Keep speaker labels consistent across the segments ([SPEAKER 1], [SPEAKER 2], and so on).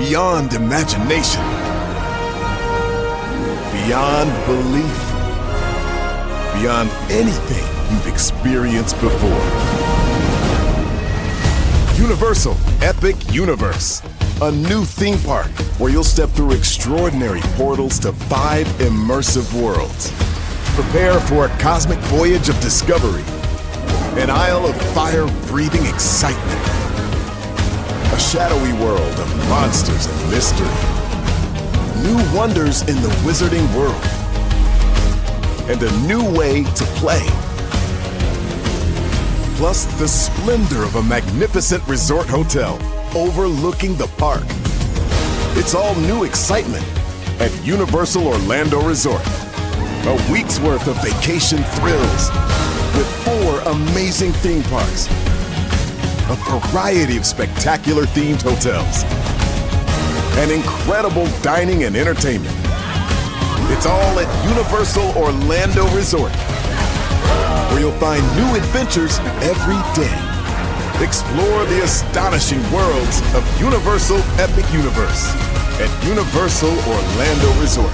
[SPEAKER 1] beyond imagination, beyond belief, beyond anything you've experienced before. Universal Epic Universe, a new theme park where you'll step through extraordinary portals to 5 immersive worlds. Prepare for a cosmic voyage of discovery, an isle of fire-breathing excitement, a shadowy world of monsters and mystery, new wonders in the wizarding world, and a new way to play. Plus the splendor of a magnificent resort hotel overlooking the park. It's all new excitement at Universal Orlando Resort. A week's worth of vacation thrills with 4 amazing theme parks, a variety of spectacular themed hotels, and incredible dining and entertainment. It's all at Universal Orlando Resort, where you'll find new adventures every day. Explore the astonishing worlds of Universal Epic Universe at Universal Orlando Resort.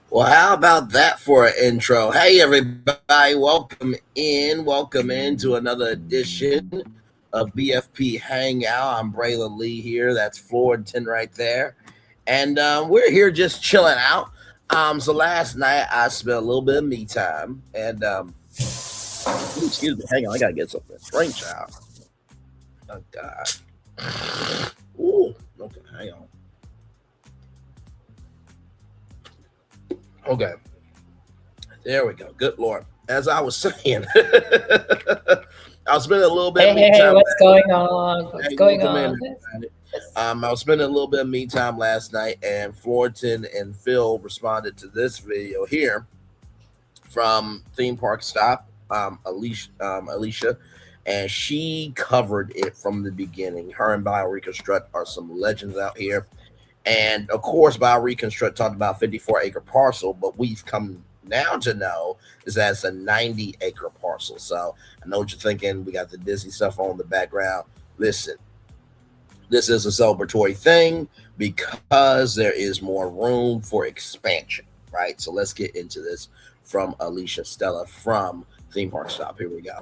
[SPEAKER 2] Well, how about that for an intro? Hey, everybody, welcome in to another edition of BFP Hangout. I'm Braylon Lee here. That's Florida right there. And we're here just chilling out. So last night I spent a little bit of me time. And, excuse me, hang on, I got to get something to drink, child. Oh, God. Ooh, okay, hang on. Okay, there we go. Good Lord. As I was saying, I was spending a little bit of me time.
[SPEAKER 3] What's going on? What's going on?
[SPEAKER 2] I was spending a little bit of me time last night, and Florton and Phil responded to this video here from Theme Park Stop, Alicia, and she covered it from the beginning. Her and BioReconstruct are some legends out here. And of course, BioReconstruct talked about 54-acre parcel, but we've come now to know is that it's a 90-acre parcel. So I know what you're thinking. We got the Disney stuff on the background. Listen, this is a celebratory thing because there is more room for expansion, right? So let's get into this from Alicia Stella from Theme Park Stop. Here we go.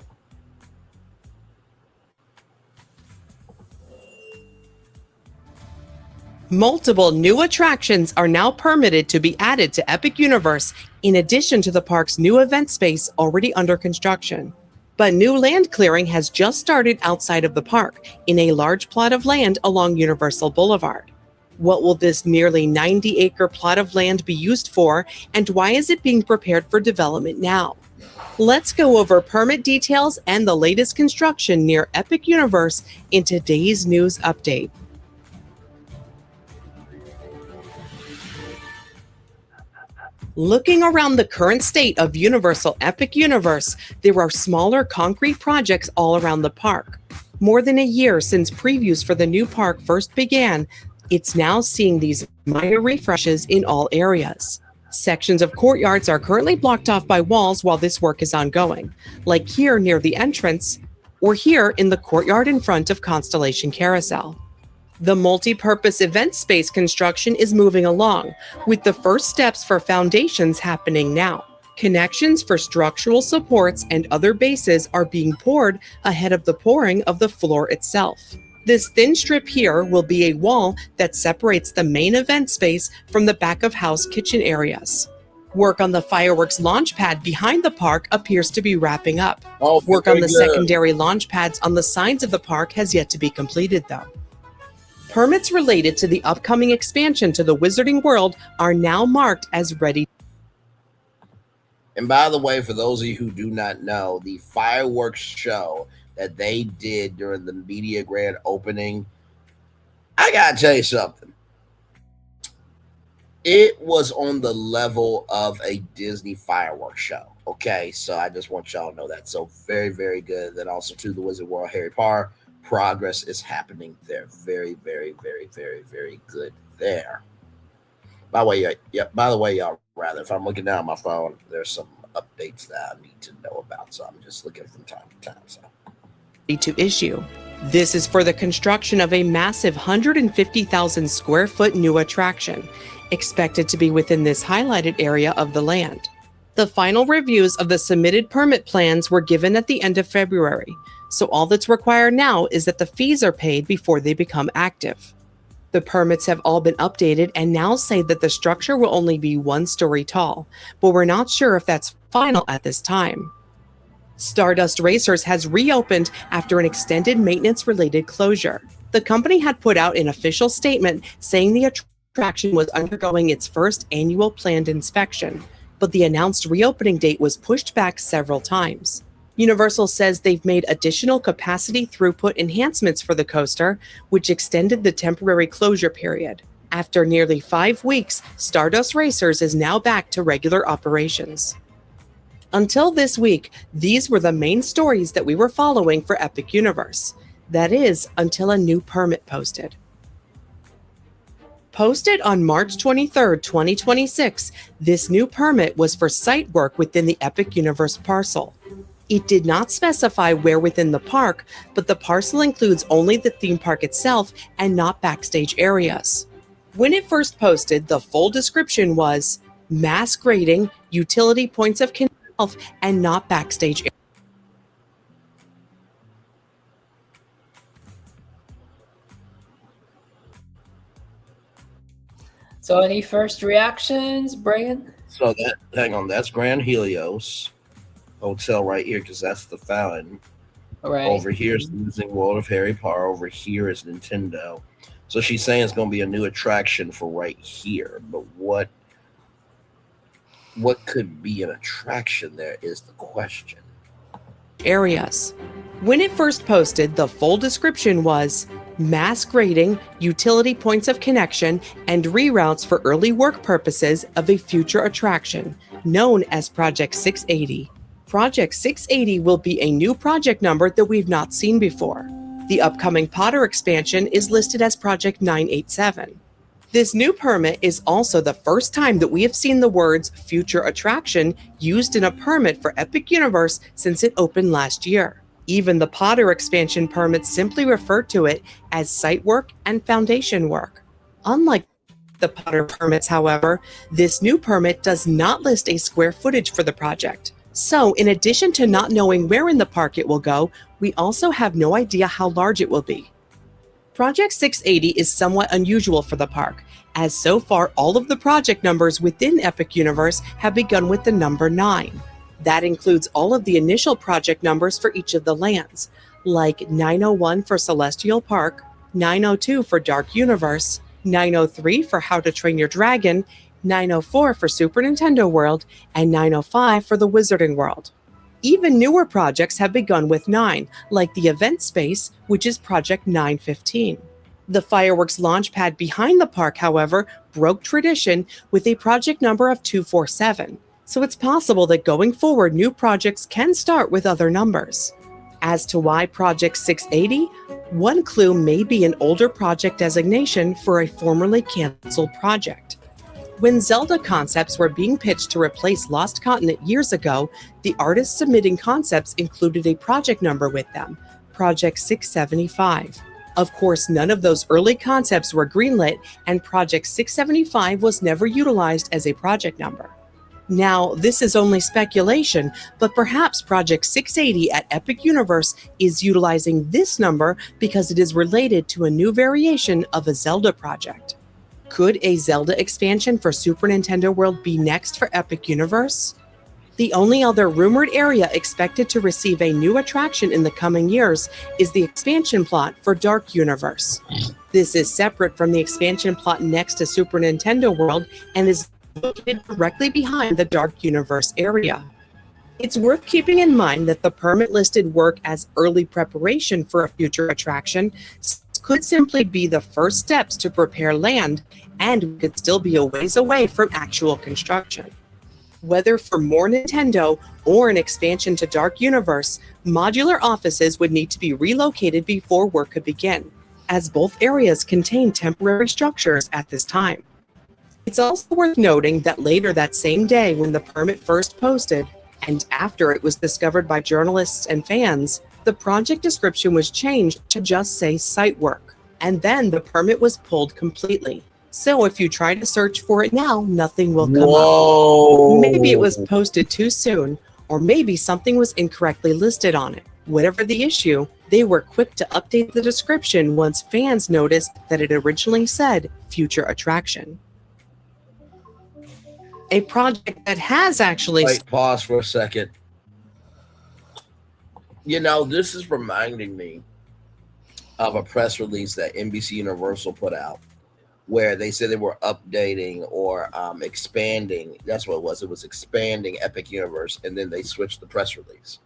[SPEAKER 4] Multiple new attractions are now permitted to be added to Epic Universe, in addition to the park's new event space already under construction. But new land clearing has just started outside of the park, in a large plot of land along Universal Boulevard. What will this nearly 90-acre plot of land be used for, and why is it being prepared for development now? Let's go over permit details and the latest construction near Epic Universe in today's news update. Looking around the current state of Universal Epic Universe, there are smaller concrete projects all around the park. More than a year since previews for the new park first began, it's now seeing these minor refreshes in all areas. Sections of courtyards are currently blocked off by walls while this work is ongoing, like here near the entrance, or here in the courtyard in front of Constellation Carousel. The multi-purpose event space construction is moving along, with the first steps for foundations happening now. Connections for structural supports and other bases are being poured ahead of the pouring of the floor itself. This thin strip here will be a wall that separates the main event space from the back of house kitchen areas. Work on the fireworks launch pad behind the park appears to be wrapping up. Work on the secondary launch pads on the sides of the park has yet to be completed, though. Permits related to the upcoming expansion to the Wizarding World are now marked as ready.
[SPEAKER 2] And by the way, for those of you who do not know, the fireworks show that they did during the media grand opening, I gotta tell you something. It was on the level of a Disney fireworks show. Okay, so I just want y'all to know that. So very, very good. Then also to the Wizard World, Harry Potter. Progress is happening there. Very, very, very, very, very good there. By the way, y'all, rather, if I'm looking down my phone, there's some updates that I need to know about. So I'm just looking from time to time. So
[SPEAKER 4] To issue. This is for the construction of a massive 150,000 square foot new attraction, expected to be within this highlighted area of the land. The final reviews of the submitted permit plans were given at the end of February, so all that's required now is that the fees are paid before they become active. The permits have all been updated and now say that the structure will only be 1 story tall, but we're not sure if that's final at this time. Stardust Racers has reopened after an extended maintenance-related closure. The company had put out an official statement saying the attraction was undergoing its first annual planned inspection, but the announced reopening date was pushed back several times. Universal says they've made additional capacity throughput enhancements for the coaster, which extended the temporary closure period. After nearly 5 weeks, Stardust Racers is now back to regular operations. Until this week, these were the main stories that we were following for Epic Universe. That is, until a new permit posted. Posted on March 23, 2026, this new permit was for site work within the Epic Universe parcel. It did not specify where within the park, but the parcel includes only the theme park itself and not backstage areas. When it first posted, the full description was mass grading, utility points of connection, and not backstage areas.
[SPEAKER 3] So any first reactions, Brian?
[SPEAKER 2] So that's Grand Helios Hotel right here, because that's the fountain.
[SPEAKER 3] Right.
[SPEAKER 2] Over here is the Wizarding World of Harry Potter. Over here is Nintendo. So she's saying it's going to be a new attraction for right here. But what could be an attraction there is the question.
[SPEAKER 4] Areas. When it first posted, the full description was mass grading, utility points of connection, and reroutes for early work purposes of a future attraction known as Project 680. Project 680 will be a new project number that we've not seen before. The upcoming Potter expansion is listed as Project 987. This new permit is also the first time that we have seen the words future attraction used in a permit for Epic Universe since it opened last year. Even the Potter expansion permits simply refer to it as site work and foundation work. Unlike the Potter permits, however, this new permit does not list a square footage for the project. So, in addition to not knowing where in the park it will go, we also have no idea how large it will be. Project 680 is somewhat unusual for the park, as so far all of the project numbers within Epic Universe have begun with the number 9. That includes all of the initial project numbers for each of the lands, like 901 for Celestial Park, 902 for Dark Universe, 903 for How to Train Your Dragon, 904 for Super Nintendo World, and 905 for the Wizarding World. Even newer projects have begun with 9, like the event space, which is Project 915. The fireworks launch pad behind the park, however, broke tradition with a project number of 247. So it's possible that going forward, new projects can start with other numbers. As to why Project 680, one clue may be an older project designation for a formerly canceled project. When Zelda concepts were being pitched to replace Lost Continent years ago, the artists submitting concepts included a project number with them, Project 675. Of course, none of those early concepts were greenlit, and Project 675 was never utilized as a project number. Now, this is only speculation, but perhaps Project 680 at Epic Universe is utilizing this number because it is related to a new variation of a Zelda project. Could a Zelda expansion for Super Nintendo World be next for Epic Universe? The only other rumored area expected to receive a new attraction in the coming years is the expansion plot for Dark Universe. This is separate from the expansion plot next to Super Nintendo World and is located directly behind the Dark Universe area. It's worth keeping in mind that the permit listed work as early preparation for a future attraction could simply be the first steps to prepare land and could still be a ways away from actual construction. Whether for more Nintendo or an expansion to Dark Universe, modular offices would need to be relocated before work could begin, as both areas contain temporary structures at this time. It's also worth noting that later that same day when the permit first posted, and after it was discovered by journalists and fans, The project description was changed to just say site work, and then the permit was pulled completely. So if you try to search for it now, nothing will come up.
[SPEAKER 2] Whoa.
[SPEAKER 4] Maybe it was posted too soon, or maybe something was incorrectly listed on it. Whatever the issue, they were quick to update the description once fans noticed that it originally said future attraction. A project that has actually
[SPEAKER 2] Wait, pause for a second. This is reminding me of a press release that NBC Universal put out where they said they were updating or expanding. That's what it was. It was expanding Epic Universe, and then they switched the press release.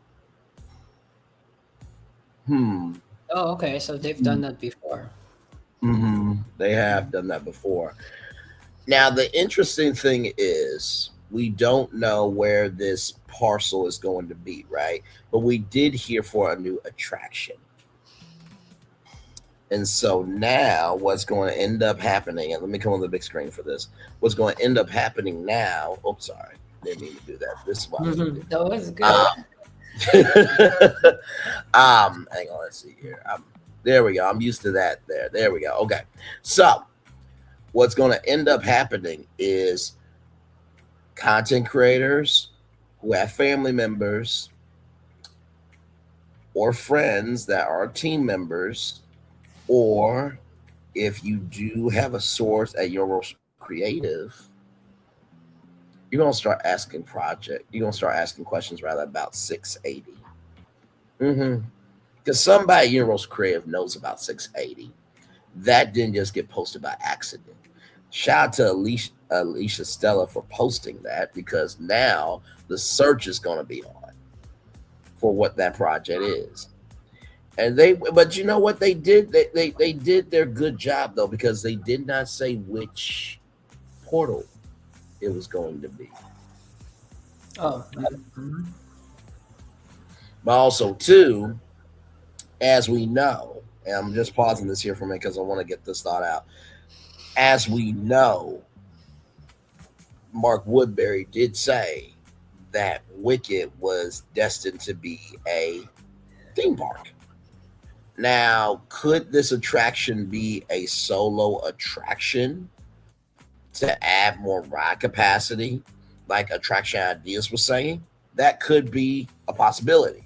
[SPEAKER 3] Oh, okay. So they've done that before.
[SPEAKER 2] They have done that before. Now, the interesting thing is we don't know where this parcel is going to be, right? But we did hear for a new attraction. And so now what's going to end up happening, and let me come on the big screen for this. What's going to end up happening now, sorry, didn't mean to do that. This is why.
[SPEAKER 3] That was good.
[SPEAKER 2] Hang on, let's see here. There we go. I'm used to that there we go. Okay. So what's going to end up happening is content creators who have family members or friends that are team members, or if you do have a source at your creative, you're going to start asking questions rather about 680. Because somebody at Universal Creative knows about 680. That didn't just get posted by accident. Shout out to Alicia Stella for posting that, because now the search is going to be on for what that project is. And but you know what they did? They did their good job though, because they did not say which portal it was going to be.
[SPEAKER 3] Oh.
[SPEAKER 2] But also too, as we know, and I'm just pausing this here for a minute because I want to get this thought out. As we know, Mark Woodbury did say that Wicked was destined to be a theme park. Now, could this attraction be a solo attraction to add more ride capacity, like Attraction Ideas was saying? That could be a possibility.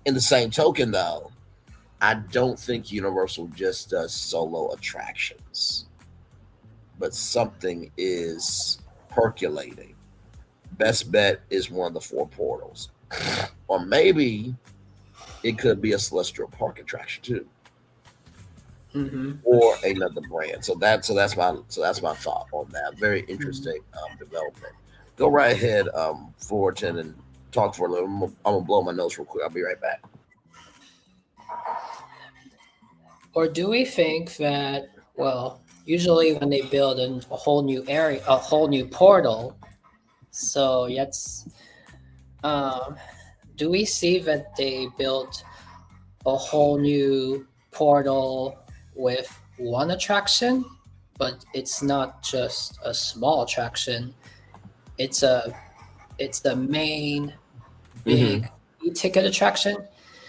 [SPEAKER 2] In the same token, though, I don't think Universal just does solo attractions, but something is percolating. Best bet is one of the 4 portals, or maybe it could be a Celestial Park attraction too, or another brand. So that's my thought on that. Very interesting development. Go right ahead, Fullerton, and talk for a little. I'm gonna blow my nose real quick. I'll be right back.
[SPEAKER 3] Or do we think that, well, usually when they build a whole new area, a whole new portal, so yes, do we see that they built a whole new portal with one attraction, but it's not just a small attraction, it's the main big e-ticket attraction?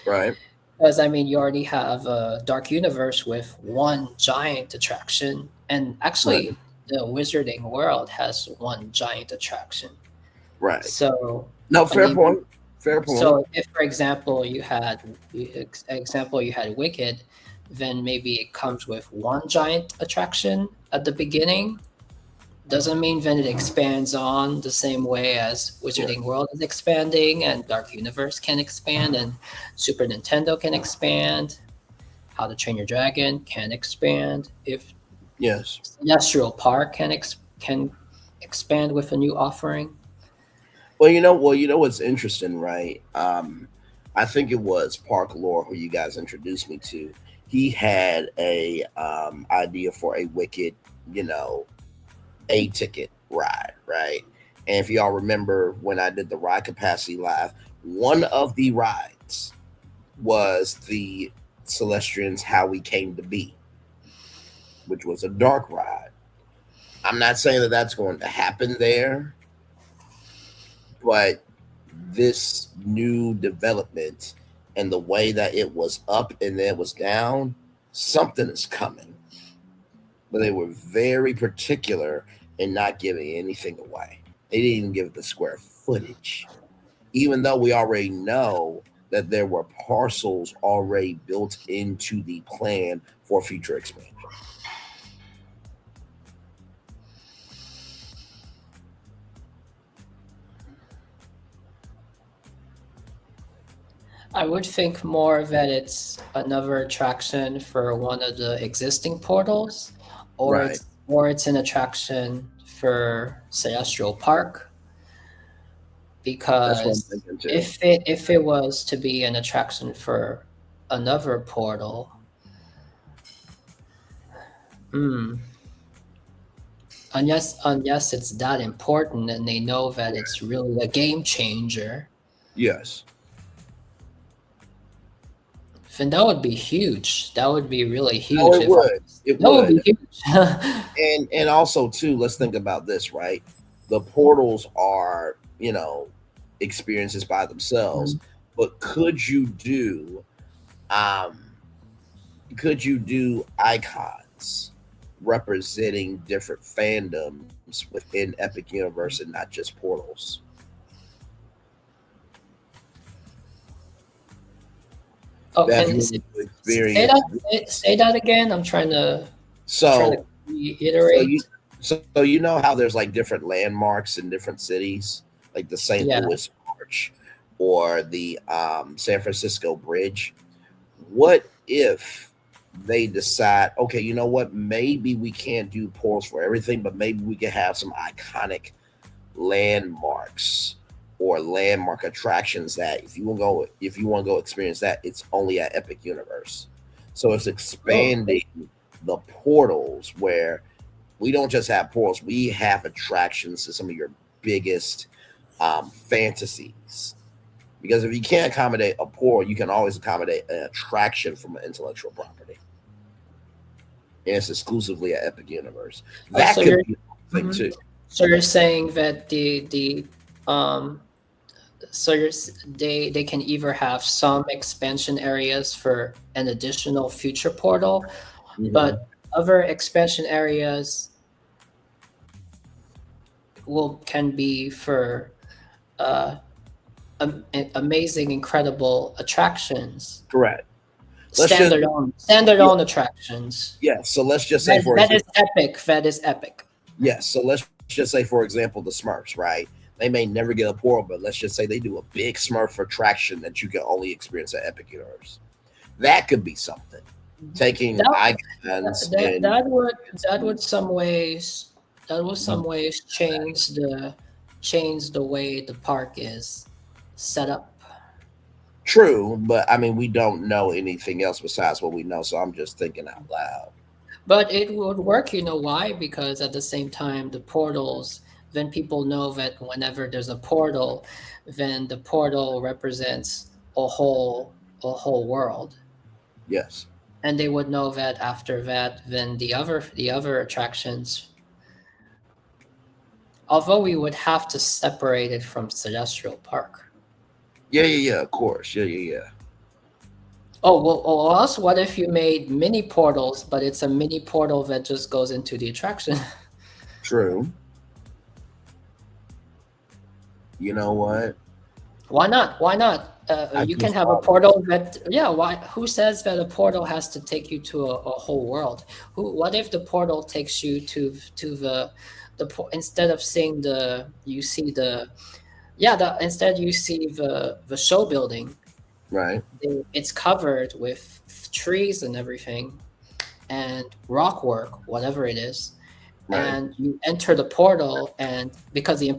[SPEAKER 2] Right.
[SPEAKER 3] Because I mean, you already have a Dark Universe with one giant attraction, and actually, the Wizarding World has one giant attraction.
[SPEAKER 2] Right.
[SPEAKER 3] So
[SPEAKER 2] no, fair point. Fair point.
[SPEAKER 3] So if, for example, you had Wicked, then maybe it comes with one giant attraction at the beginning. Doesn't mean then it expands on the same way as Wizarding World is expanding, and Dark Universe can expand, and Super Nintendo can expand. How to Train Your Dragon can expand. If Celestial Park can expand with a new offering.
[SPEAKER 2] Well, you know what's interesting, right? I think it was Park Lore who you guys introduced me to. He had a idea for a Wicked, a ticket ride, right? And if y'all remember when I did the ride capacity live, one of the rides was the Celestians How We Came to Be, which was a dark ride. I'm not saying that that's going to happen there, but this new development and the way that it was up and then it was down, something is coming. But they were very particular in not giving anything away. They didn't even give it the square footage, even though we already know that there were parcels already built into the plan for future expansion.
[SPEAKER 3] I would think more that it's another attraction for one of the existing portals, or
[SPEAKER 2] Right.
[SPEAKER 3] it's an attraction for Celestial Park.
[SPEAKER 2] That's what I'm
[SPEAKER 3] Because
[SPEAKER 2] thinking too.
[SPEAKER 3] if it was to be an attraction for another portal, hmm, unless it's that important and they know that it's really a game changer,
[SPEAKER 2] Yes.
[SPEAKER 3] then that would be huge. That would be really
[SPEAKER 2] No,
[SPEAKER 3] huge.
[SPEAKER 2] it would. It
[SPEAKER 3] That would
[SPEAKER 2] would.
[SPEAKER 3] be huge.
[SPEAKER 2] And also too, let's think about this, right? The portals are, experiences by themselves, but um could you do icons representing different fandoms within Epic Universe and not just portals?
[SPEAKER 3] Oh,
[SPEAKER 2] That
[SPEAKER 3] and
[SPEAKER 2] you
[SPEAKER 3] say
[SPEAKER 2] experience.
[SPEAKER 3] say that again. I'm trying to
[SPEAKER 2] So so
[SPEAKER 3] reiterate.
[SPEAKER 2] you know how there's like different landmarks in different cities, like the St.
[SPEAKER 3] Yeah.
[SPEAKER 2] Louis Arch or the San Francisco Bridge. What if they decide, okay, you know what? Maybe we can't do portals for everything, but maybe we can have some iconic landmarks or landmark attractions that if you want to go experience that, it's only at Epic Universe. So it's expanding the portals where we don't just have portals, we have attractions to some of your biggest fantasies. Because if you can't accommodate a portal, you can always accommodate an attraction from an intellectual property. And it's exclusively at Epic Universe. That
[SPEAKER 3] So
[SPEAKER 2] could be a thing too.
[SPEAKER 3] So you're saying that they can either have some expansion areas for an additional future portal, but other expansion areas can be for amazing, incredible attractions.
[SPEAKER 2] Correct.
[SPEAKER 3] Standalone attractions.
[SPEAKER 2] Yeah. So let's just say
[SPEAKER 3] That is epic. That is epic.
[SPEAKER 2] yes. So let's just say, for example, the Smurfs, right? They may never get a portal, but let's just say they do a big Smurf attraction that you can only experience at Epic Universe. That could be something. Taking icons
[SPEAKER 3] That would some ways change the way the park is set up.
[SPEAKER 2] true, but I mean we don't know anything else besides what we know, so I'm just thinking out loud.
[SPEAKER 3] But it would work, you know why? Because at the same time, the portals, then people know that whenever there's a portal, then the portal represents a whole world.
[SPEAKER 2] Yes.
[SPEAKER 3] And they would know that after that, then the other attractions, although we would have to separate it from Celestial Park.
[SPEAKER 2] Yeah, of course. Yeah.
[SPEAKER 3] Oh, well, or else what if you made mini portals, but it's a mini portal that just goes into the attraction?
[SPEAKER 2] True. You know what?
[SPEAKER 3] Why not? Why not? You can have a portal that, yeah, why? Who says that a portal has to take you to a whole world? What if the portal takes you to the instead of seeing instead you see the show building.
[SPEAKER 2] Right.
[SPEAKER 3] It's covered with trees and everything and rock work, whatever it is.
[SPEAKER 2] Right.
[SPEAKER 3] And you enter the portal, and because the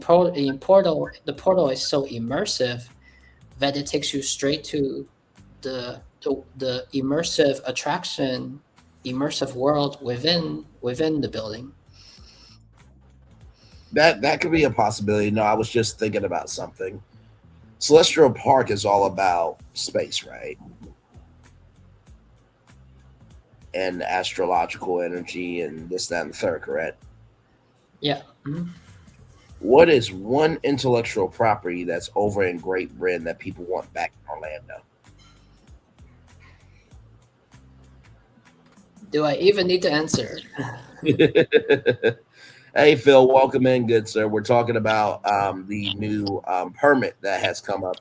[SPEAKER 3] portal is so immersive that it takes you straight to the immersive attraction, immersive world within the building.
[SPEAKER 2] That could be a possibility. No, I was just thinking about something. Celestial Park is all about space, right? And astrological energy and this, that, and the third, correct?
[SPEAKER 3] Yeah. Mm-hmm.
[SPEAKER 2] What is one intellectual property that's over in Great Britain that people want back in Orlando?
[SPEAKER 3] Do I even need to answer?
[SPEAKER 2] Hey, Phil, welcome in, good sir. We're talking about the new permit that has come up,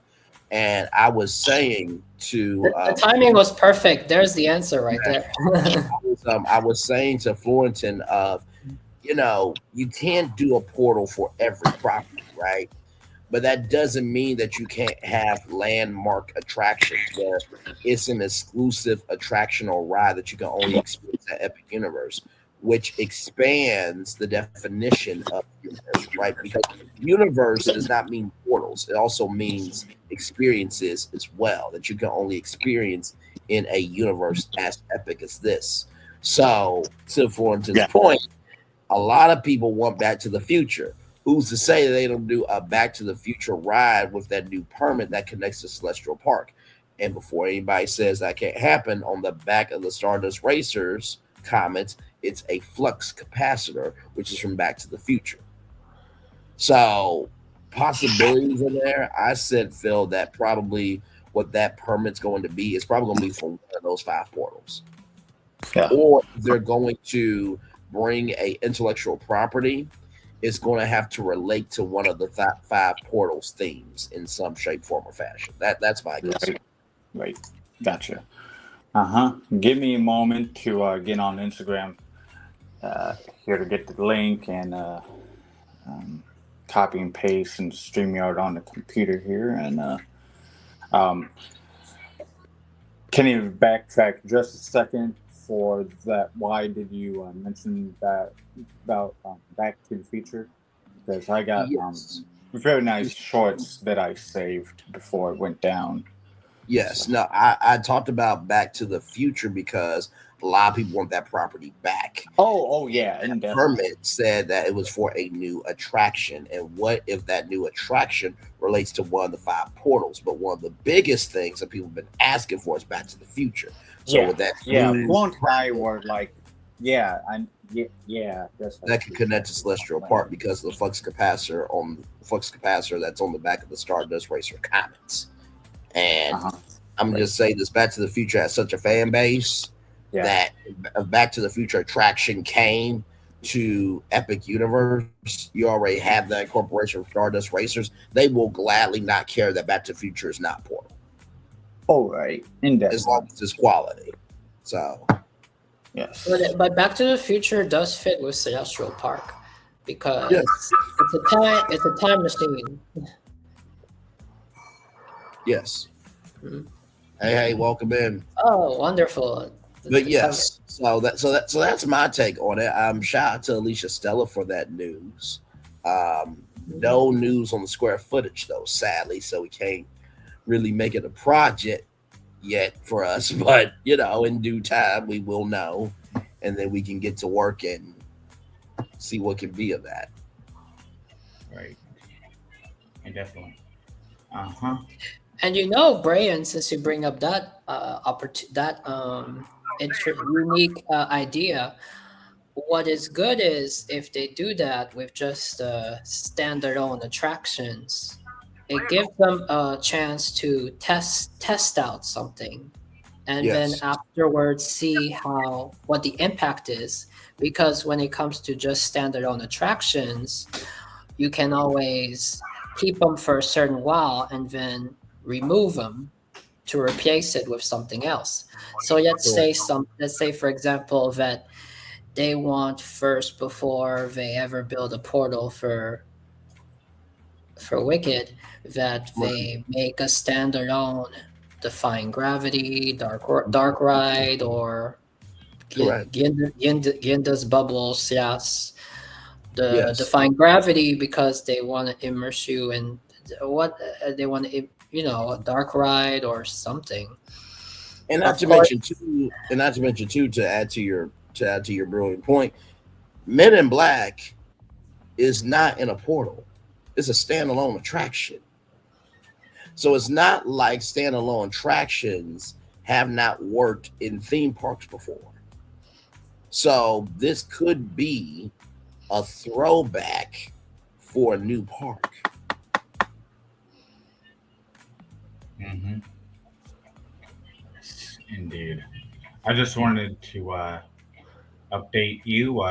[SPEAKER 2] and I was saying to
[SPEAKER 3] The timing was perfect. There's the answer right there.
[SPEAKER 2] I was saying to Florentin of, you can't do a portal for every property, right? But that doesn't mean that you can't have landmark attractions where it's an exclusive attraction or ride that you can only experience at Epic Universe, which expands the definition of universe, right? Because universe does not mean portals, it also means experiences as well that you can only experience in a universe as epic as this. So, to Florentin's point, a lot of people want Back to the Future. Who's to say they don't do a Back to the Future ride with that new permit that connects to Celestial Park? And before anybody says that can't happen, on the back of the Stardust Racers comments, it's a flux capacitor, which is from Back to the Future. So possibilities are there. I said, Phil, that probably what that permit's going to be is probably going to be for one of those 5 portals.
[SPEAKER 5] Yeah.
[SPEAKER 2] Or if they're going to bring a intellectual property, it's going to have to relate to one of the 5 portals themes in some shape, form, or fashion. That's my guess.
[SPEAKER 5] Right. Gotcha. Give me a moment to get on Instagram here to get the link and copy and paste and StreamYard on the computer here. And can you backtrack just a second for that? Why did you mention that about Back to the Future? Because I got very nice shorts that I saved before it went down.
[SPEAKER 2] Yes. So. No, I talked about Back to the Future because a lot of people want that property back.
[SPEAKER 5] Oh yeah.
[SPEAKER 2] And the permit said that it was for a new attraction. And what if that new attraction relates to one of the 5 portals? But one of the biggest things that people have been asking for is Back to the Future. So with that,
[SPEAKER 5] One I were like, that's
[SPEAKER 2] that can connect to Celestial Park because of the flux capacitor that's on the back of the Stardust Racer comments. And I'm just saying this Back to the Future has such a fan base that a Back to the Future attraction came to Epic Universe. You already have that incorporation of Stardust Racers. They will gladly not care that Back to the Future is not portal.
[SPEAKER 5] Oh, right.
[SPEAKER 2] As long as it's quality. So,
[SPEAKER 5] yes.
[SPEAKER 3] But Back to the Future does fit with Celestial Park because it's a time machine.
[SPEAKER 2] Yes. Hey, welcome in.
[SPEAKER 3] Oh, wonderful.
[SPEAKER 2] But yes, so that's my take on it. Shout out to Alicia Stella for that news. No news on the square footage though, sadly, so we can't really make it a project yet for us. But in due time we will know, and then we can get to work and see what can be of that.
[SPEAKER 5] Right. Definitely.
[SPEAKER 3] And Brian, since you bring up that unique idea, what is good is if they do that with just standalone attractions, it gives them a chance to test out something, and then afterwards see what the impact is. Because when it comes to just standalone attractions, you can always keep them for a certain while and then remove them to replace it with something else. So let's say for example that they want first, before they ever build a portal for Wicked, that they make a standalone Defying Gravity, Dark Ride, or Ginda's Bubbles. Yes, Defying Gravity, because they want to immerse you in what they want to, a dark ride or something.
[SPEAKER 2] And not to mention too, to add to your brilliant point, Men in Black is not in a portal. It's a standalone attraction. So it's not like standalone attractions have not worked in theme parks before. So this could be a throwback for a new park.
[SPEAKER 6] Indeed. I just wanted to update you,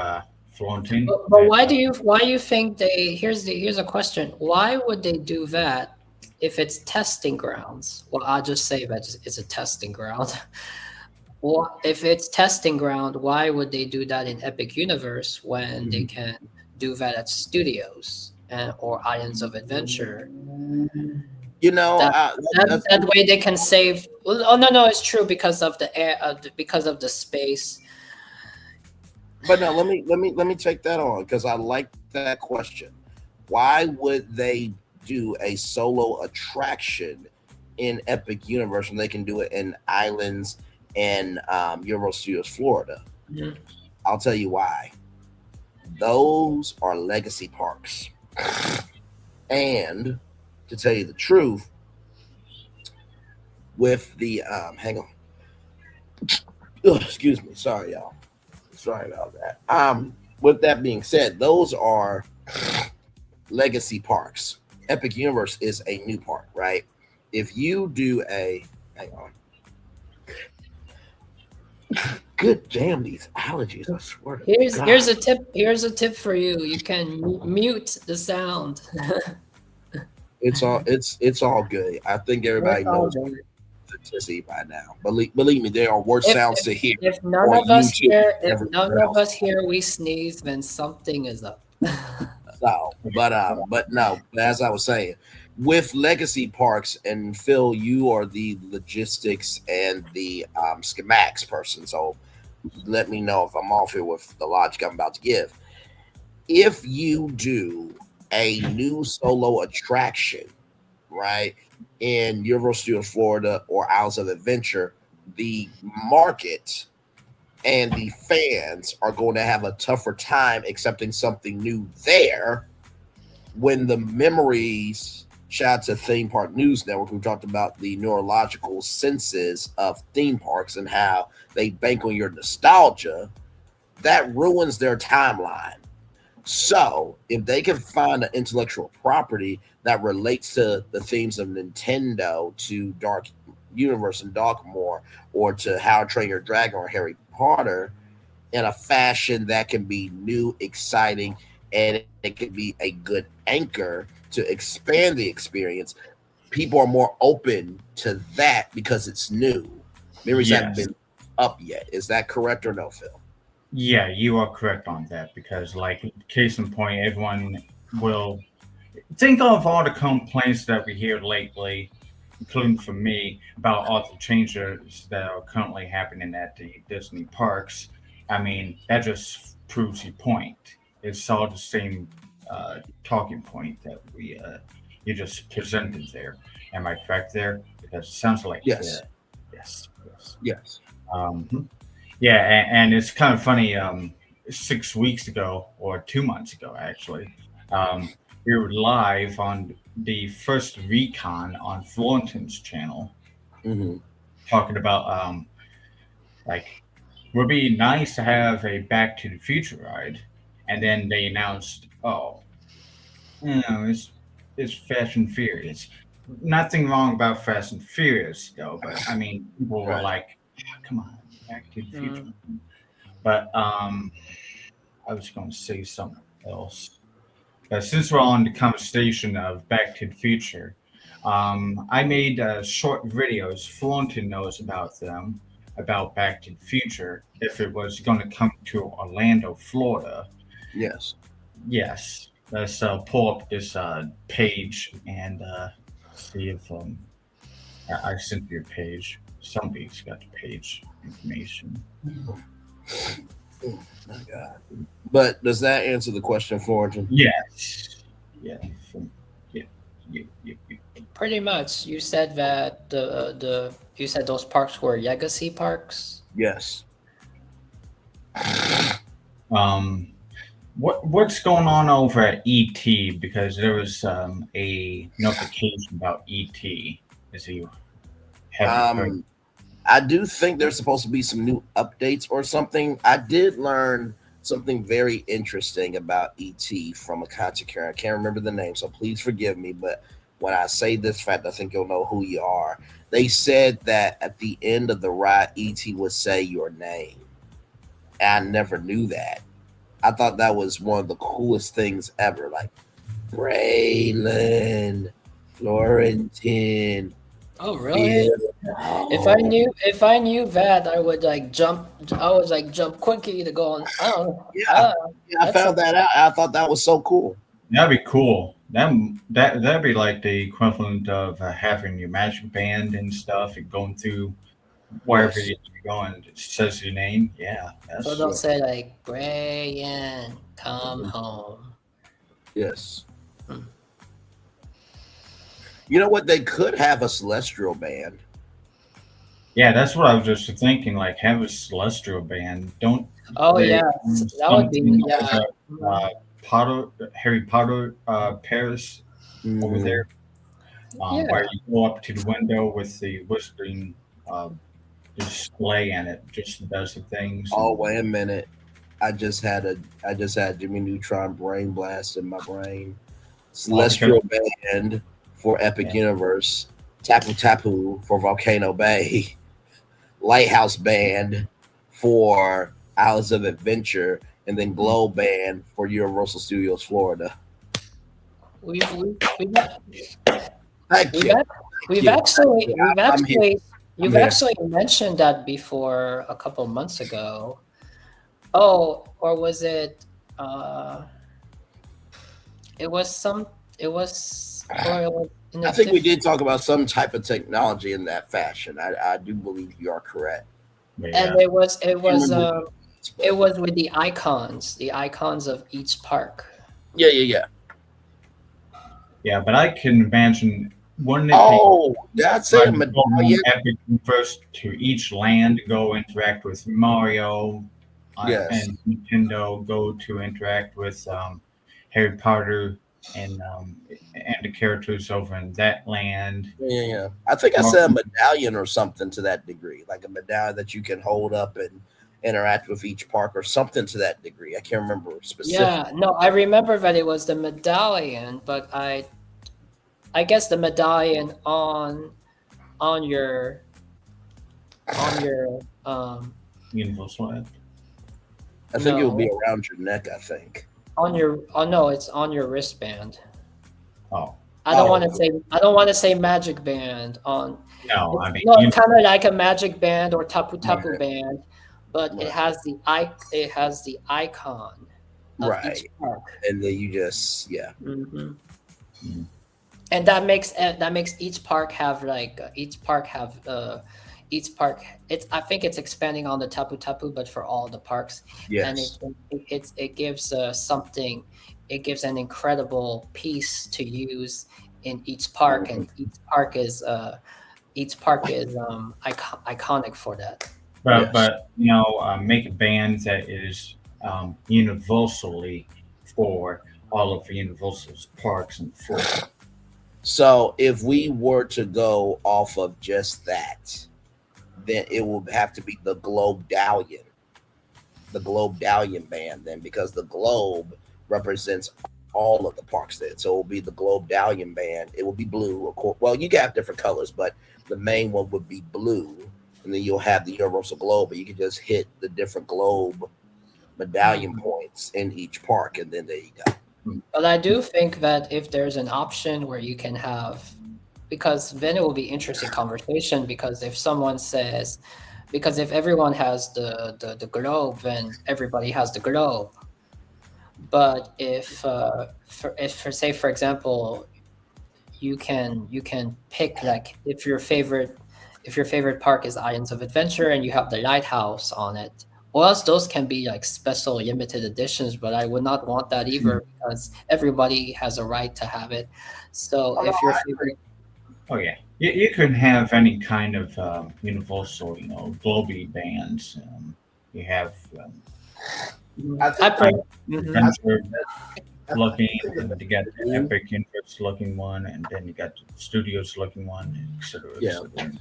[SPEAKER 6] Florentine.
[SPEAKER 3] But why do you think they? Here's a question. Why would they do that if it's testing grounds? Well, I'll just say that it's a testing ground. Well, if it's testing ground, why would they do that in Epic Universe when they can do that at studios or Islands of Adventure?
[SPEAKER 2] You know,
[SPEAKER 3] That way they can save. Well, oh no, it's true because of the air, because of the space.
[SPEAKER 2] but no, let me take that on because I like that question. Why would they do a solo attraction in Epic Universe when they can do it in Islands and Universal Studios Florida?
[SPEAKER 3] Mhm.
[SPEAKER 2] I'll tell you why. Those are legacy parks, and to tell you the truth, with the hang on, excuse me, sorry y'all, sorry about that. With that being said, those are legacy parks. Epic Universe is a new park, right? If you do a hang on, good damn these allergies, I swear to God.
[SPEAKER 3] Here's a tip. Here's a tip for you. You can mute the sound.
[SPEAKER 2] It's all good. I think everybody knows to see by now. Believe me, there are worse sounds to hear.
[SPEAKER 3] If none
[SPEAKER 2] on
[SPEAKER 3] of us
[SPEAKER 2] YouTube
[SPEAKER 3] here,
[SPEAKER 2] than
[SPEAKER 3] if none
[SPEAKER 2] everywhere
[SPEAKER 3] of
[SPEAKER 2] else.
[SPEAKER 3] us here, we sneeze, then something is up.
[SPEAKER 2] No, but no. As I was saying, with legacy parks, and Phil, you are the logistics and the schematics person. So let me know if I'm off here with the logic I'm about to give. If you do a new solo attraction, right, in Universal Studios Florida or Isles of Adventure, the market and the fans are going to have a tougher time accepting something new there when the memories. Shout out to Theme Park News Network, who talked about the neurological senses of theme parks and how they bank on your nostalgia. That ruins their timeline. So, if they can find an intellectual property that relates to the themes of Nintendo, to Dark Universe and Darkmoor, or to How to Train Your Dragon or Harry Potter, in a fashion that can be new, exciting, and it can be a good anchor to expand the experience, people are more open to that because it's new. Memories haven't been up yet. Is that correct or no, Phil?
[SPEAKER 6] Yeah, you are correct on that because, like, case in point, everyone will think of all the complaints that we hear lately, including from me, about all the changes that are currently happening at the Disney parks. I mean, that just proves your point. It's all the same talking point that you just presented there. Am I correct there? Because it sounds like
[SPEAKER 2] Yes.
[SPEAKER 6] Yes.
[SPEAKER 2] Yes.
[SPEAKER 6] Yeah, and it's kind of funny. 6 weeks ago, or 2 months ago, actually, we were live on the first recon on Florentine's channel, talking about like, would be nice to have a Back to the Future ride, and then they announced, oh, it's Fast and Furious. Nothing wrong about Fast and Furious though, but I mean, people were like, come on, Back to the Future. But I was going to say something else. But since we're on the conversation of Back to the Future, I made short videos. Florentine knows about them, about Back to the Future, if it was going to come to Orlando, Florida.
[SPEAKER 2] Yes.
[SPEAKER 6] Yes. Let's pull up this page and see if I sent you a page. Somebody's got the page information.
[SPEAKER 2] Oh my God. But does that answer the question, Florentine?
[SPEAKER 6] Yes. Yeah.
[SPEAKER 3] Pretty much. You said that you said those parks were legacy parks.
[SPEAKER 2] Yes.
[SPEAKER 6] What's going on over at ET? Because there was a notification about ET. As you have heard.
[SPEAKER 2] I do think there's supposed to be some new updates or something. I did learn something very interesting about ET from a content creator. I can't remember the name, so please forgive me. But when I say this fact, I think you'll know who you are. They said that at the end of the ride, ET would say your name. I never knew that. I thought that was one of the coolest things ever. Like Braylon, Florentin,
[SPEAKER 3] Oh, really?
[SPEAKER 2] Phil.
[SPEAKER 3] If I knew that, I would like jump. I would like jump quickly to go on. Oh,
[SPEAKER 2] Yeah, yeah, I
[SPEAKER 3] that's
[SPEAKER 2] found that out. I thought that was so cool.
[SPEAKER 6] That'd be cool. That'd be like the equivalent of having your magic band and stuff and going through wherever
[SPEAKER 2] Yes.
[SPEAKER 6] you're going. It says your name. Yeah,
[SPEAKER 3] so
[SPEAKER 6] that's
[SPEAKER 3] they'll say like Brian, come home.
[SPEAKER 2] Yes.
[SPEAKER 3] Hmm.
[SPEAKER 2] You know what? They could have a celestial band.
[SPEAKER 6] yeah. That's what I was just thinking. Like, have a celestial band. Don't
[SPEAKER 3] Oh
[SPEAKER 6] they
[SPEAKER 3] yeah,
[SPEAKER 6] do
[SPEAKER 3] that would be
[SPEAKER 6] something
[SPEAKER 3] yeah.
[SPEAKER 6] like Potter, Harry Potter, Paris over
[SPEAKER 2] Mhm.
[SPEAKER 6] there,
[SPEAKER 3] Yeah.
[SPEAKER 6] where you go up to the window with the wizarding uh, display and it just does the things.
[SPEAKER 2] Oh, wait a minute. I just had Jimmy Neutron brain blast in my brain. Celestial Band for Epic
[SPEAKER 6] Yeah.
[SPEAKER 2] Universe, Tapu Tapu for Volcano Bay, Lighthouse Band for Islands of Adventure, and then Glow Band for Universal Studios Florida.
[SPEAKER 3] We've
[SPEAKER 2] Thank
[SPEAKER 3] we've,
[SPEAKER 2] you.
[SPEAKER 3] ac- we've
[SPEAKER 2] you.
[SPEAKER 3] actually
[SPEAKER 2] I'm here.
[SPEAKER 3] you've
[SPEAKER 2] here.
[SPEAKER 3] actually mentioned that before a couple months ago. Oh, or was it? It was some. It was. Or it was in a
[SPEAKER 2] I think we
[SPEAKER 3] diff-
[SPEAKER 2] did talk about some type of technology in that fashion. I do believe you are correct.
[SPEAKER 6] But yeah.
[SPEAKER 3] And it was
[SPEAKER 2] remember.
[SPEAKER 3] with the icons of each park.
[SPEAKER 2] Yeah.
[SPEAKER 6] Yeah, but I can imagine wouldn't it
[SPEAKER 2] Oh, that's
[SPEAKER 6] be
[SPEAKER 2] it.
[SPEAKER 6] like go from
[SPEAKER 2] Medallion.
[SPEAKER 6] Epic first to each land, go interact with Mario,
[SPEAKER 2] Yes.
[SPEAKER 6] and Nintendo, go to interact with Harry Potter and the characters over in that land.
[SPEAKER 2] Yeah. I think I said a medallion or something to that degree, like a medallion that you can hold up and interact with each park or something to that degree. I can't remember specifically.
[SPEAKER 3] Yeah, no, I remember that it was the medallion, but I guess the medallion on your
[SPEAKER 6] Universal land.
[SPEAKER 2] I think it would be
[SPEAKER 3] No.
[SPEAKER 2] around your neck, I think.
[SPEAKER 3] on your no, it's on your wristband.
[SPEAKER 6] Oh
[SPEAKER 3] I don't
[SPEAKER 2] Oh.
[SPEAKER 3] want to say magic band on.
[SPEAKER 6] no, I mean
[SPEAKER 3] No,
[SPEAKER 6] you,
[SPEAKER 3] it's kind of like a magic band or tapu tapu
[SPEAKER 2] Right.
[SPEAKER 3] band, but
[SPEAKER 2] Right.
[SPEAKER 3] it has the icon of
[SPEAKER 2] Right.
[SPEAKER 3] each park.
[SPEAKER 2] And then you just
[SPEAKER 3] Hmm.
[SPEAKER 6] Mhm.
[SPEAKER 3] And that makes each park have it's I think it's expanding on the tapu tapu, but for all the parks. And
[SPEAKER 2] yes.
[SPEAKER 3] it gives something. It gives an incredible piece to use in each park, and each park is iconic for that.
[SPEAKER 6] but
[SPEAKER 2] Yes.
[SPEAKER 6] make a band that is universally for all of Universal's parks and Florida.
[SPEAKER 2] So if we were to go off of just that, then it would have to be the Globedallion band then, because the globe represents all of the parks then. So it will be the Globedallion band. It will be blue, of course. Well, you can have different colors, but the main one would be blue. And then you'll have the universal globe, but you can just hit the different globe medallion points in each park, and then there you go.
[SPEAKER 3] But I do think that if there's an option where you can have, because then it will be interesting conversation. Because if someone says, because if everyone has the globe, then everybody has the globe. But if for example, you can pick, like, if your favorite park is Islands of Adventure and you have the lighthouse on it, or else those can be like special limited editions, but I would not want that either, because everybody has a right to have it. So if your favorite
[SPEAKER 6] Oh yeah, you could have any kind of universal, globy bands. You have
[SPEAKER 2] I think
[SPEAKER 6] adventure looking, and you got the epic universe looking one, and then you got the studios looking one, etc.
[SPEAKER 2] Yeah.
[SPEAKER 6] etc.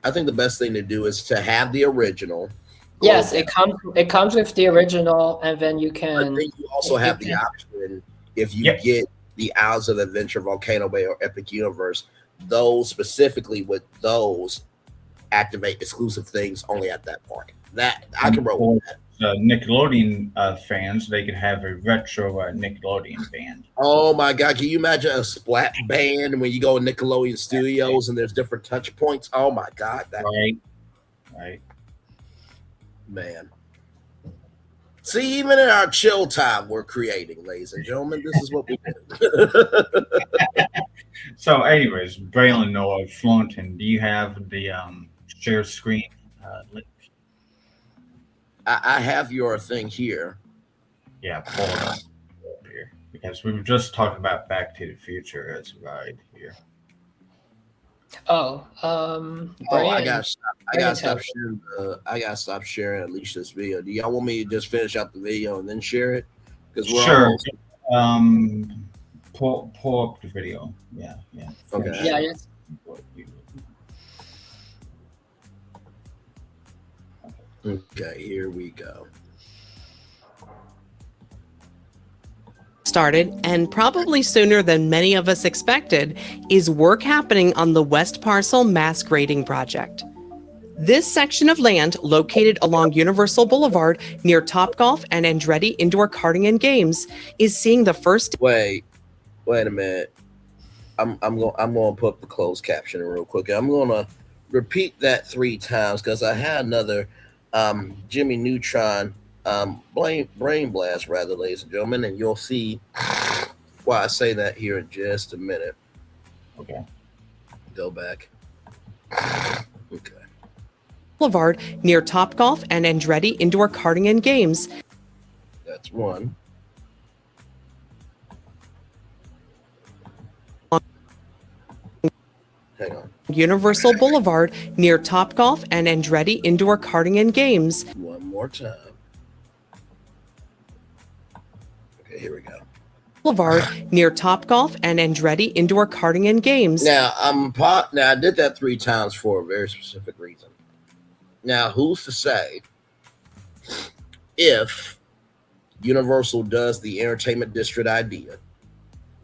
[SPEAKER 2] I think the best thing to do is to have the original.
[SPEAKER 3] Yes, it comes with the original, and then you
[SPEAKER 2] But
[SPEAKER 3] can.
[SPEAKER 2] then you also have the option, if you
[SPEAKER 6] Yep.
[SPEAKER 2] get the Isles of Adventure, Volcano Bay, or Epic Universe, those specifically with those activate exclusive things only at that park. That I can roll with that.
[SPEAKER 6] Nickelodeon fans, they could have a retro Nickelodeon band.
[SPEAKER 2] Oh my God! Can you imagine a splat band when you go in Nickelodeon Studios and there's different touch points? Oh my God!
[SPEAKER 6] Right.
[SPEAKER 2] Man. See, even in our chill time, we're creating, ladies and gentlemen. This is what we do.
[SPEAKER 6] So, anyways, Braylon, Noah, Flaunton, do you have the share screen link?
[SPEAKER 2] I have your thing here.
[SPEAKER 6] Yeah, pull it up here because we were just talking about Back to the Future as a ride here.
[SPEAKER 2] I gotta stop sharing. I gotta stop sharing at least this video. Do y'all want me to just finish out the video and then share it? Because we're
[SPEAKER 6] Sure.
[SPEAKER 2] almost...
[SPEAKER 6] Pull up the video. Yeah.
[SPEAKER 2] Okay.
[SPEAKER 3] Yeah, yes.
[SPEAKER 2] Okay, here we go.
[SPEAKER 4] Started, and probably sooner than many of us expected, is work happening on the West Parcel mass grading project. This section of land, located along Universal Boulevard near Topgolf and Andretti Indoor Karting and Games, is seeing the first...
[SPEAKER 2] Wait a minute. I'm going to put up the closed caption real quick. I'm going to repeat that 3 times because I had another Jimmy Neutron brain blast, rather, ladies and gentlemen, and you'll see why I say that here in just a minute.
[SPEAKER 6] Okay.
[SPEAKER 2] Go back. Okay.
[SPEAKER 4] Boulevard near Topgolf and Andretti Indoor Karting and Games.
[SPEAKER 2] That's one. Hang on.
[SPEAKER 4] Universal Boulevard near Topgolf and Andretti Indoor Karting and Games.
[SPEAKER 2] One more time. Okay, here we go.
[SPEAKER 4] Boulevard near Topgolf and Andretti Indoor Karting and Games.
[SPEAKER 2] Now, I did that 3 times for a very specific reason. Now, who's to say if Universal does the entertainment district idea,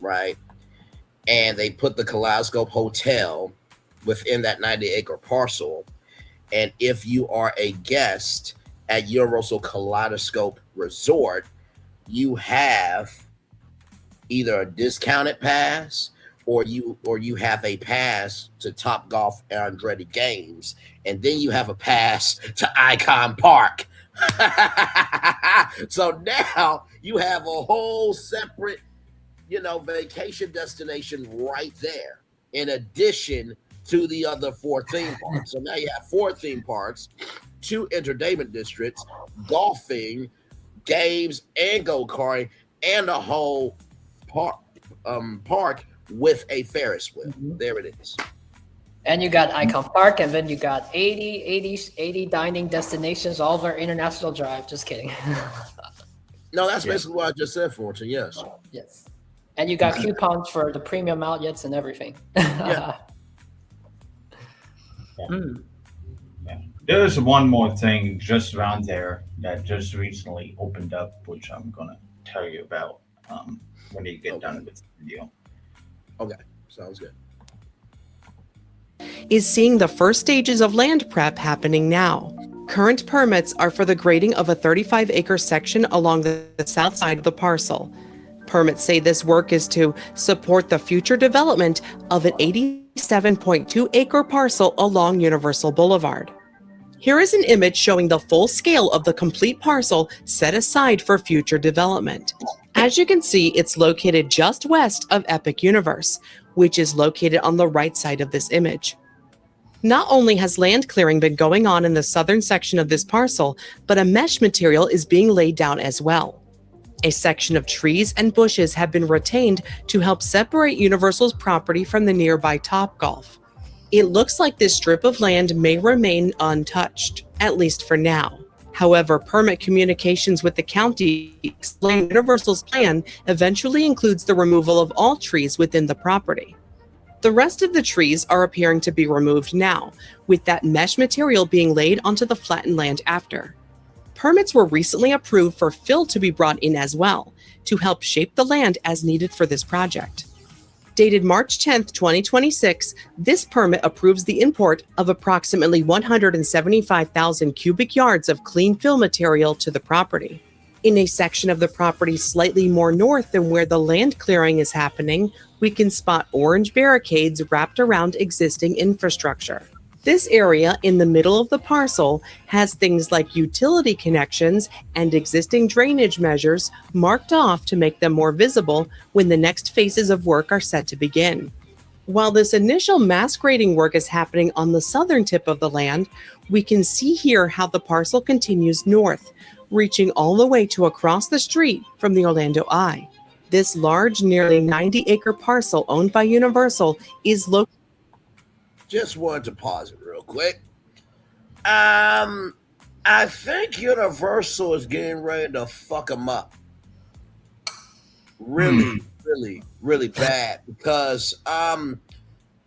[SPEAKER 2] right, and they put the Kaleidoscope Hotel within that 90-acre parcel, and if you are a guest at Universal Kaleidoscope Resort, you have either a discounted pass or you have a pass to Topgolf and Andretti Games, and then you have a pass to Icon Park. So now you have a whole separate, vacation destination right there, in addition to the other 4 theme parks. So now you have 4 theme parks, 2 entertainment districts, golfing, games, and go-karting, and a whole park with a Ferris wheel. Mm-hmm. There it is.
[SPEAKER 3] And you got Icon Park, and then you got 80 dining destinations all over International Drive. Just kidding.
[SPEAKER 2] No, that's basically what I just said, Fortune. Yes.
[SPEAKER 3] Yes. And you got coupons for the premium outlets and everything.
[SPEAKER 2] Yeah.
[SPEAKER 6] Yeah. There's one more thing just around there that just recently opened up, which I'm going to tell you about when you get done with the video.
[SPEAKER 2] Okay, sounds good.
[SPEAKER 4] Is seeing the first stages of land prep happening now. Current permits are for the grading of a 35-acre section along the south side of the parcel. Permits say this work is to support the future development of an 87.2-acre parcel along Universal Boulevard. Here is an image showing the full scale of the complete parcel set aside for future development. As you can see, it's located just west of Epic Universe, which is located on the right side of this image. Not only has land clearing been going on in the southern section of this parcel, but a mesh material is being laid down as well. A section of trees and bushes have been retained to help separate Universal's property from the nearby Topgolf. It looks like this strip of land may remain untouched, at least for now. However, permit communications with the county explain Universal's plan eventually includes the removal of all trees within the property. The rest of the trees are appearing to be removed now, with that mesh material being laid onto the flattened land after. Permits were recently approved for fill to be brought in as well, to help shape the land as needed for this project. Dated March 10th, 2026, this permit approves the import of approximately 175,000 cubic yards of clean fill material to the property. In a section of the property slightly more north than where the land clearing is happening, we can spot orange barricades wrapped around existing infrastructure. This area in the middle of the parcel has things like utility connections and existing drainage measures marked off to make them more visible when the next phases of work are set to begin. While this initial mass grading work is happening on the southern tip of the land, we can see here how the parcel continues north, reaching all the way to across the street from the Orlando Eye. This large, nearly 90-acre parcel owned by Universal is located.
[SPEAKER 2] Just wanted to pause it real quick. I think Universal is getting ready to fuck them up. Really, really bad. Because, I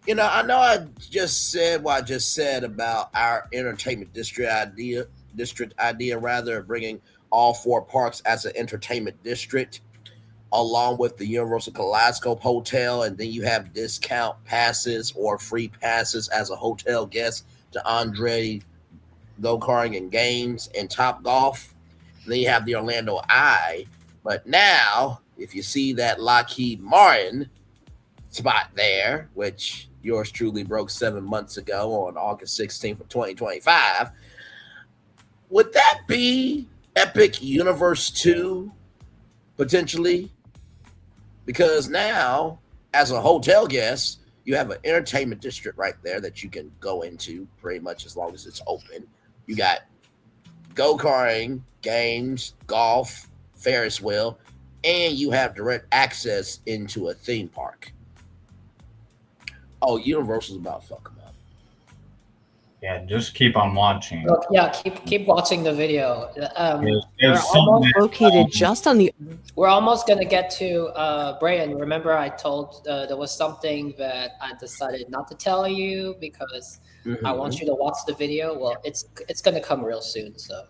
[SPEAKER 2] know I just said what I just said about our entertainment district idea, bringing all 4 parks as an entertainment district, along with the Universal Kaleidoscope Hotel, and then you have discount passes or free passes as a hotel guest to Andre go-karting and games and Top Golf. And then you have the Orlando Eye. But now, if you see that Lockheed Martin spot there, which yours truly broke 7 months ago on August 16th of 2025, would that be Epic Universe 2 potentially? Because now, as a hotel guest, you have an entertainment district right there that you can go into pretty much as long as it's open. You got go-karting, games, golf, Ferris wheel, and you have direct access into a theme park. Oh, Universal's about to fuck them up.
[SPEAKER 6] Yeah, just keep on watching.
[SPEAKER 3] Look, yeah, keep watching the video.
[SPEAKER 6] There's something
[SPEAKER 4] Located just on the.
[SPEAKER 3] We're almost gonna get to Brian. Remember, I told there was something that I decided not to tell you because I want you to watch the video. Well, it's gonna come real soon. So.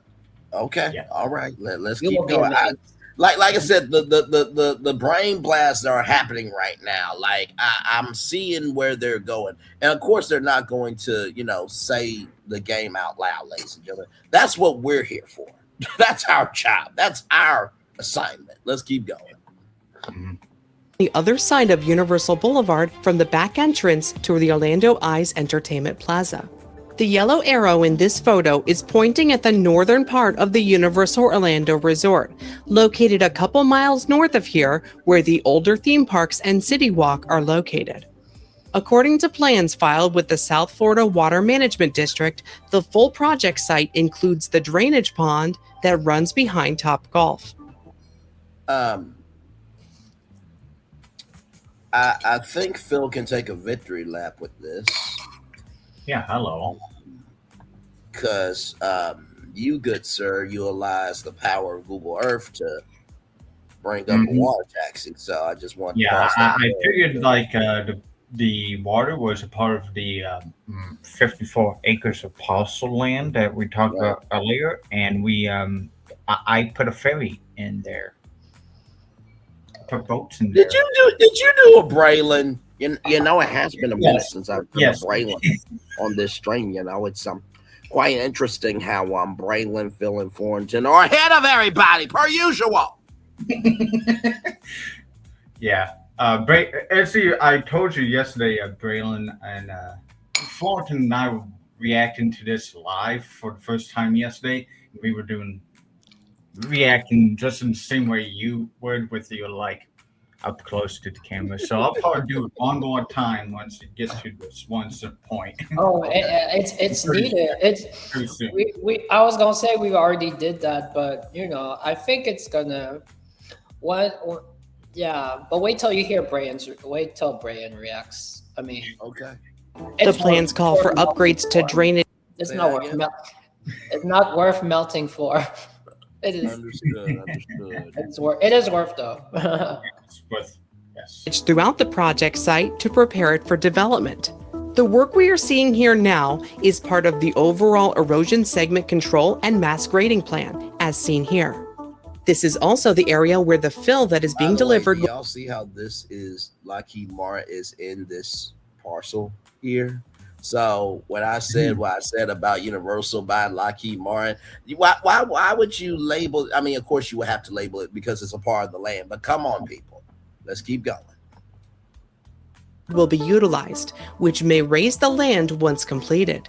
[SPEAKER 2] Okay.
[SPEAKER 6] Yeah.
[SPEAKER 2] All right. Let's
[SPEAKER 3] You
[SPEAKER 2] keep
[SPEAKER 3] will be
[SPEAKER 2] going.
[SPEAKER 3] amazed.
[SPEAKER 2] Like I said, the brain blasts that are happening right now. Like I'm seeing where they're going, and of course they're not going to, say the game out loud, ladies and gentlemen. That's what we're here for. That's our job. That's our assignment. Let's keep going.
[SPEAKER 4] The other side of Universal Boulevard from the back entrance to the Orlando Eye's Entertainment Plaza. The yellow arrow in this photo is pointing at the northern part of the Universal Orlando Resort, located a couple miles north of here, where the older theme parks and City Walk are located. According to plans filed with the South Florida Water Management District, the full project site includes the drainage pond that runs behind Top Golf.
[SPEAKER 2] I think Phil can take a victory lap with this.
[SPEAKER 6] Yeah, hello.
[SPEAKER 2] Because you, good sir, utilize the power of Google Earth to bring up water taxing. So I just want.
[SPEAKER 6] Yeah, I figured like the water was a part of the 54 acres of parcel land that we talked about earlier, and we I put a ferry in there. Put boats in there.
[SPEAKER 2] Did you do a Braylon? You know, it has been a minute since I've done a Braylon on this stream. It's quite interesting how Braylon, Phil, and Thornton are ahead of everybody per usual.
[SPEAKER 6] Yeah. Actually, I told you yesterday, Braylon and Thornton and I were reacting to this live for the first time yesterday. We were reacting just in the same way you would with your up close to the camera. So I'll probably do it one more time once it gets to this one point.
[SPEAKER 3] Oh, it's needed. I was gonna say we already did that, but I think it's gonna but wait till you hear wait till Brian reacts. I mean,
[SPEAKER 2] okay.
[SPEAKER 4] The plans call for upgrades to drainage.
[SPEAKER 3] It's not worth melting for. It is.
[SPEAKER 2] Understood.
[SPEAKER 3] It is worth though.
[SPEAKER 6] Yes.
[SPEAKER 4] Throughout the project site to prepare it for development. The work we are seeing here now is part of the overall erosion segment control and mass grading plan, as seen here. This is also the area where the fill that is being delivered.
[SPEAKER 2] Do y'all see how this is Lockheed Martin is in this parcel here? So when I said what I said about Universal by Lockheed Martin, why would you label? I mean, of course you would have to label it because it's a part of the land. But come on, people, let's keep going.
[SPEAKER 4] Will be utilized, which may raise the land once completed.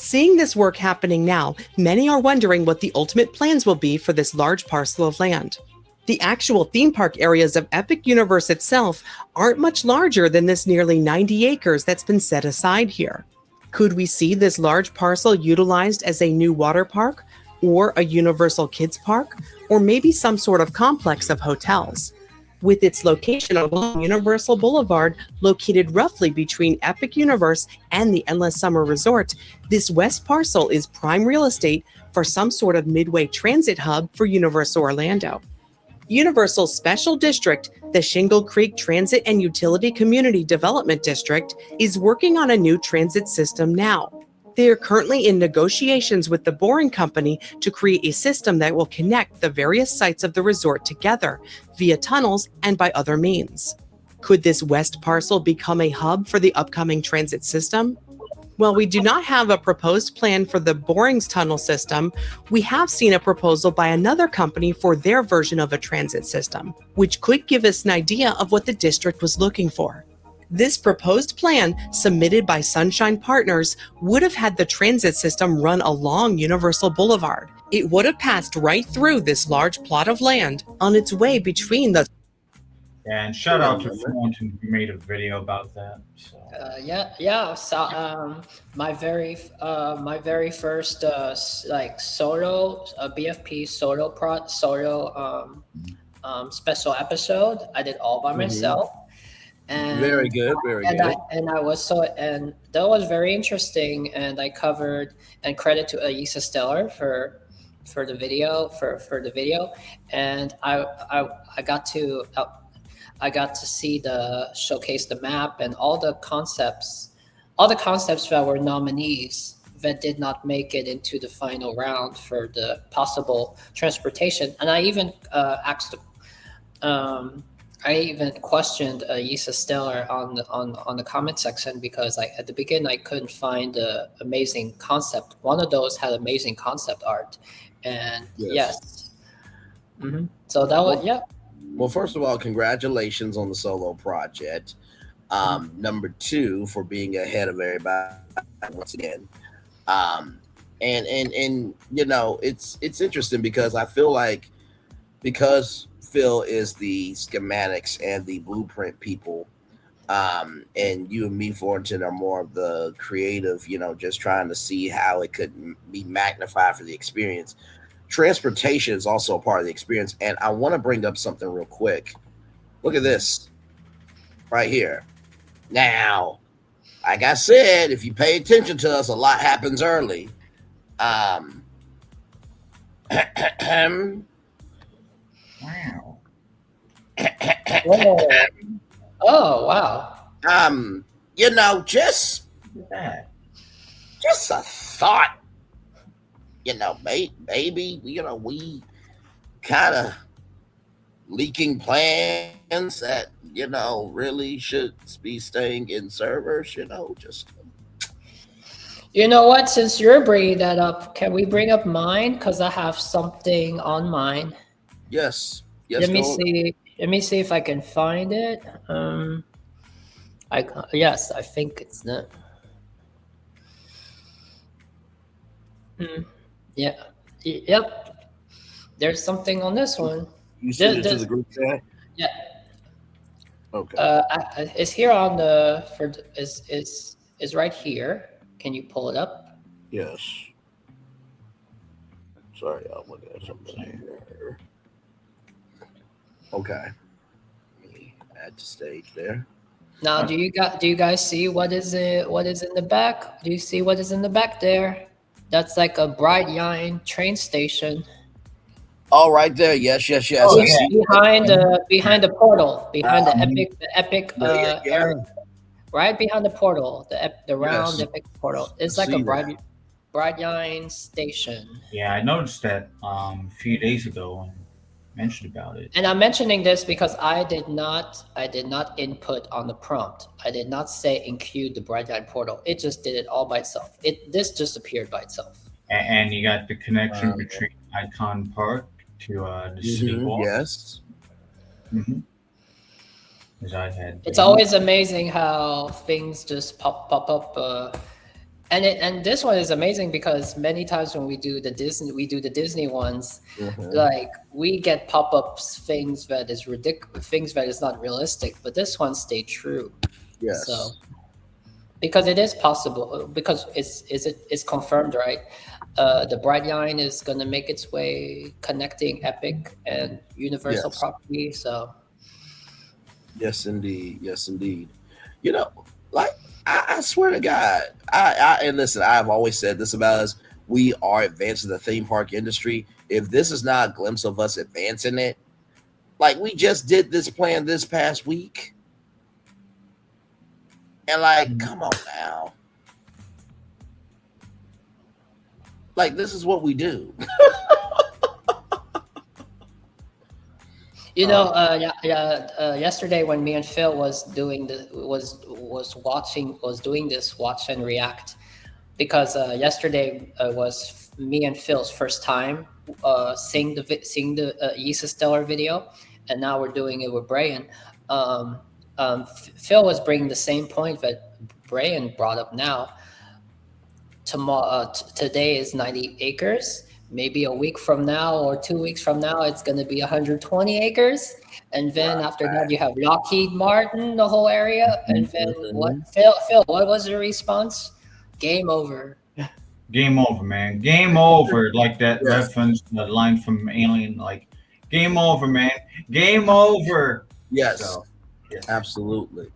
[SPEAKER 4] Seeing this work happening now, many are wondering what the ultimate plans will be for this large parcel of land. The actual theme park areas of Epic Universe itself aren't much larger than this nearly 90 acres that's been set aside here. Could we see this large parcel utilized as a new water park, or a Universal Kids Park, or maybe some sort of complex of hotels? With its location along Universal Boulevard, located roughly between Epic Universe and the Endless Summer Resort, this west parcel is prime real estate for some sort of midway transit hub for Universal Orlando. Universal's special district, the Shingle Creek Transit and Utility Community Development District, is working on a new transit system now. They are currently in negotiations with the Boring Company to create a system that will connect the various sites of the resort together via tunnels and by other means. Could this west parcel become a hub for the upcoming transit system? While we do not have a proposed plan for the Boring's tunnel system, we have seen a proposal by another company for their version of a transit system, which could give us an idea of what the district was looking for. This proposed plan, submitted by Sunshine Partners, would have had the transit system run along Universal Boulevard. It would have passed right through this large plot of land on its way between the...
[SPEAKER 6] And shout out to Thornton who made a video about that. So.
[SPEAKER 3] Yeah. So, my very first like solo BFP solo special episode. I did all by myself. And
[SPEAKER 2] very good.
[SPEAKER 3] And that was very interesting. And I covered, and credit to Aisa Stellar for the video for the video. And I got to see showcase the map and all the concepts that were nominees that did not make it into the final round for the possible transportation. And I even I even questioned Yisa Stellar on the comment section because at the beginning I couldn't find the amazing concept. One of those had amazing concept art, and yes. Mm-hmm. So that was
[SPEAKER 2] Well, first of all, congratulations on the solo project. Number 2, for being ahead of everybody once again. And you know, it's interesting because I feel like because Phil is the schematics and the blueprint people, and you and me, Thornton, are more of the creative, you know, just trying to see how it could be magnified for the experience. Transportation is also a part of the experience, and I want to bring up something real quick. Look at this right here. Now, like I said, if you pay attention to us, a lot happens early.
[SPEAKER 6] Wow.
[SPEAKER 3] Oh wow.
[SPEAKER 2] You know, just a thought. You know, maybe you know, we kind of leaking plans that, you know, really should be staying in servers, you know, just.
[SPEAKER 3] You know what? Since you're bringing that up, can we bring up mine? Because I have something on mine.
[SPEAKER 2] Yes.
[SPEAKER 3] Let me see. Let me see if I can find it. I think it's not. Yeah. Yep. There's something on this one.
[SPEAKER 2] You sent it to the group chat?
[SPEAKER 3] Yeah.
[SPEAKER 2] Okay.
[SPEAKER 3] It's here on the is right here. Can you pull it up?
[SPEAKER 2] Yes. Sorry, I'm looking at something here. Okay. Let me add to stage there.
[SPEAKER 3] Now, do you guys see what is in the back? Do you see what is in the back there? That's like a Bright Line train station.
[SPEAKER 2] Oh, right there. Yes.
[SPEAKER 3] Oh, behind the portal, behind the epic area. Right behind the portal, the round epic portal. It's like a Bright Line station.
[SPEAKER 6] Yeah, I noticed that a few days ago when mentioned about it.
[SPEAKER 3] And I'm mentioning this because I did not input on the prompt. I did not say include the BreakDown portal. It just did it all by itself. This just appeared by itself.
[SPEAKER 6] And you got the connection between Icon Park to the city hall.
[SPEAKER 2] Yes.
[SPEAKER 6] Mm-hmm.
[SPEAKER 3] It's always amazing how things just pop up. And this one is amazing because many times when we do the Disney ones, like we get pop-ups, things that is ridiculous, things that is not realistic, but this one stayed true.
[SPEAKER 2] Yes.
[SPEAKER 3] So because it is possible, because it's confirmed, right? The BreakDown is going to make its way connecting Epic and Universal property. So
[SPEAKER 2] yes, indeed. Yes, indeed. You know, like I swear to God, and listen, I've always said this about us. We are advancing the theme park industry. If this is not a glimpse of us advancing it, like we just did this plan this past week. And like, come on now. Like, this is what we do.
[SPEAKER 3] Yesterday when me and Phil was doing this watch and react, because yesterday was me and Phil's first time seeing the Yeezus Stellar video, and now we're doing it with Brian. Phil was bringing the same point that Brian brought up now. Today is 90 acres. Maybe a week from now or 2 weeks from now, it's going to be 120 acres. And then after that, you have Lockheed Martin, the whole area. And then what? Phil, what was your response? Game over.
[SPEAKER 6] Game over, man. Game over. Like that reference, the line from Alien, like, game over, man. Game over.
[SPEAKER 2] Yes.
[SPEAKER 6] So,
[SPEAKER 2] Absolutely.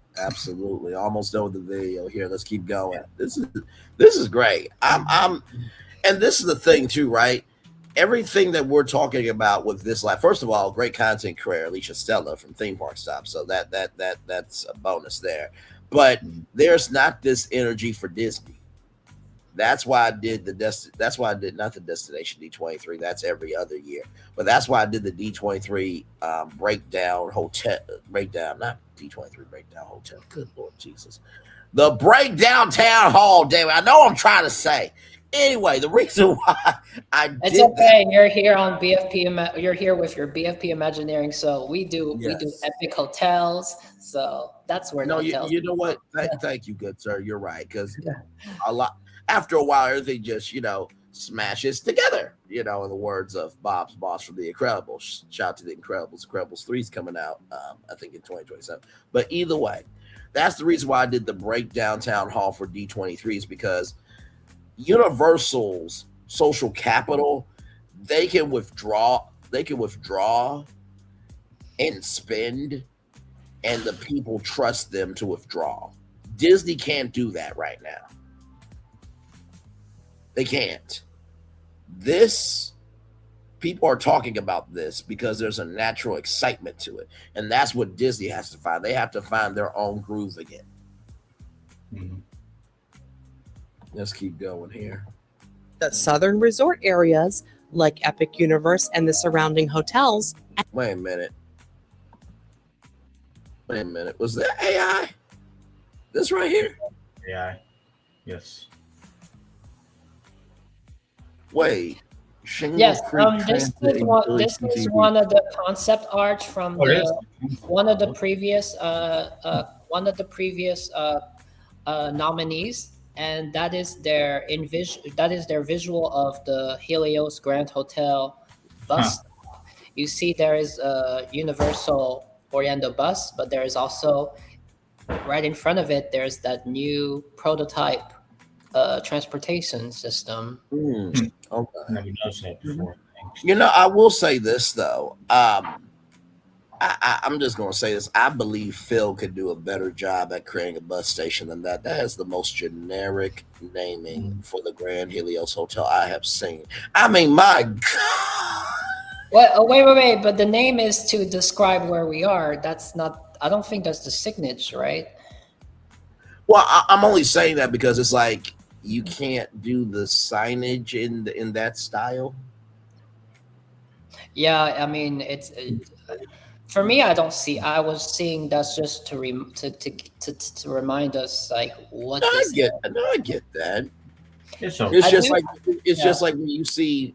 [SPEAKER 2] Almost done with the video here. Let's keep going. This is great. And this is the thing too, right? Everything that we're talking about with this live, first of all, great content creator Alicia Stella from Theme Park Stop. So that's a bonus there. But there's not this energy for Disney. That's why I did not the Destination D23. That's every other year. But that's why I did the D23 breakdown hotel breakdown, not D23 breakdown hotel. Good Lord Jesus. The breakdown town hall, David. I know what I'm trying to say. Anyway, the reason why
[SPEAKER 3] it's okay. You're here on BFP. You're here with your BFP Imagineering. So we do epic hotels. So that's where.
[SPEAKER 2] No, you know what? Thank you, good sir. You're right, because after a while, everything just smashes together. In the words of Bob's boss from The Incredibles. Shout out to The Incredibles. Incredibles 3 is coming out, I think, in 2027. But either way, that's the reason why I did the breakdown town hall for D23 is because Universal's social capital, they can withdraw and spend, and the people trust them to withdraw. Disney can't do that right now. They can't. People are talking about this because there's a natural excitement to it, and that's what Disney has to find. They have to find their own groove again.
[SPEAKER 6] Mm-hmm.
[SPEAKER 2] Let's keep going here.
[SPEAKER 4] The southern resort areas, like Epic Universe and the surrounding hotels.
[SPEAKER 2] Wait a minute. Was that AI? This right here?
[SPEAKER 6] AI. Yes.
[SPEAKER 2] Wait.
[SPEAKER 3] Yes. This is one of the concept art from one of the previous nominees. And that is their visual of the Helios Grand Hotel bus. You see there is a Universal Orlando bus, but there is also right in front of it, there's that new prototype transportation system.
[SPEAKER 2] Okay.
[SPEAKER 6] Never noticed that before.
[SPEAKER 2] I will say this though. I'm just going to say this. I believe Phil could do a better job at creating a bus station than that. That is the most generic naming for the Grand Helios Hotel I have seen. I mean, my God.
[SPEAKER 3] Well, wait. But the name is to describe where we are. That's not, I don't think that's the signature, right?
[SPEAKER 2] Well, I'm only saying that because it's like you can't do the signage in that style.
[SPEAKER 3] Yeah, I mean, for me. I don't see. I was seeing that's just to remind us like what this.
[SPEAKER 2] I get that.
[SPEAKER 6] It's
[SPEAKER 2] It's
[SPEAKER 3] I
[SPEAKER 6] okay.
[SPEAKER 2] just
[SPEAKER 3] do.
[SPEAKER 2] like
[SPEAKER 3] Yeah.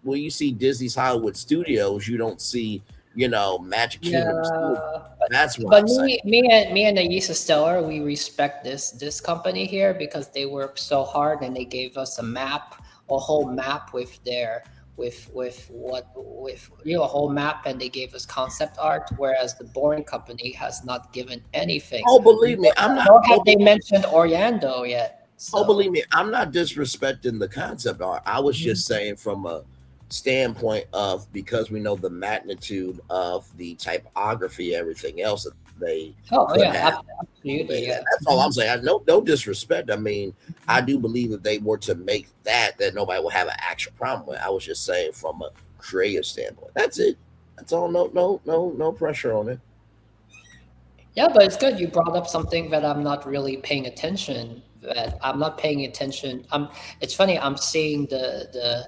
[SPEAKER 2] when you see Disney's Hollywood Studios, you don't see Magic Kingdom Studios.
[SPEAKER 3] Yeah,
[SPEAKER 2] That's what
[SPEAKER 3] but
[SPEAKER 2] I'm saying.
[SPEAKER 3] me and Aisa Stellar, we respect this company here because they worked so hard and they gave us a whole map with their with a whole map, and they gave us concept art, whereas the Boring Company has not given anything.
[SPEAKER 2] Oh, believe me, I'm not.
[SPEAKER 3] Nor have they mentioned Orlando yet.
[SPEAKER 2] Oh,
[SPEAKER 3] So
[SPEAKER 2] believe me, I'm not disrespecting the concept art. I was just saying from a standpoint of because we know the magnitude of the typography, everything else that they
[SPEAKER 3] oh
[SPEAKER 2] could
[SPEAKER 3] yeah,
[SPEAKER 2] have.
[SPEAKER 3] absolutely, yeah.
[SPEAKER 2] That's all I'm saying. No disrespect. I mean, I do believe that they were to make that nobody will have an actual problem with. I was just saying from a creative standpoint. That's it. That's all. No pressure on it.
[SPEAKER 3] Yeah, but it's good you brought up something that I'm not really paying attention. That I'm not paying attention. It's funny. I'm seeing the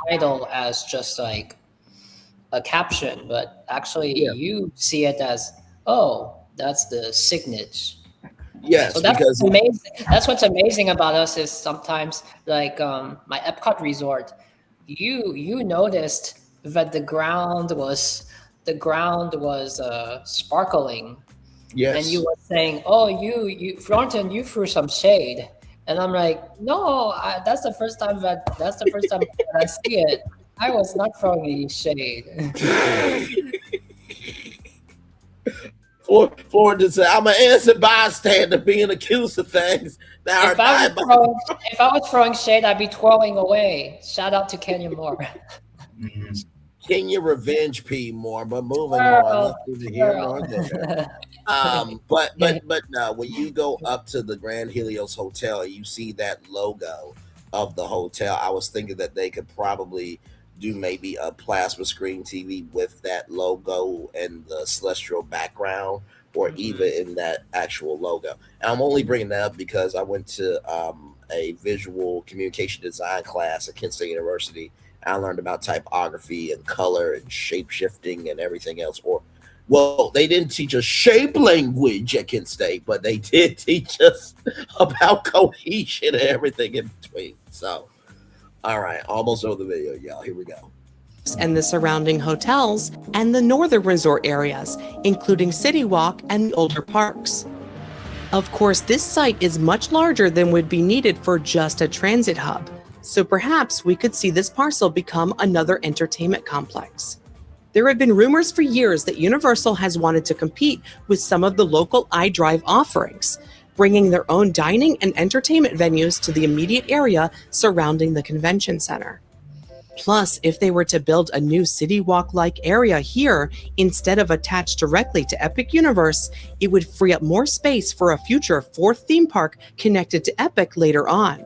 [SPEAKER 3] title as just like a caption, but actually
[SPEAKER 2] Yeah.
[SPEAKER 3] you see it as, oh, that's the signage. So
[SPEAKER 2] Yes,
[SPEAKER 3] that's
[SPEAKER 2] because
[SPEAKER 3] what's amazing. That's what's amazing about us is sometimes like my Epcot resort, you noticed that the ground was sparkling, and you
[SPEAKER 2] yes.
[SPEAKER 3] were saying, "Oh, you, Florentine, you threw some shade," and I'm like, "No, that's the first time that I see it. I was not throwing any shade."
[SPEAKER 2] For say, I'm an innocent bystander being accused of things that are
[SPEAKER 3] If I was
[SPEAKER 2] diabolical.
[SPEAKER 3] throwing, if I was throwing shade, I'd be twirling away. Shout out to Kenya Moore.
[SPEAKER 6] Mhm.
[SPEAKER 2] Kenya revenge P more, but moving on.
[SPEAKER 3] Twirl,
[SPEAKER 2] That's neither here nor there.
[SPEAKER 3] twirl.
[SPEAKER 2] But no, when you go up to the Grand Helios Hotel, you see that logo of the hotel. I was thinking that they could probably do maybe a plasma screen TV with that logo and the celestial background, or even in that actual logo. And I'm only bringing that up because I went to a visual communication design class at Kent State University. I learned about typography and color and shape shifting and everything else. Or, well, they didn't teach us shape language at Kent State, but they did teach us about cohesion and everything in between. So, all right, almost over the video, y'all. Here we go.
[SPEAKER 4] And the surrounding hotels and the northern resort areas, including City Walk and the older parks. Of course, this site is much larger than would be needed for just a transit hub, so perhaps we could see this parcel become another entertainment complex. There have been rumors for years that Universal has wanted to compete with some of the local iDrive offerings, bringing their own dining and entertainment venues to the immediate area surrounding the convention center. Plus, if they were to build a new City Walk-like area here instead of attached directly to Epic Universe, it would free up more space for a future fourth theme park connected to Epic later on.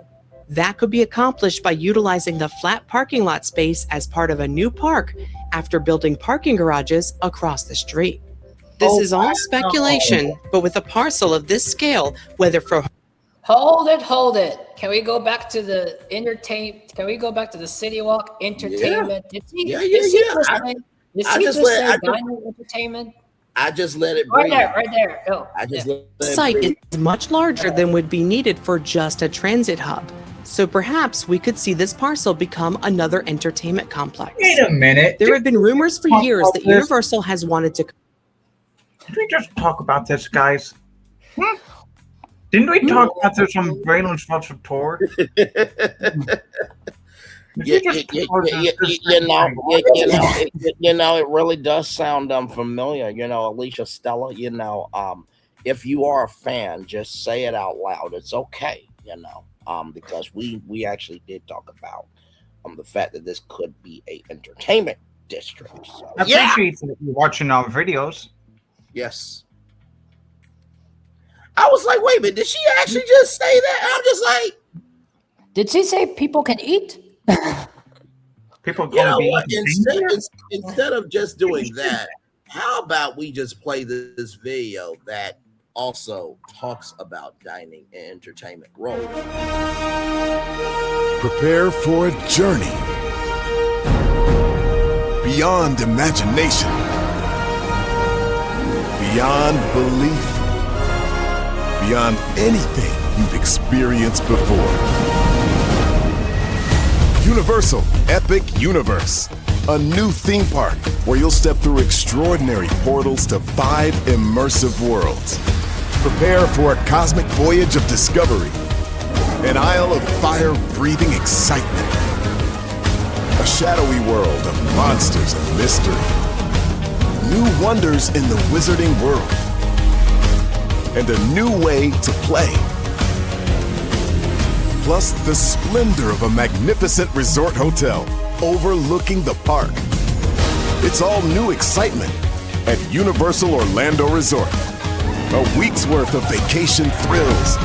[SPEAKER 4] That could be accomplished by utilizing the flat parking lot space as part of a new park after building parking garages across the street. This is all speculation, but with a parcel of this scale, whether for
[SPEAKER 3] Hold it. Can we go back to the Can we go back to the City Walk entertainment? Did he
[SPEAKER 2] Yeah.
[SPEAKER 3] just say dining entertainment?
[SPEAKER 2] I just let it
[SPEAKER 3] Right
[SPEAKER 2] breathe.
[SPEAKER 3] there, right there. Go.
[SPEAKER 2] I just
[SPEAKER 3] Yeah.
[SPEAKER 2] let
[SPEAKER 4] the
[SPEAKER 2] it
[SPEAKER 4] site
[SPEAKER 2] breathe.
[SPEAKER 4] is much larger than would be needed for just a transit hub. So perhaps we could see this parcel become another entertainment complex.
[SPEAKER 6] Wait a minute.
[SPEAKER 4] There have been rumors for years that Universal has wanted to.
[SPEAKER 6] Did we just talk about this, guys? Didn't we talk about this on Braylon Structure Tour?
[SPEAKER 2] It really does sound familiar. Alicia Stella. If you are a fan, just say it out loud. It's okay. Because we actually did talk about the fact that this could be a entertainment district. So,
[SPEAKER 6] I appreciate that you're watching our videos.
[SPEAKER 2] Yes. I was like, wait a minute, did she actually just say that? I'm just like,
[SPEAKER 3] Did she say people can eat?
[SPEAKER 6] People
[SPEAKER 2] you know
[SPEAKER 6] gonna be
[SPEAKER 2] what?
[SPEAKER 6] eating
[SPEAKER 2] Instead of just doing that, how about we just play this video that also talks about dining and entertainment roles?
[SPEAKER 1] Prepare for a journey beyond imagination, beyond belief, beyond anything you've experienced before. Universal Epic Universe, a new theme park where you'll step through extraordinary portals to 5 immersive worlds. Prepare for a cosmic voyage of discovery, an isle of fire-breathing excitement, a shadowy world of monsters and mystery, new wonders in the wizarding world, and a new way to play. Plus the splendor of a magnificent resort hotel overlooking the park. It's all new excitement at Universal Orlando Resort. A week's worth of vacation thrills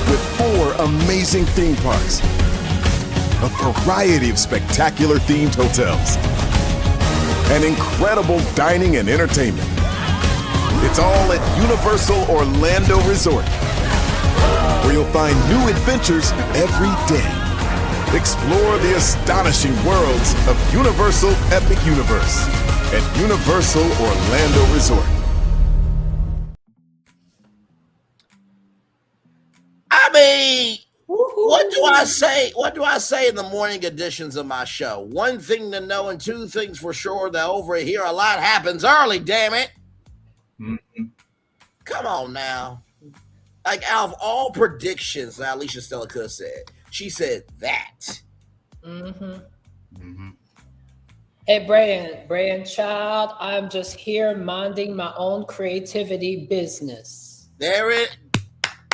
[SPEAKER 1] with 4 amazing theme parks, a variety of spectacular themed hotels, and incredible dining and entertainment. It's all at Universal Orlando Resort, where you'll find new adventures every day. Explore the astonishing worlds of Universal Epic Universe at Universal Orlando Resort.
[SPEAKER 2] I mean, what do I say? What do I say in the morning editions of my show? One thing to know and 2 things for sure, that over here a lot happens early, damn it.
[SPEAKER 6] Mm-hmm.
[SPEAKER 2] Come on now. Like, out of all predictions that Alicia Stella could have said, she said that.
[SPEAKER 3] Hey, Brian Child, I'm just here minding my own creativity business.
[SPEAKER 2] There it.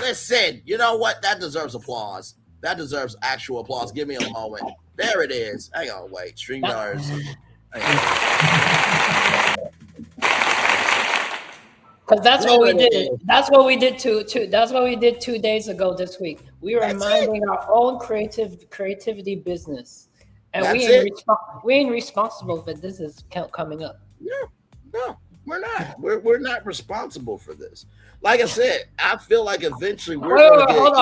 [SPEAKER 2] Listen, you know what? That deserves applause. That deserves actual applause. Give me a moment. There it is. Hang on, wait. StreamYards.
[SPEAKER 3] Because that's what we did. That's what we did That's what we did 2 days ago this week. We were minding our own creativity business, and we ain't responsible for this is coming up.
[SPEAKER 2] No, we're not. We're not responsible for this. Like I said, I feel like eventually we're going to get.
[SPEAKER 3] Hold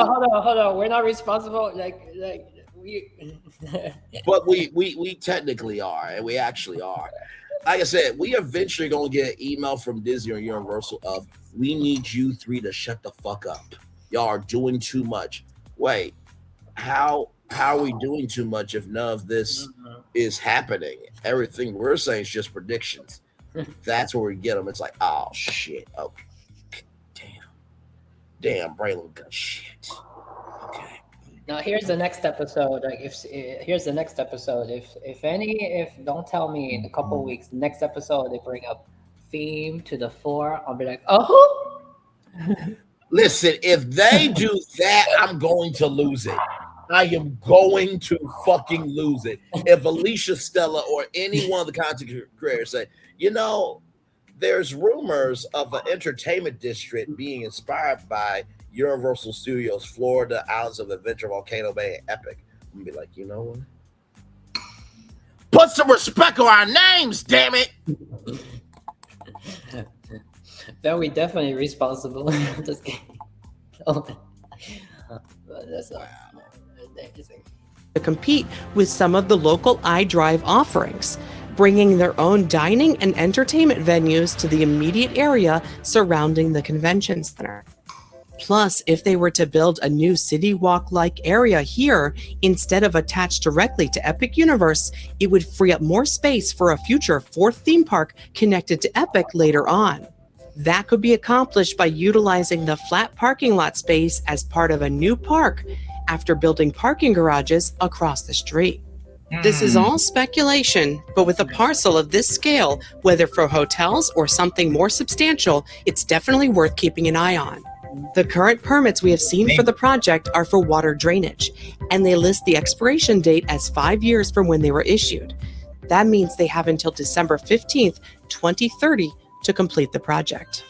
[SPEAKER 3] on. We're not responsible. Like we.
[SPEAKER 2] But we technically are, and we actually are. Like I said, we eventually going to get an email from Disney or Universal of, we need you 3 to shut the fuck up. Y'all are doing too much. Wait, how are we doing too much if none of this is happening? Everything we're saying is just predictions. That's where we get them. It's like, oh shit. Okay. Damn, Braylon got shit. Okay.
[SPEAKER 3] Now here's the next episode. Like if don't tell me in a couple of weeks, next episode they bring up theme to the fore, I'll be like, oh.
[SPEAKER 2] Listen, if they do that, I'm going to lose it. I am going to fucking lose it. If Alicia Stella or any one of the content creators say, there's rumors of an entertainment district being inspired by Universal Studios, Florida, Islands of Adventure, Volcano Bay, and Epic. I'm going to be like, you know what? Put some respect on our names, damn it!
[SPEAKER 3] Then we definitely responsible. Just kidding. That's
[SPEAKER 4] to compete with some of the local iDrive offerings, bringing their own dining and entertainment venues to the immediate area surrounding the convention center. Plus, if they were to build a new City Walk-like area here, instead of attached directly to Epic Universe, it would free up more space for a future 4th theme park connected to Epic later on. That could be accomplished by utilizing the flat parking lot space as part of a new park after building parking garages across the street. This is all speculation, but with a parcel of this scale, whether for hotels or something more substantial, it's definitely worth keeping an eye on. The current permits we have seen for the project are for water drainage, and they list the expiration date as 5 years from when they were issued. That means they have until December 15th, 2030 to complete the project.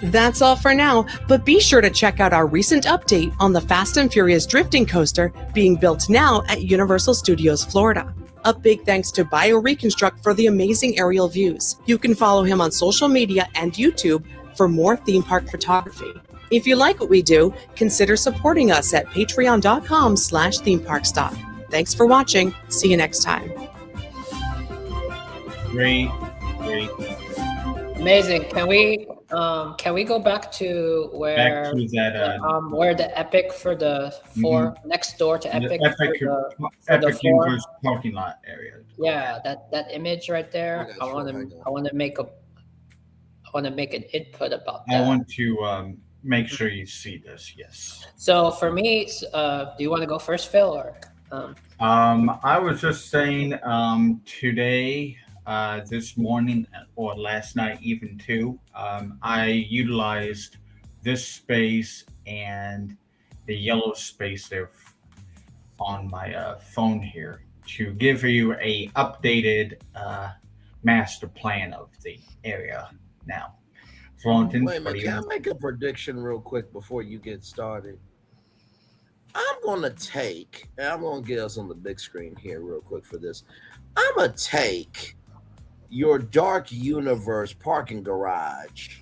[SPEAKER 4] That's all for now, but be sure to check out our recent update on the Fast and Furious drifting coaster being built now at Universal Studios Florida. A big thanks to BioReconstruct for the amazing aerial views. You can follow him on social media and YouTube for more theme park photography. If you like what we do, consider supporting us at patreon.com/themeparkstop. Thanks for watching. See you next time.
[SPEAKER 6] Great.
[SPEAKER 3] Amazing. Can we go back to
[SPEAKER 6] Back to that
[SPEAKER 3] where the Epic for the four next door to Epic
[SPEAKER 6] the
[SPEAKER 3] for
[SPEAKER 6] Epic
[SPEAKER 3] the four?
[SPEAKER 6] Universe parking lot area.
[SPEAKER 3] Yeah, that image right there.
[SPEAKER 2] Okay, sure, hang on.
[SPEAKER 3] I want to make an input about
[SPEAKER 6] I
[SPEAKER 3] that.
[SPEAKER 6] want to make sure you see this. Yes.
[SPEAKER 3] So for me, do you want to go first, Phil, or?
[SPEAKER 6] I was just saying today, this morning, or last night, even too, I utilized this space and the yellow space there on my phone here to give you a updated master plan of the area now. Florentine,
[SPEAKER 2] Wait a
[SPEAKER 6] what do
[SPEAKER 2] minute,
[SPEAKER 6] you
[SPEAKER 2] can I make a prediction real quick before you get started? I'm gonna take, and I'm gonna get us on the big screen here real quick for this. I'm gonna take your Dark Universe parking garage,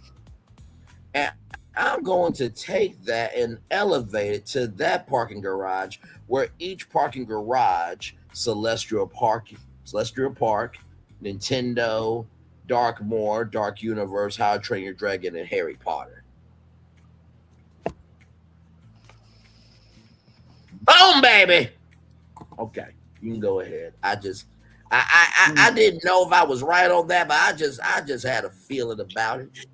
[SPEAKER 2] and I'm going to take that and elevate it to that parking garage where each parking garage, Celestial Park, Nintendo, Darkmoor, Dark Universe, How to Train Your Dragon, and Harry Potter. Boom, baby. Okay, you can go ahead. I didn't know if I was right on that, but I just had a feeling about it.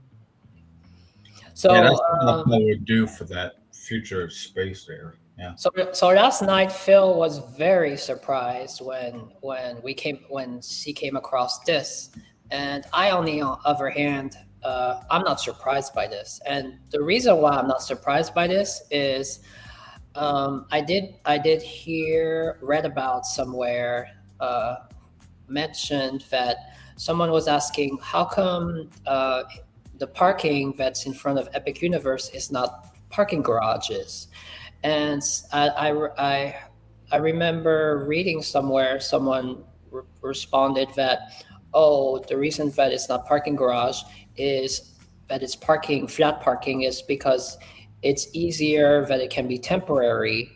[SPEAKER 3] So
[SPEAKER 6] that's what I would do for that future space there. Yeah.
[SPEAKER 3] So last night Phil was very surprised when she came across this, and I, on the other hand, I'm not surprised by this. And the reason why I'm not surprised by this is I did read about somewhere mentioned that someone was asking how come the parking that's in front of Epic Universe is not parking garages. And I remember reading somewhere someone responded that, oh, the reason that it's not parking garage is that it's flat parking is because it's easier, that it can be temporary.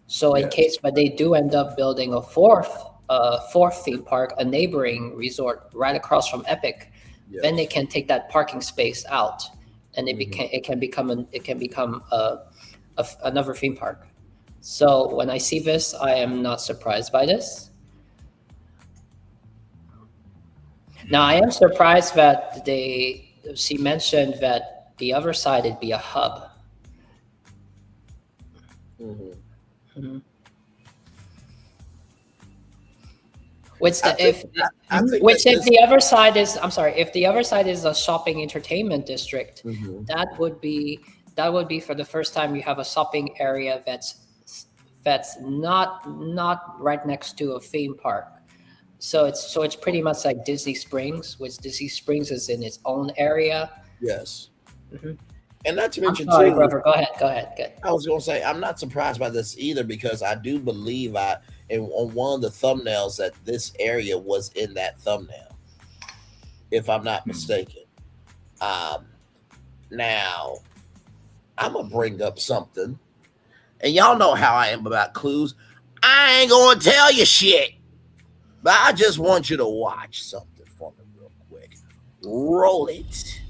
[SPEAKER 3] So in case that they do end up building a fourth theme park, a neighboring resort right across from Epic, then they can take that parking space out, and it can become another theme park. So when I see this, I am not surprised by this. Now I am surprised that she mentioned that the other side would be a hub. If the other side is a shopping entertainment district, that would be for the first time you have a shopping area that's not right next to a theme park. So it's pretty much like Disney Springs, which Disney Springs is in its own area.
[SPEAKER 2] Yes. And not to mention,
[SPEAKER 3] sorry, Grover, go ahead. Good.
[SPEAKER 2] I was going to say, I'm not surprised by this either, because I do believe on one of the thumbnails that this area was in that thumbnail, if I'm not mistaken. Now, I'm going to bring up something, and y'all know how I am about clues. I ain't going to tell you shit, but I just want you to watch something for me real quick. Roll it.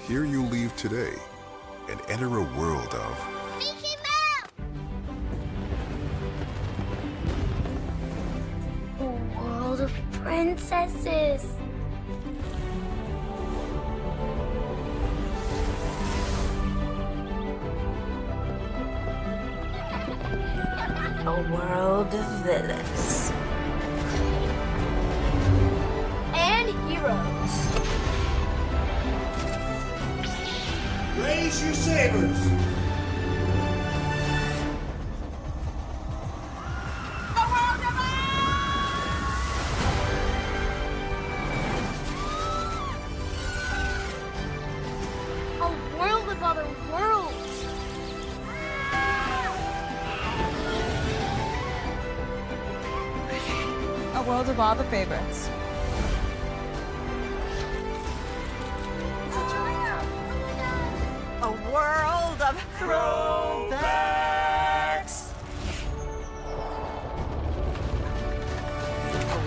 [SPEAKER 1] Here you leave today and enter a world of
[SPEAKER 7] Mickey Mouse! A world of princesses. A world of villains. And heroes.
[SPEAKER 8] Raise your sabers!
[SPEAKER 7] A world of other worlds!
[SPEAKER 9] A world of all the favorites. A world of throwbacks.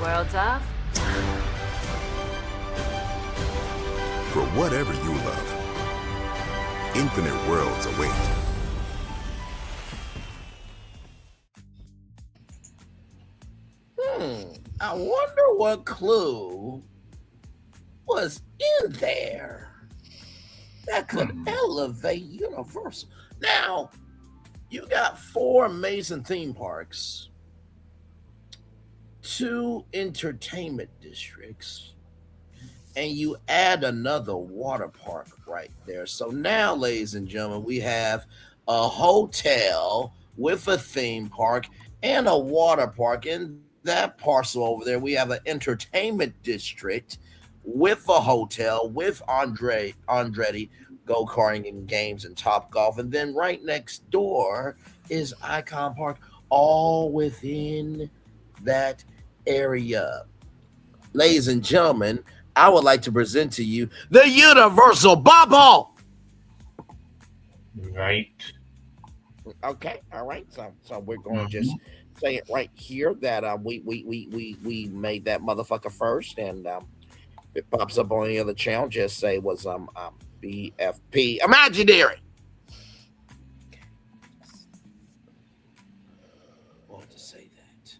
[SPEAKER 10] Worlds of
[SPEAKER 1] For whatever you love, infinite worlds await.
[SPEAKER 2] I wonder what clue was in there that could elevate Universal. Now, you got 4 amazing theme parks, 2 entertainment districts, and you add another water park right there. So now, ladies and gentlemen, we have a hotel with a theme park and a water park. In that parcel over there, we have an entertainment district with a hotel, with Andretti go-karting and games and Top Golf. And then right next door is Icon Park, all within that area. Ladies and gentlemen, I would like to present to you the Universal Bubble.
[SPEAKER 6] Right.
[SPEAKER 2] Okay. All right. So we're going to just say it right here that we made that motherfucker first, and if it pops up on any other channel, just say was BFP Imaginary. Want to say that.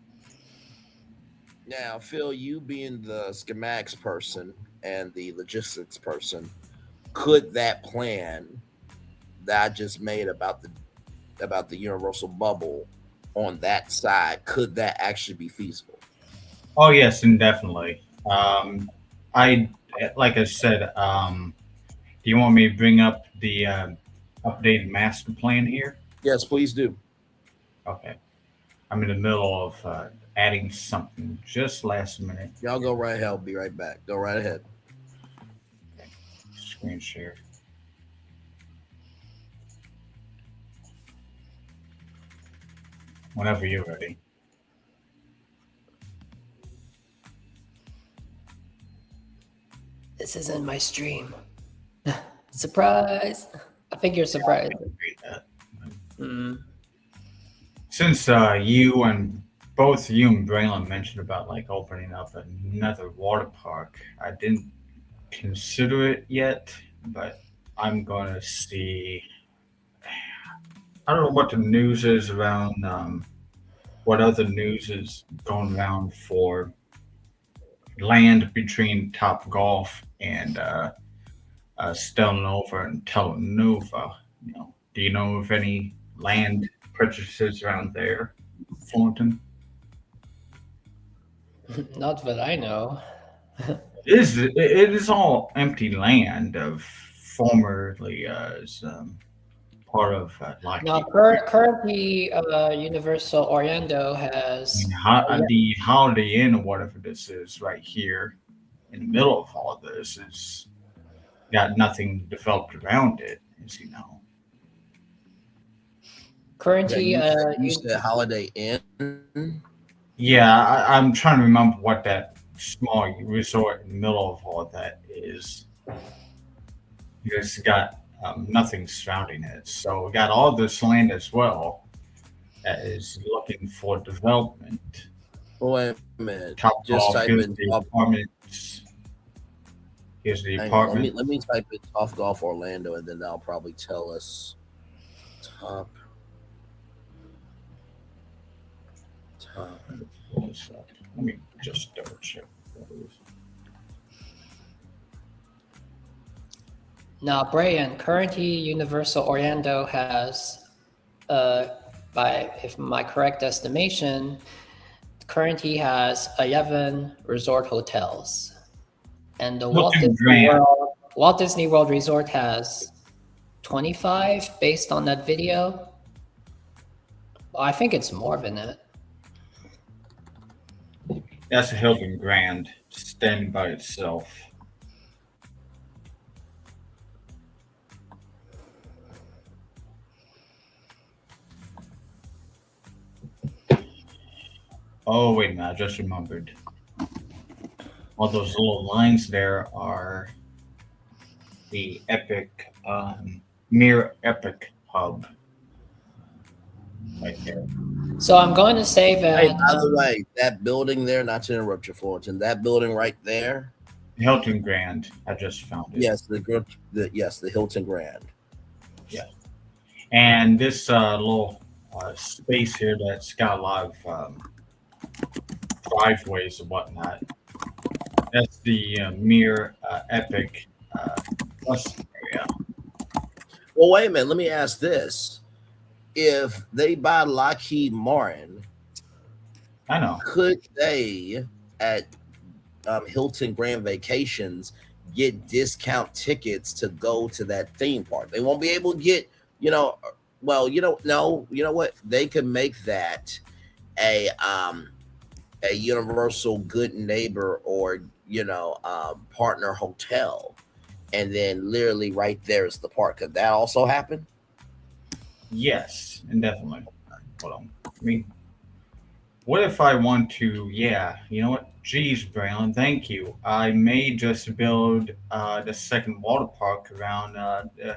[SPEAKER 2] Now, Phil, you being the schematics person and the logistics person, could that plan that I just made about the Universal Bubble on that side, could that actually be feasible?
[SPEAKER 6] Oh yes, indefinitely. I like I said. Do you want me to bring up the updated master plan here?
[SPEAKER 2] Yes, please do.
[SPEAKER 6] Okay. I'm in the middle of adding something just last minute.
[SPEAKER 2] Y'all go right ahead. I'll be right back. Go right ahead.
[SPEAKER 6] Screen share. Whenever you're ready.
[SPEAKER 3] This isn't my stream. Surprise! I think you're surprised.
[SPEAKER 6] Since you and both you and Braylon mentioned about like opening up another water park, I didn't consider it yet, but I'm gonna see. I don't know what the news is around. What other news is going around for land between Top Golf and Stellanova and Telenova? You know, do you know of any land purchases around there, Thornton?
[SPEAKER 3] Not that I know.
[SPEAKER 6] It is all empty land of formerly part of
[SPEAKER 3] Now, currently, Universal Orlando has
[SPEAKER 6] the Holiday Inn or whatever this is right here in the middle of all this is got nothing developed around it, as you know.
[SPEAKER 3] currently
[SPEAKER 2] you said Holiday Inn.
[SPEAKER 6] Yeah, I'm trying to remember what that small resort in the middle of all that is. It's got nothing surrounding it, so we got all this land as well that is looking for development.
[SPEAKER 2] Wait a minute.
[SPEAKER 6] Top
[SPEAKER 2] Just
[SPEAKER 6] Golf,
[SPEAKER 2] type
[SPEAKER 6] here's
[SPEAKER 2] in
[SPEAKER 6] the
[SPEAKER 2] top.
[SPEAKER 6] apartments. Here's the
[SPEAKER 2] Hang on,
[SPEAKER 6] apartment.
[SPEAKER 2] let me type in Top Golf Orlando, and then that'll probably tell us top.
[SPEAKER 6] Let me just double check.
[SPEAKER 3] Now, Brian, currently Universal Orlando has, if my correct estimation, currently has 11 resort hotels, and the Walt Disney World Resort has 25 based on that video. Well, I think it's more than that.
[SPEAKER 6] That's a Hilton Grand standing by itself. Oh, wait a minute, I just remembered. All those little lines there are the Epic, Mirror Epic Hub. Right there.
[SPEAKER 3] So I'm going to say
[SPEAKER 2] Hey,
[SPEAKER 3] that
[SPEAKER 2] by the way, that building there, not to interrupt you, Fulton, that building right there,
[SPEAKER 6] Hilton Grand. I just found it.
[SPEAKER 2] yes, the Hilton Grand.
[SPEAKER 6] Yeah. And this little space here that's got a lot of driveways and whatnot. That's the Mere Epic Plus area.
[SPEAKER 2] Well, wait a minute. Let me ask this: if they buy Lockheed Martin,
[SPEAKER 6] I know.
[SPEAKER 2] could they at Hilton Grand Vacations get discount tickets to go to that theme park? They won't be able to get, well, no, you know what? They could make that a Universal Good Neighbor or partner hotel, and then literally right there is the park. Could that also happen?
[SPEAKER 6] Yes, indefinitely. Hold on. I mean, what if I want to? Yeah, you know what? Geez, Braylon, thank you. I may just build the second water park around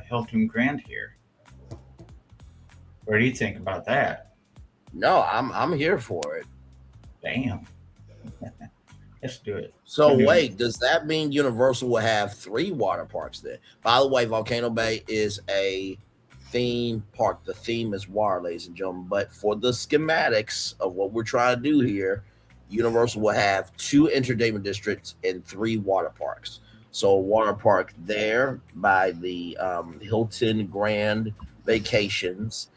[SPEAKER 6] Hilton Grand here. What do you think about that?
[SPEAKER 2] No, I'm here for it.
[SPEAKER 6] Damn. Let's do it.
[SPEAKER 2] So wait, does that mean Universal will have 3 water parks then? By the way, Volcano Bay is a theme park. The theme is water, ladies and gentlemen. But for the schematics of what we're trying to do here, Universal will have 2 entertainment districts and 3 water parks. So a water park there by the Hilton Grand Vacations.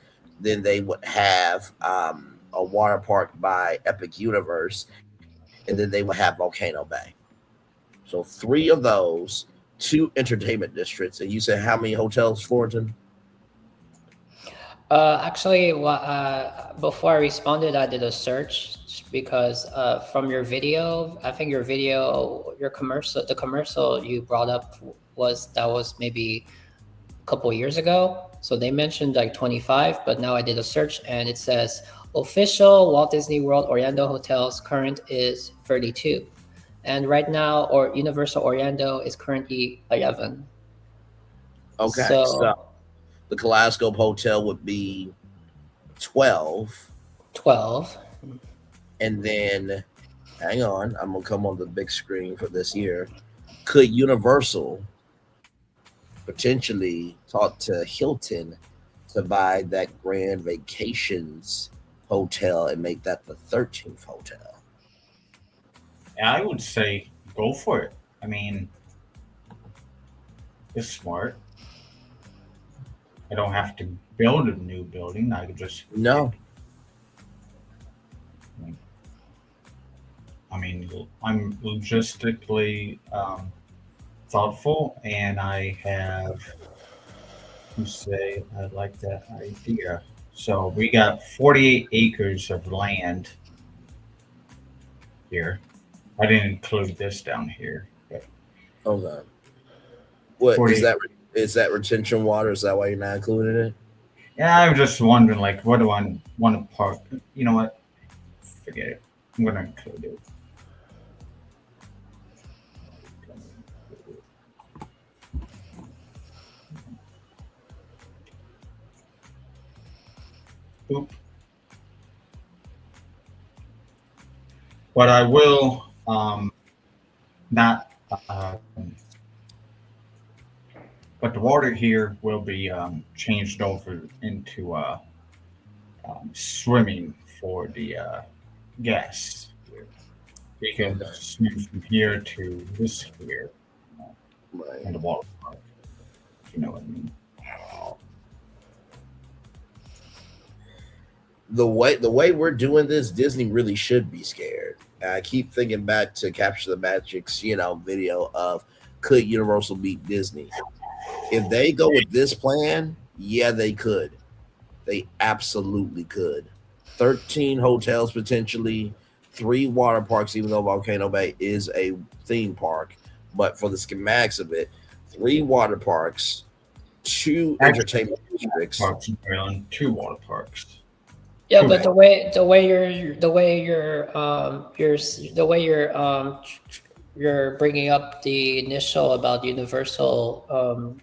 [SPEAKER 2] Then they would have a water park by Epic Universe, and then they would have Volcano Bay. So 3 of those, 2 entertainment districts. And you said how many hotels, Fulton?
[SPEAKER 3] Actually, before I responded, I did a search because from your video, I think your commercial, the commercial you brought up was maybe a couple of years ago. So they mentioned like 25, but now I did a search and it says official Walt Disney World Orlando hotels current is 32. And right now, or Universal Orlando is currently 11.
[SPEAKER 2] Okay,
[SPEAKER 3] So
[SPEAKER 2] the Kaleidoscope Hotel would be 12.
[SPEAKER 3] 12.
[SPEAKER 2] And then, hang on, I'm going to come on the big screen for this year. Could Universal potentially talk to Hilton to buy that Grand Vacations hotel and make that the 13th hotel?
[SPEAKER 6] I would say go for it. I mean, it's smart. I don't have to build a new building. I could just
[SPEAKER 2] No.
[SPEAKER 6] I mean, I'm logistically thoughtful, and I have to say I like that idea. So we got 48 acres of land here. I didn't include this down here. But
[SPEAKER 2] Okay. What
[SPEAKER 6] 40
[SPEAKER 2] is that retention water? Is that why you're not including it?
[SPEAKER 6] Yeah, I'm just wondering, like, what do I want to park? You know what? Forget it. I'm gonna include it. Oop. But I will not. But the water here will be changed over into swimming for the guests. You can swim from here to this here in the water park. If you know what I mean.
[SPEAKER 2] The way we're doing this, Disney really should be scared. I keep thinking back to Capture the Magic's, video of could Universal beat Disney? If they go with this plan, yeah, they could. They absolutely could. 13 hotels potentially, 3 water parks, even though Volcano Bay is a theme park. But for the schematics of it, 3 water parks, 2 entertainment districts.
[SPEAKER 6] Parks in Maryland, 2 water parks.
[SPEAKER 3] Yeah, but the way you're bringing up the initial about Universal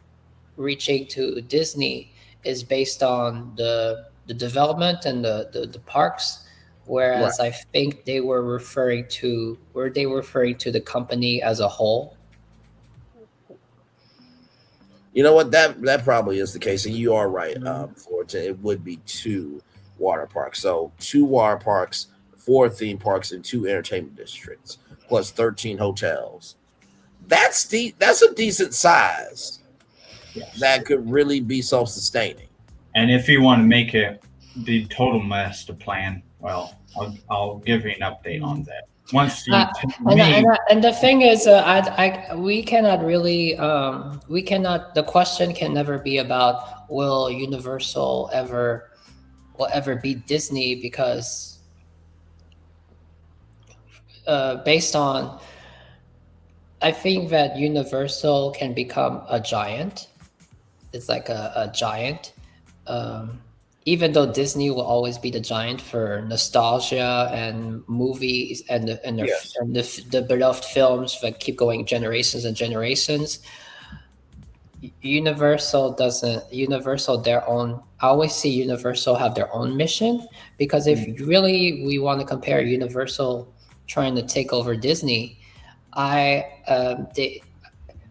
[SPEAKER 3] reaching to Disney is based on the the development and the parks,
[SPEAKER 2] Right.
[SPEAKER 3] whereas I think they were referring to the company as a whole.
[SPEAKER 2] You know what? That probably is the case, and you are right.
[SPEAKER 3] Mhm.
[SPEAKER 2] Florida, it would be two water parks. So two water parks, four theme parks, and two entertainment districts, plus 13 hotels. That's a decent size
[SPEAKER 6] Yes.
[SPEAKER 2] that could really be self-sustaining.
[SPEAKER 6] And if you want to make it the total master plan, well, I'll give you an update on that. Once you
[SPEAKER 3] Uh,
[SPEAKER 6] tell
[SPEAKER 3] and,
[SPEAKER 6] me,
[SPEAKER 3] and the thing is, we cannot really, we cannot. The question can never be about will Universal ever beat Disney, because based on, I think that Universal can become a giant. It's like a giant. Um, Even though Disney will always be the giant for nostalgia and movies
[SPEAKER 2] Yes.
[SPEAKER 3] and the beloved films that keep going generations and generations. Universal doesn't. Universal their own. I always see Universal have their own mission, because if really we want to compare Universal trying to take over Disney, I they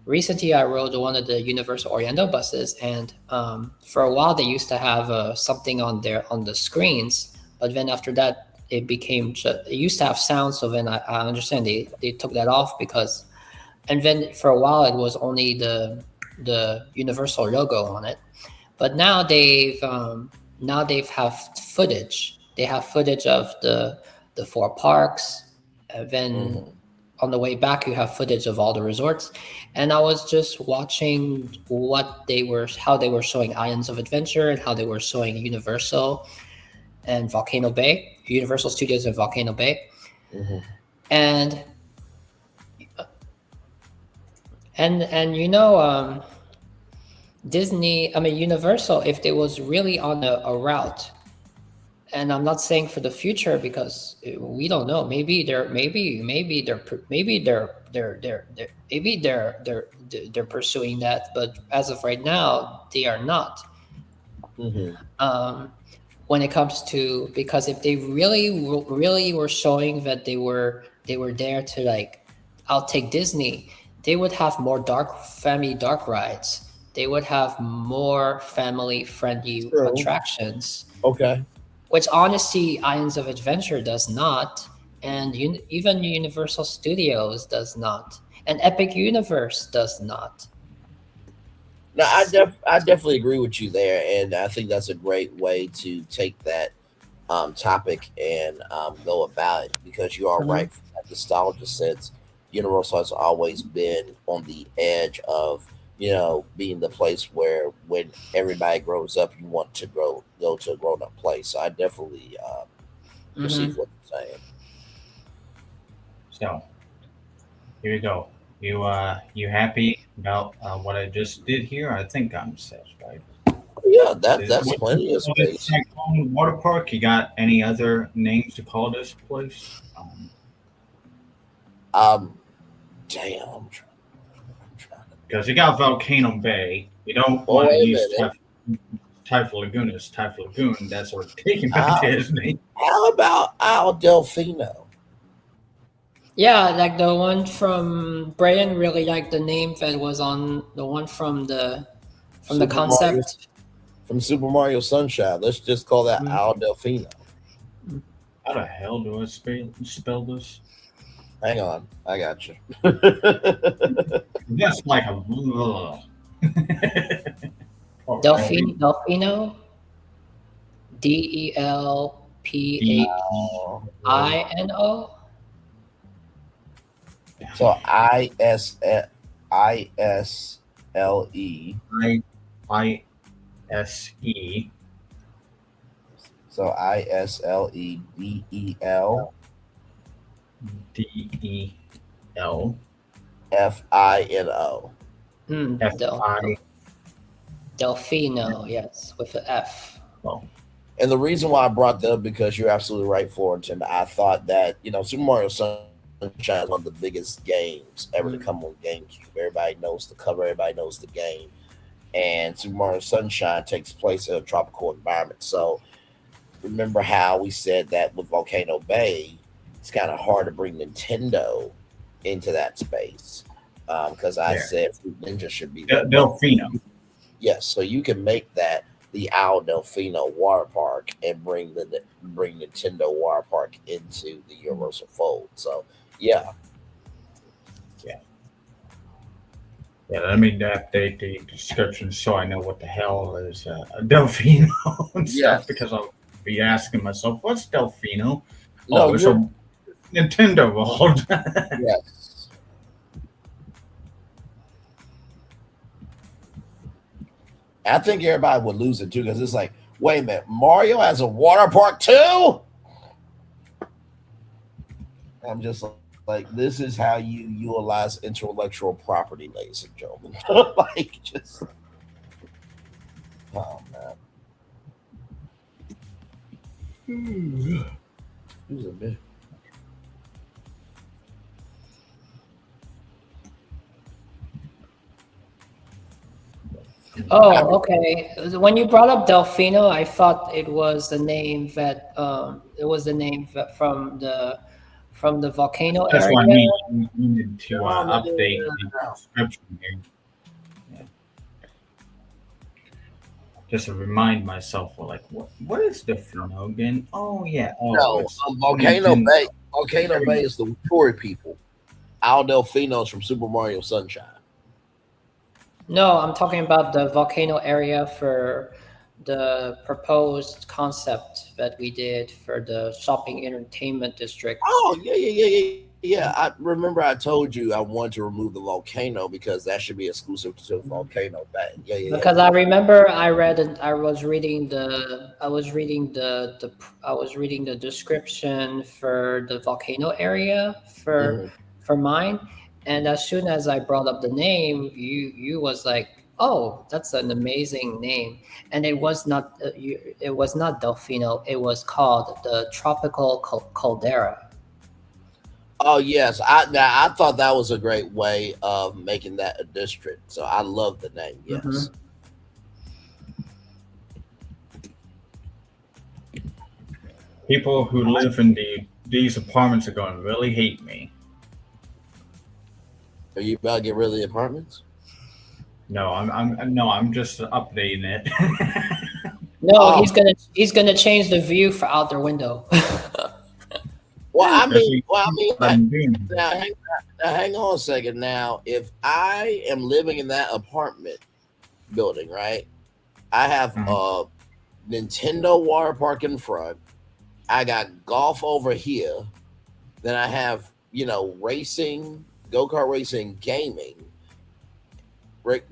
[SPEAKER 3] recently I rode one of the Universal Orlando buses, and for a while they used to have something on the screens, but then after that it used to have sound. So then I understand they took that off, because, and then for a while it was only the Universal logo on it, but now they've have footage. They have footage of the four parks, and then
[SPEAKER 2] Mhm.
[SPEAKER 3] on the way back you have footage of all the resorts. And I was just watching how they were showing Islands of Adventure, and how they were showing Universal and Volcano Bay, Universal Studios and Volcano Bay.
[SPEAKER 2] Mhm.
[SPEAKER 3] And Disney, I mean Universal, if they was really on a route, and I'm not saying for the future, because we don't know. Maybe they're pursuing that, but as of right now, they are not.
[SPEAKER 2] Mhm.
[SPEAKER 3] Um, when it comes to, because if they really were showing that they were there to like outtake Disney, they would have more dark rides. They would have more family friendly
[SPEAKER 2] True.
[SPEAKER 3] attractions,
[SPEAKER 2] Okay.
[SPEAKER 3] which honestly Islands of Adventure does not, and even Universal Studios does not, and Epic Universe does not.
[SPEAKER 2] No, I definitely agree with you there, and I think that's a great way to take that topic and go about it, because you are
[SPEAKER 3] Mhm.
[SPEAKER 2] right. From that nostalgia sense, Universal has always been on the edge of being the place where when everybody grows up, you want to go to a grown up place. So I definitely perceive
[SPEAKER 3] Mhm.
[SPEAKER 2] what you're saying.
[SPEAKER 6] so here you go. You happy about what I just did here? I think I'm satisfied.
[SPEAKER 2] Yeah, that's
[SPEAKER 6] What do you
[SPEAKER 2] plenty of
[SPEAKER 6] call this
[SPEAKER 2] space.
[SPEAKER 6] Cyclone water park? You got any other names to call this place?
[SPEAKER 2] Um, Damn, I'm trying to.
[SPEAKER 6] Because you got Volcano Bay. You don't
[SPEAKER 2] Oh,
[SPEAKER 6] want to
[SPEAKER 2] wait a
[SPEAKER 6] use
[SPEAKER 2] minute.
[SPEAKER 6] Typhoon Lagoon as Typhoon Lagoon. That's sort of taken by
[SPEAKER 2] Uh,
[SPEAKER 6] Disney.
[SPEAKER 2] how about Al Delfino?
[SPEAKER 3] Yeah, like the one from Brian really liked the name that was on the one from the
[SPEAKER 2] Super Mario
[SPEAKER 3] concept.
[SPEAKER 2] from Super Mario Sunshine. Let's just call that
[SPEAKER 3] Mm.
[SPEAKER 2] Al Delfino.
[SPEAKER 6] How the hell do I spell this?
[SPEAKER 2] Hang on, I got you.
[SPEAKER 6] That's like a. Or
[SPEAKER 3] Delfino,
[SPEAKER 6] D.
[SPEAKER 3] DELPHINO.
[SPEAKER 2] So ISLE.
[SPEAKER 6] ISE.
[SPEAKER 2] So ISLEDEL
[SPEAKER 6] DEL.
[SPEAKER 2] FINO.
[SPEAKER 6] FI.
[SPEAKER 3] Delfino, yes, with an F.
[SPEAKER 6] Well,
[SPEAKER 2] And the reason why I brought that up, because you're absolutely right, Florentine. I thought that Super Mario Sunshine is one of the biggest games ever to come on GameCube. Everybody knows the cover. Everybody knows the game. And Super Mario Sunshine takes place in a tropical environment. So remember how we said that with Volcano Bay, it's kind of hard to bring Nintendo into that space because I
[SPEAKER 6] Yeah.
[SPEAKER 2] said Fruit Ninja should be there.
[SPEAKER 6] Delfino.
[SPEAKER 2] Yes, so you can make that the Al Delfino Water Park and bring Nintendo Water Park into the Universal fold. So yeah,
[SPEAKER 6] Yeah, let me update the description so I know what the hell is a Delfino and stuff
[SPEAKER 2] yes,
[SPEAKER 6] because I'll be asking myself, what's Delfino?
[SPEAKER 2] no,
[SPEAKER 6] Oh, it's
[SPEAKER 2] you're
[SPEAKER 6] a Nintendo world.
[SPEAKER 2] yes. I think everybody would lose it too because it's like, wait a minute, Mario has a water park too. I'm just like, this is how you utilize intellectual property, ladies and gentlemen. Like, just oh man. Who's a bit?
[SPEAKER 3] Oh, okay. When you brought up Delfino, I thought it was the name that from the volcano
[SPEAKER 6] That's what I
[SPEAKER 3] area.
[SPEAKER 6] mean. We needed to
[SPEAKER 2] No, no, no,
[SPEAKER 6] update
[SPEAKER 2] no,
[SPEAKER 6] the
[SPEAKER 2] no.
[SPEAKER 6] description here. Yeah. Just to remind myself, well, like, what is Delfino again? Oh, yeah. Oh,
[SPEAKER 2] No,
[SPEAKER 6] it's
[SPEAKER 2] Volcano
[SPEAKER 6] Nintendo.
[SPEAKER 2] Bay. Volcano Bay is the Tory people. Al Delfino's from Super Mario Sunshine.
[SPEAKER 3] No, I'm talking about the volcano area for the proposed concept that we did for the shopping entertainment district.
[SPEAKER 2] Oh yeah. I remember I told you I wanted to remove the volcano because that should be exclusive to Volcano Bay. Yeah.
[SPEAKER 3] Because I remember I was reading the description for the volcano area
[SPEAKER 2] Mhm.
[SPEAKER 3] for mine, and as soon as I brought up the name, you was like, "Oh, that's an amazing name," and it was not Delfino. It was called the Tropical Caldera.
[SPEAKER 2] Oh yes, I thought that was a great way of making that a district. So I love the name. Yes.
[SPEAKER 3] Mhm.
[SPEAKER 6] People who live in these apartments are going to really hate me.
[SPEAKER 2] Are you about to get rid of the apartments?
[SPEAKER 6] No, I'm just updating it.
[SPEAKER 3] No,
[SPEAKER 2] Oh
[SPEAKER 3] he's gonna change the view for out their window.
[SPEAKER 6] That's what I'm doing.
[SPEAKER 2] now, hang on a second. Now, if I am living in that apartment building, right? I have
[SPEAKER 6] Mhm.
[SPEAKER 2] a Nintendo water park in front. I got golf over here. Then I have, racing, go kart racing, gaming,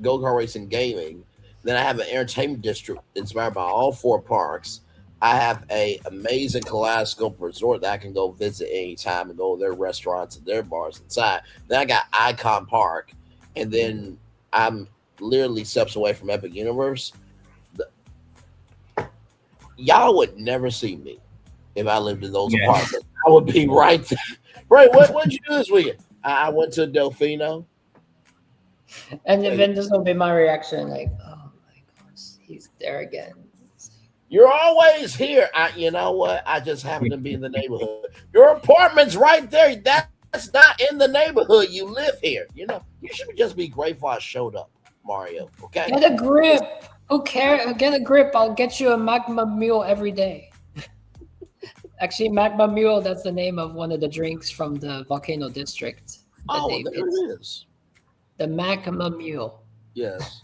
[SPEAKER 2] go kart racing, gaming. Then I have an entertainment district inspired by all four parks. I have a amazing kaleidoscope resort that I can go visit anytime and go to their restaurants and their bars inside. Then I got Icon Park, and then I'm literally steps away from Epic Universe. The- Y'all would never see me if I lived in those
[SPEAKER 6] Yeah.
[SPEAKER 2] apartments. I would be right there. Right, what'd you do this weekend? I went to Delfino.
[SPEAKER 3] And then this will be my reaction, like, oh my gosh, he's there again.
[SPEAKER 2] You're always here. You know what? I just happen to be in the neighborhood. Your apartment's right there. That's not in the neighborhood. You live here. You should just be grateful I showed up, Mario. Okay?
[SPEAKER 3] Get a grip. Who cares? Get a grip. I'll get you a magma mule every day. Actually, magma mule, that's the name of one of the drinks from the volcano district.
[SPEAKER 2] Oh, there it is.
[SPEAKER 3] The magma mule.
[SPEAKER 2] Yes.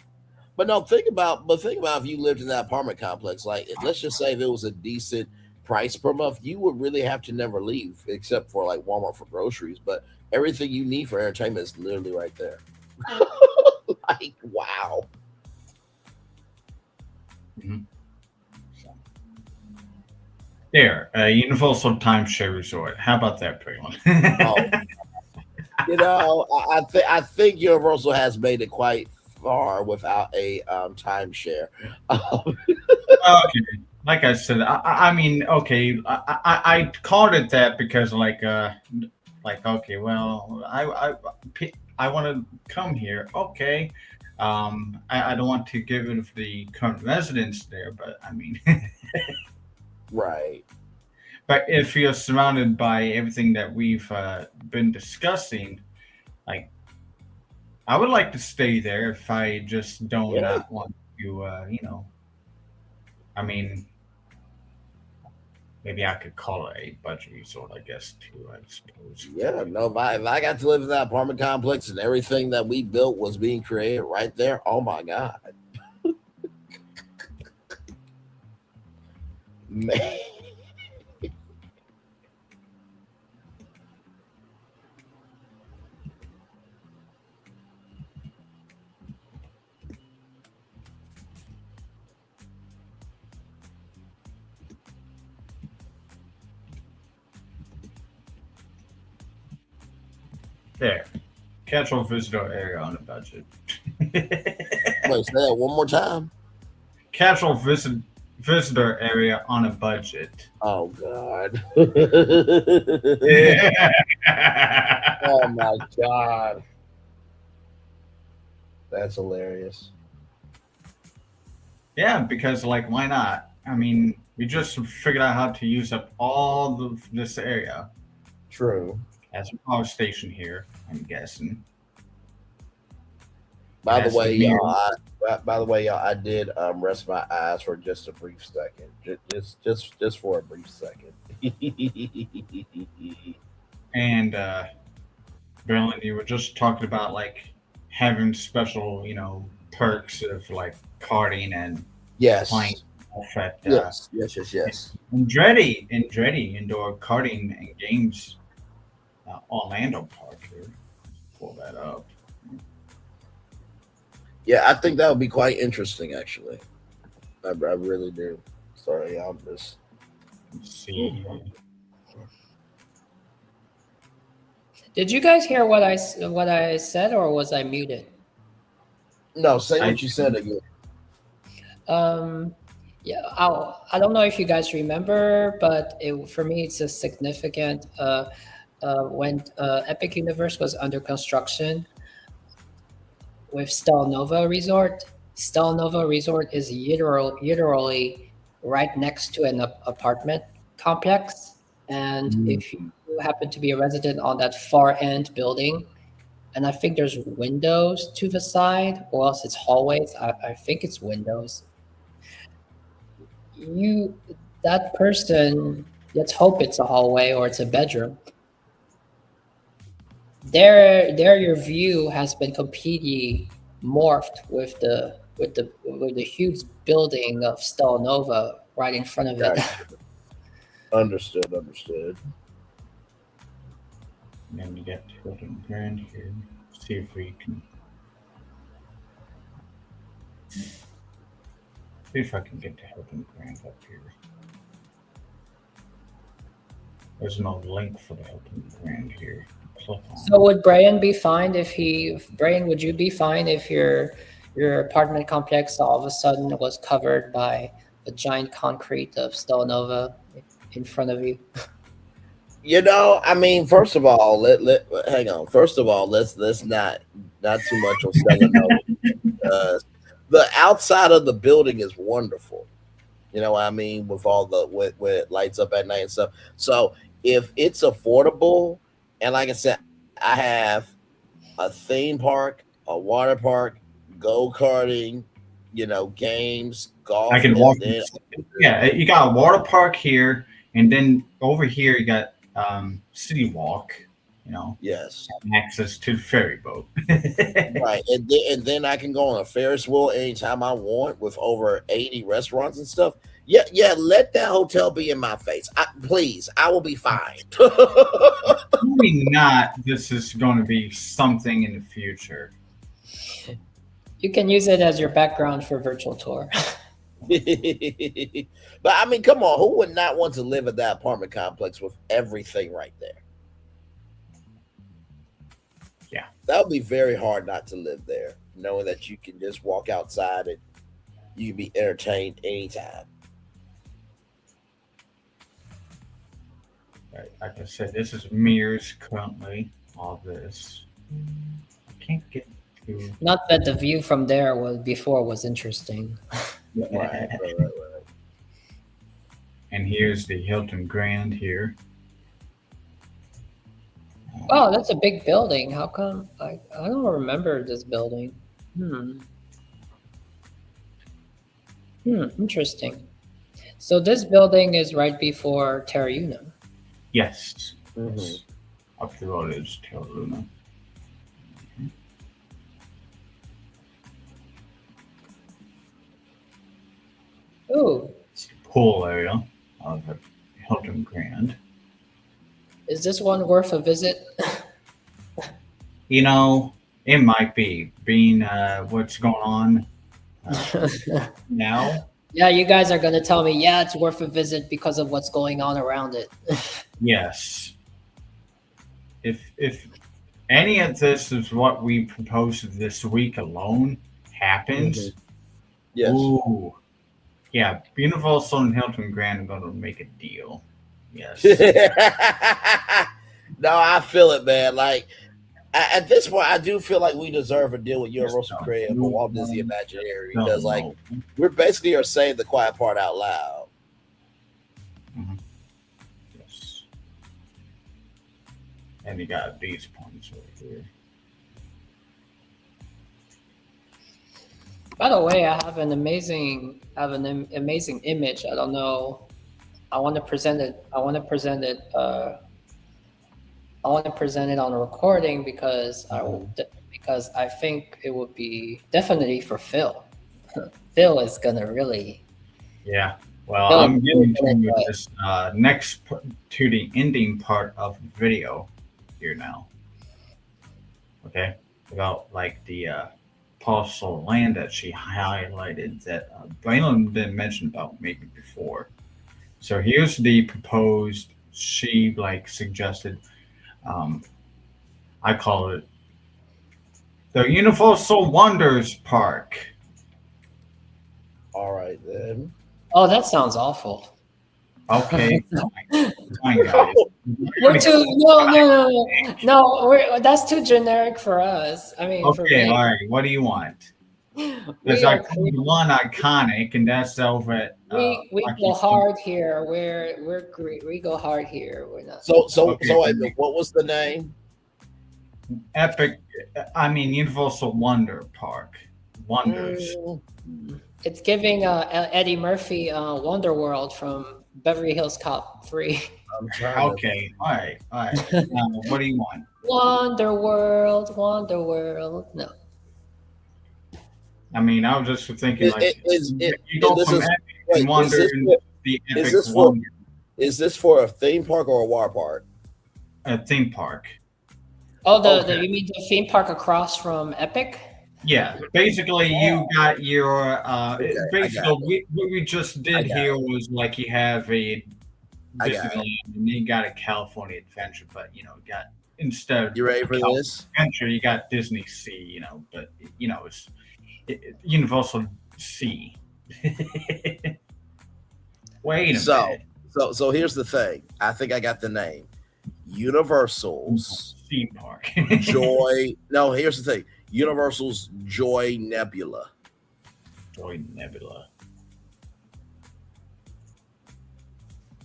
[SPEAKER 2] But no, think about if you lived in that apartment complex. Like, let's just say if it was a decent price per month, you would really have to never leave, except for like Walmart for groceries. But everything you need for entertainment is literally right there. Like, wow.
[SPEAKER 6] Mhm. So. There, Universal Timeshare Resort. How about that, Braylon?
[SPEAKER 2] I think Universal has made it quite far without a timeshare.
[SPEAKER 6] Okay, like I said, I mean, okay, I called it that because, like, okay, well, I want to come here. Okay, I don't want to give it the current residents there, but I mean,
[SPEAKER 2] Right.
[SPEAKER 6] But if you're surrounded by everything that we've been discussing, like I would like to stay there if I just don't
[SPEAKER 2] Yeah.
[SPEAKER 6] not want to, I mean, maybe I could call it a budget resort, I guess, too, I suppose.
[SPEAKER 2] Yeah. No, if I got to live in that apartment complex and everything that we built was being created right there, oh my God. Man.
[SPEAKER 6] There. Casual visitor area on a budget.
[SPEAKER 2] Wait, say that one more time.
[SPEAKER 6] Casual visitor area on a budget.
[SPEAKER 2] Oh God.
[SPEAKER 6] Yeah.
[SPEAKER 2] Oh my God. That's hilarious.
[SPEAKER 6] Yeah, because like, why not? I mean, we just figured out how to use up all this area
[SPEAKER 2] True.
[SPEAKER 6] as a power station here. I'm guessing.
[SPEAKER 2] By the
[SPEAKER 6] As the
[SPEAKER 2] way,
[SPEAKER 6] mirror.
[SPEAKER 2] y'all, I did rest my eyes for just a brief second. Just for a brief second.
[SPEAKER 6] And Berlin, you were just talking about like having special, perks of like karting and
[SPEAKER 2] Yes.
[SPEAKER 6] playing at
[SPEAKER 2] Yes.
[SPEAKER 6] Andretti indoor karting and games Orlando Park here. Pull that up.
[SPEAKER 2] Yeah, I think that would be quite interesting, actually. I really do. Sorry, I'm just.
[SPEAKER 6] Let's see.
[SPEAKER 3] Did you guys hear what I said, or was I muted?
[SPEAKER 2] No, say what you said again.
[SPEAKER 3] Yeah, I don't know if you guys remember, but for me, it's a significant. When Epic Universe was under construction with Stelnova Resort. Stelnova Resort is literally right next to an apartment complex, and if you happen to be a resident on that far end building, and I think there's windows to the side, or else it's hallways. I think it's windows. That person, let's hope it's a hallway or it's a bedroom. There your view has been completely morphed with the huge building of Stelnova right in front of it.
[SPEAKER 2] Understood.
[SPEAKER 6] And then you get Hilton Grand here. See if we can. See if I can get to Hilton Grand up here. There's no link for the Hilton Grand here. Click on.
[SPEAKER 3] So would Brian be fine Brian, would you be fine if your apartment complex all of a sudden was covered by a giant concrete of Stelnova in front of you?
[SPEAKER 2] I mean, first of all, hang on. First of all, let's not too much on Stelnova. The outside of the building is wonderful. You know what I mean? With all the with it lights up at night and stuff. So if it's affordable, and like I said, I have a theme park, a water park, go-karting, games, golf.
[SPEAKER 6] I can walk. Yeah, you got a water park here, and then over here you got City Walk.
[SPEAKER 2] Yes,
[SPEAKER 6] access to the ferry boat.
[SPEAKER 2] Right, and then I can go on a Ferris wheel anytime I want with over 80 restaurants and stuff. Yeah. Let that hotel be in my face, please. I will be fine.
[SPEAKER 6] Probably not. This is going to be something in the future.
[SPEAKER 3] You can use it as your background for virtual tour.
[SPEAKER 2] But I mean, come on, who would not want to live at that apartment complex with everything right there?
[SPEAKER 6] Yeah,
[SPEAKER 2] that would be very hard not to live there, knowing that you can just walk outside and you can be entertained anytime.
[SPEAKER 6] Right, like I said, this is mirrors currently. All this, I can't get to.
[SPEAKER 3] Not that the view from there was interesting.
[SPEAKER 2] Right.
[SPEAKER 6] And here's the Hilton Grand here.
[SPEAKER 3] Oh, that's a big building. How come I don't remember this building? Interesting. So this building is right before Terra Una.
[SPEAKER 6] Yes. Up the road is Terra Luna.
[SPEAKER 3] Ooh,
[SPEAKER 6] It's the pool area of the Hilton Grand.
[SPEAKER 3] is this one worth a visit?
[SPEAKER 6] You know, it might be being what's going on now.
[SPEAKER 3] Yeah, you guys are gonna tell me, yeah, it's worth a visit because of what's going on around it.
[SPEAKER 6] Yes. If any of this is what we proposed this week alone happens,
[SPEAKER 2] Yes.
[SPEAKER 6] ooh, yeah, Universal and Hilton Grand are going to make a deal. Yes.
[SPEAKER 2] No, I feel it, man. Like at this point, I do feel like we deserve a deal with Universal Creative or Walt Disney Imagineering because, like, we're basically are saying the quiet part out loud.
[SPEAKER 6] Yes. And you got these points right here.
[SPEAKER 3] By the way, I have an amazing image. I don't know. I want to present it. I want to present it on a recording because I think it would be definitely for Phil. Phil is gonna really.
[SPEAKER 6] Yeah. Well, I'm getting to this to the ending part of the video here now. Okay, about like the parcel of land that she highlighted that Braylon didn't mention about maybe before. So here's the proposed. She like suggested. I call it the Universal Wonders Park.
[SPEAKER 2] All right then.
[SPEAKER 3] Oh, that sounds awful.
[SPEAKER 6] Okay, fine, guys.
[SPEAKER 3] We're too no. That's too generic for us. I mean, for
[SPEAKER 6] Okay,
[SPEAKER 3] me.
[SPEAKER 6] all right. What do you want? There's like one iconic, and that's over at.
[SPEAKER 3] We go hard here. We go hard here. We're not.
[SPEAKER 2] So what was the name?
[SPEAKER 6] Epic. I mean, Universal Wonder Park. Wonders.
[SPEAKER 3] It's giving Eddie Murphy Wonder World from Beverly Hills Cop 3.
[SPEAKER 6] Okay, all right. What do you want?
[SPEAKER 3] Wonder World. No.
[SPEAKER 6] I mean, I was just thinking like you go
[SPEAKER 2] this
[SPEAKER 6] from
[SPEAKER 2] is-
[SPEAKER 6] Epic
[SPEAKER 2] wait,
[SPEAKER 6] and Wonder
[SPEAKER 2] is this
[SPEAKER 6] and
[SPEAKER 2] for-
[SPEAKER 6] the
[SPEAKER 2] is
[SPEAKER 6] Epic
[SPEAKER 2] this for-
[SPEAKER 6] Wonder.
[SPEAKER 2] Is this for a theme park or a water park?
[SPEAKER 6] A theme park.
[SPEAKER 3] Oh, you mean the theme park across from Epic?
[SPEAKER 6] Yeah, basically you got your
[SPEAKER 2] Okay,
[SPEAKER 6] what we just did here was like you have a Disneyland and you got a California Adventure, but you got instead of
[SPEAKER 2] You ready for
[SPEAKER 6] California
[SPEAKER 2] this?
[SPEAKER 6] Adventure, you got Disney Sea, but it's Universal Sea. Wait a minute.
[SPEAKER 2] So here's the thing. I think I got the name. Universal's
[SPEAKER 6] Theme Park.
[SPEAKER 2] Joy. No, here's the thing. Universal's Joy Nebula.
[SPEAKER 6] Joy Nebula.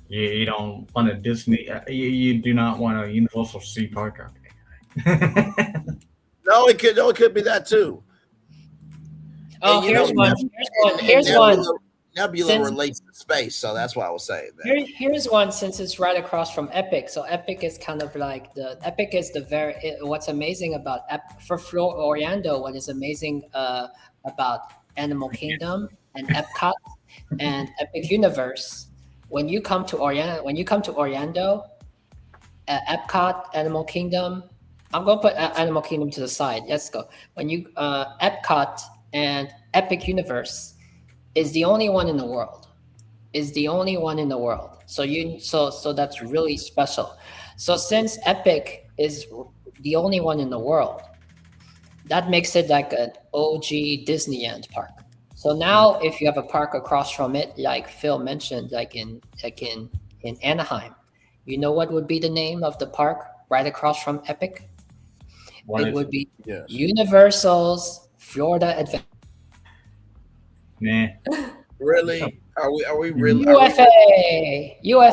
[SPEAKER 6] You don't want a Disney. You do not want a Universal Sea Park.
[SPEAKER 2] No, it could be that too.
[SPEAKER 3] Oh,
[SPEAKER 2] And,
[SPEAKER 3] here's one.
[SPEAKER 2] Nebula relates to space, so that's why I was saying that.
[SPEAKER 3] Here's one since it's right across from Epic. So Epic is kind of like Epic is what's amazing about for Orlando. What is amazing about Animal Kingdom and Epcot and Epic Universe. When you come to Orlando, Epcot, Animal Kingdom. I'm gonna put Animal Kingdom to the side. Let's go. When you Epcot and Epic Universe is the only one in the world. So that's really special. So since Epic is the only one in the world, that makes it like an OG Disneyland park. So now if you have a park across from it, like Phil mentioned, like in Anaheim, you know what would be the name of the park right across from Epic? It would be Universal's Florida Adventure.
[SPEAKER 6] Nah.
[SPEAKER 2] Really? Are we really?
[SPEAKER 3] UFA,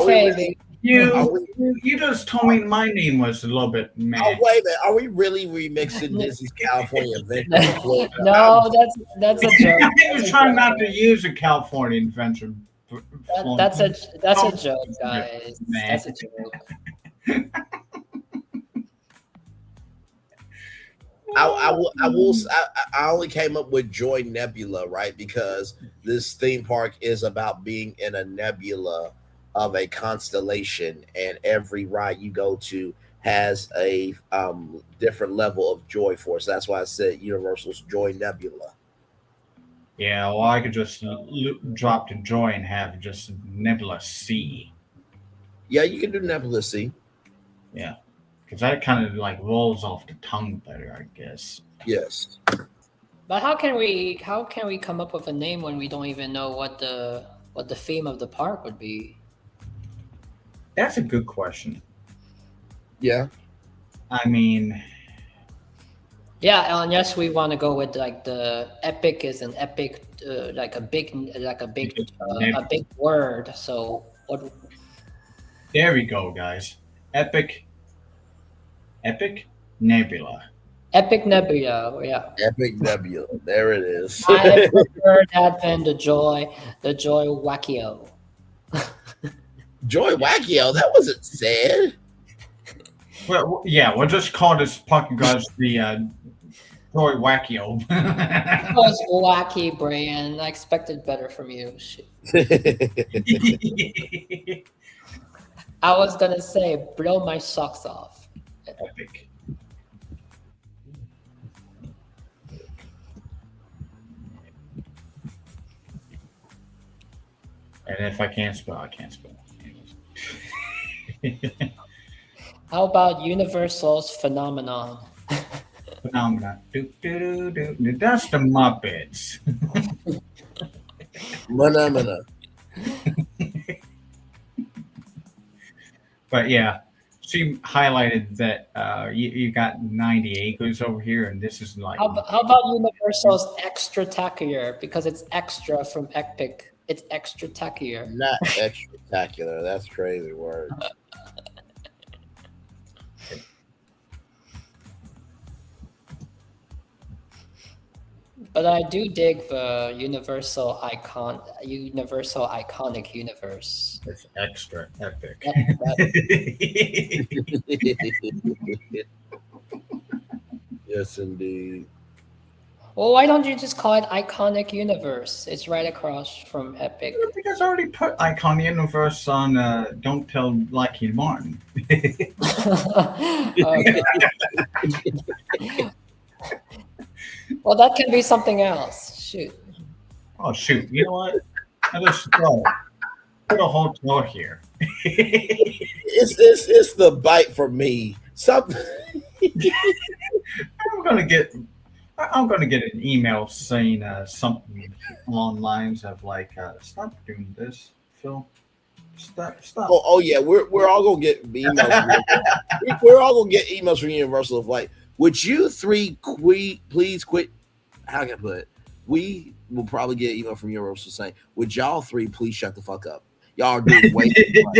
[SPEAKER 3] baby.
[SPEAKER 6] You just told me my name was a little bit mad.
[SPEAKER 2] Oh wait a minute, are we really remixing Disney's California Adventure?
[SPEAKER 3] No, that's a joke.
[SPEAKER 6] I was trying not to use a California Adventure.
[SPEAKER 3] That's a joke, guys. That's a joke.
[SPEAKER 2] I only came up with Joy Nebula, right? Because this theme park is about being in a nebula of a constellation, and every ride you go to has a different level of joy force. That's why I said Universal's Joy Nebula.
[SPEAKER 6] Yeah, well, I could just drop to Joy and have just Nebula C.
[SPEAKER 2] Yeah, you can do Nebula C.
[SPEAKER 6] Yeah, because that kind of like rolls off the tongue better, I guess.
[SPEAKER 2] Yes.
[SPEAKER 3] But how can we come up with a name when we don't even know what the theme of the park would be?
[SPEAKER 6] That's a good question.
[SPEAKER 2] Yeah.
[SPEAKER 3] Yeah, unless we want to go with like the epic is an epic, like a big word. So what?
[SPEAKER 6] There we go, guys. Epic Nebula.
[SPEAKER 3] Epic Nebula, yeah.
[SPEAKER 2] Epic Nebula. There it is.
[SPEAKER 3] I prefer that than the Joy Wackio.
[SPEAKER 2] Joy Wackio. That wasn't sad.
[SPEAKER 6] Well, yeah, we'll just call this park, guys, the Joy Wackio.
[SPEAKER 3] It was wacky, Brian. I expected better from you. Shit. I was gonna say, blow my socks off.
[SPEAKER 6] Epic. And if I can't spell, I can't spell.
[SPEAKER 3] How about Universal's Phenomenon?
[SPEAKER 6] Phenomenon. That's the Muppets.
[SPEAKER 2] Phenomena.
[SPEAKER 6] But yeah, she highlighted that you got 90 acres over here, and this is like.
[SPEAKER 3] How about Universal's Extra-tacular? Because it's extra from epic. It's extra-tacular.
[SPEAKER 2] Not extra-tacular. That's crazy word.
[SPEAKER 3] But I do dig the Universal iconic universe.
[SPEAKER 6] It's extra epic.
[SPEAKER 2] Yes, indeed.
[SPEAKER 3] Well, why don't you just call it iconic universe? It's right across from epic.
[SPEAKER 6] Because I already put Icon Universe on Don't Tell Lockheed Martin.
[SPEAKER 3] Well, that can be something else. Shoot.
[SPEAKER 6] Oh, shoot. You know what? I just put a hotel here.
[SPEAKER 2] It's the bite for me. Something.
[SPEAKER 6] I'm gonna get an email saying something along the lines of like, "Stop doing this, Phil. Stop."
[SPEAKER 2] Oh yeah, we're all gonna get emails. We're all gonna get emails from Universal of like, would you three please quit? How can I put it? We will probably get an email from Universal saying, would y'all three please shut the fuck up? Y'all are doing way too much.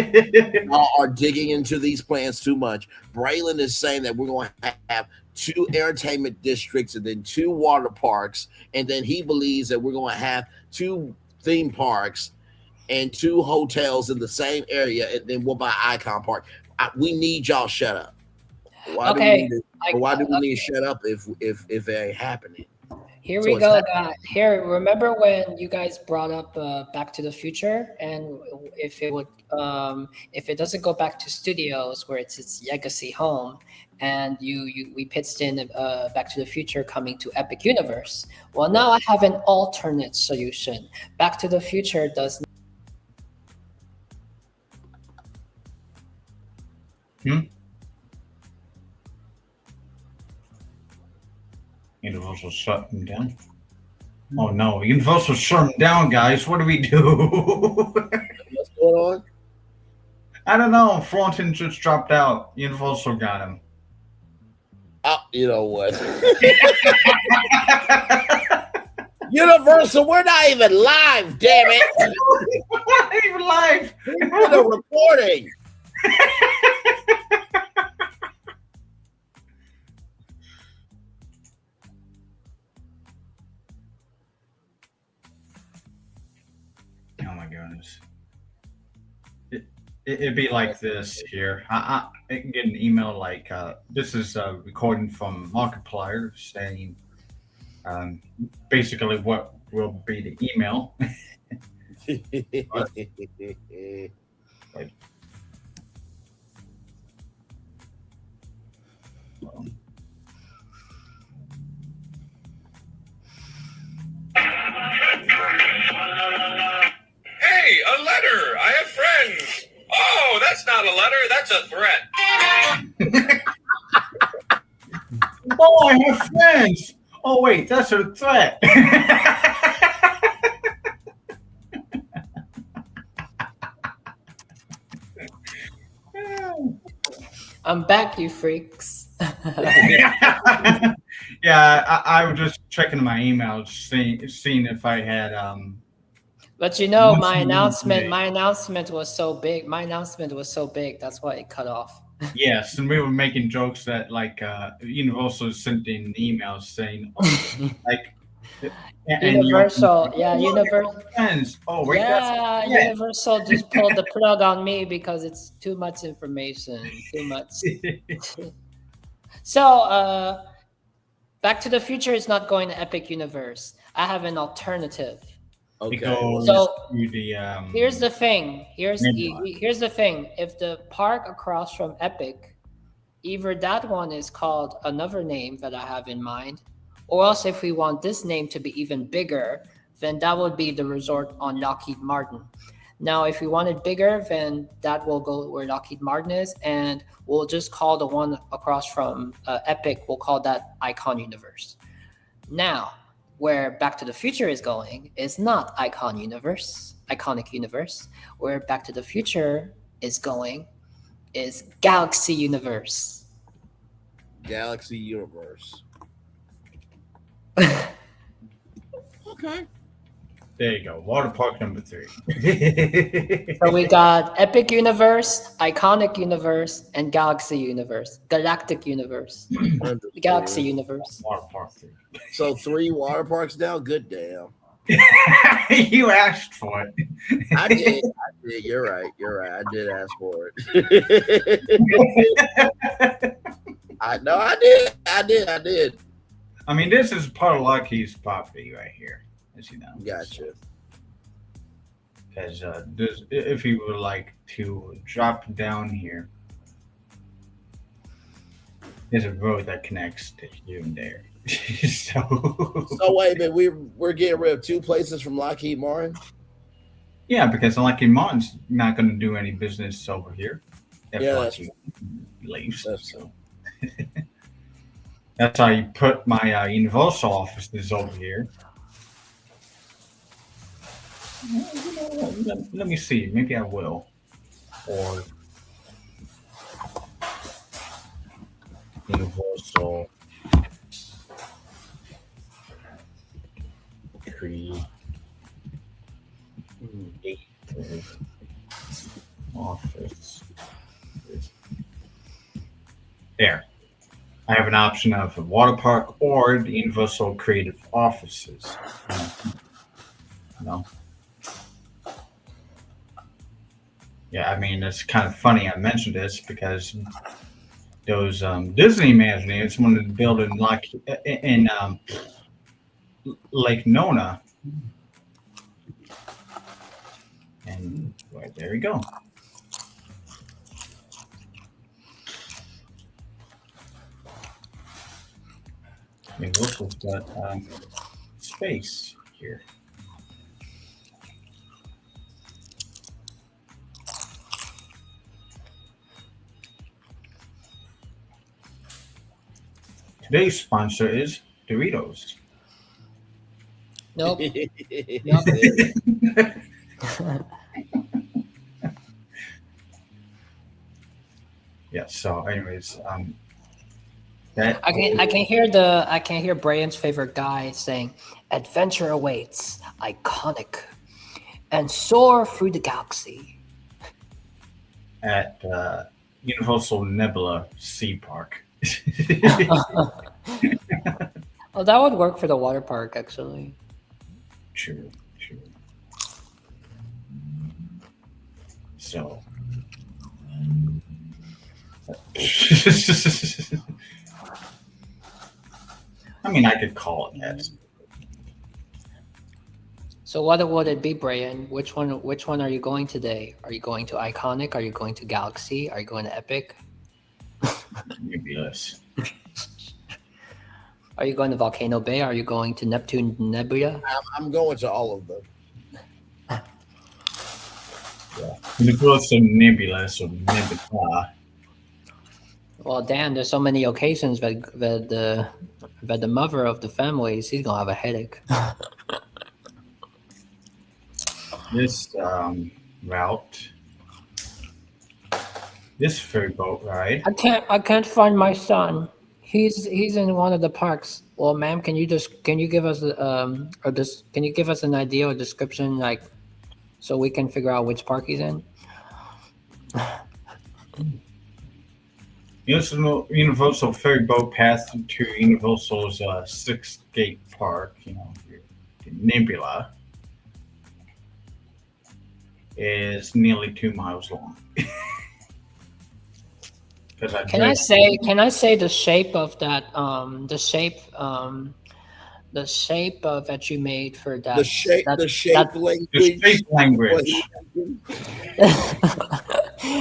[SPEAKER 2] Y'all are digging into these plans too much. Braylon is saying that we're going to have 2 entertainment districts and then 2 water parks. And then he believes that we're going to have 2 theme parks and 2 hotels in the same area. And then we'll buy Icon Park. We need y'all shut up. Why do we need to shut up if it ain't happening?
[SPEAKER 3] Here we go, guys. Here, remember when you guys brought up Back to the Future, and if it doesn't go back to studios where it's its legacy home, and we pitched in Back to the Future coming to Epic Universe. Well, now I have an alternate solution. Back to the Future does.
[SPEAKER 6] Universal shut them down. Oh no, Universal shut them down, guys. What do we do?
[SPEAKER 2] What's going on?
[SPEAKER 6] I don't know. Thornton just dropped out. Universal got him.
[SPEAKER 2] Oh, you know what? Universal, we're not even live, damn it.
[SPEAKER 6] We're not even live.
[SPEAKER 2] We're recording.
[SPEAKER 6] Oh my goodness. It'd be like this here. I can get an email like, this is a recording from Markiplier saying basically what will be the email.
[SPEAKER 10] Hey, a letter! I have friends! Oh, that's not a letter, that's a threat.
[SPEAKER 6] Oh, I have friends! Oh, wait, that's a threat.
[SPEAKER 3] I'm back, you freaks.
[SPEAKER 6] Yeah, I was just checking my emails, seeing if I had
[SPEAKER 3] But you know, my
[SPEAKER 6] today.
[SPEAKER 3] announcement was so big. My announcement was so big. That's why it cut off.
[SPEAKER 6] Yes, and we were making jokes that like Universal sent in emails saying like
[SPEAKER 3] Universal, Universal.
[SPEAKER 6] Friends. Oh, wait,
[SPEAKER 3] Yeah, Universal just pulled the plug on me because it's too much information, too much. So, Back to the Future is not going to Epic Universe. I have an alternative.
[SPEAKER 2] Okay.
[SPEAKER 3] So
[SPEAKER 6] the,
[SPEAKER 3] here's the thing. Here's the thing. If the park across from Epic, either that one is called another name that I have in mind, or else if we want this name to be even bigger, then that would be the resort on Lockheed Martin. Now, if we want it bigger, then that will go where Lockheed Martin is, and we'll just call the one across from Epic, we'll call that Icon Universe. Now, where Back to the Future is going is not Iconic Universe. Where Back to the Future is going is Galaxy Universe.
[SPEAKER 2] Galaxy Universe.
[SPEAKER 6] Okay. There you go. Water park number 3.
[SPEAKER 3] So we got Epic Universe, Iconic Universe, and Galaxy Universe. Galactic Universe. Galaxy Universe.
[SPEAKER 6] Water park 3.
[SPEAKER 2] So 3 water parks now? Good damn.
[SPEAKER 6] You asked for it.
[SPEAKER 2] I did. You're right. I did ask for it. I did.
[SPEAKER 6] I mean, this is part of Lockheed's property right here, as you know.
[SPEAKER 2] Gotcha.
[SPEAKER 6] Because if you would like to drop down here, there's a road that connects to here and there. So
[SPEAKER 2] wait a minute, we're getting rid of 2 places from Lockheed Martin?
[SPEAKER 6] Yeah, because Lockheed Martin's not going to do any business over here if Lockheed leaves. So that's how you put my Universal offices over here. Let me see. Maybe I will. Or Universal create office. There. I have an option of a water park or the Universal Creative Offices. No. Yeah, I mean, it's kind of funny I mentioned this because those Disney Imagineers wanted to build in Lake Nona. And right there we go. We've also got space here. Today's sponsor is Doritos.
[SPEAKER 3] Nope.
[SPEAKER 6] Yeah, so anyways, That
[SPEAKER 3] I can hear Brian's favorite guy saying, "Adventure awaits, iconic, and soar through the galaxy."
[SPEAKER 6] at Universal Nebula Sea Park.
[SPEAKER 3] Oh, that would work for the water park, actually.
[SPEAKER 6] True. So. I mean, I could call it that.
[SPEAKER 3] So what would it be, Brian? Which one are you going today? Are you going to Iconic? Are you going to Galaxy? Are you going to Epic?
[SPEAKER 6] Nebulous.
[SPEAKER 3] Are you going to Volcano Bay? Are you going to Neptune Nebula?
[SPEAKER 2] I'm going to all of them.
[SPEAKER 6] Nebulous or Nebulous or Nebula.
[SPEAKER 3] Well, Dan, there's so many occasions that the mother of the family, she's gonna have a headache.
[SPEAKER 6] This route, this ferry boat ride.
[SPEAKER 3] I can't find my son. He's in one of the parks. Well, ma'am, can you give us can you give us an idea or description, like, so we can figure out which park he's in?
[SPEAKER 6] Universal ferry boat path to Universal's Sixth Gate Park, Nebula, is nearly 2 miles long. Can I say the shape of that the shape that you made for that
[SPEAKER 2] The shape language.
[SPEAKER 6] The shape language.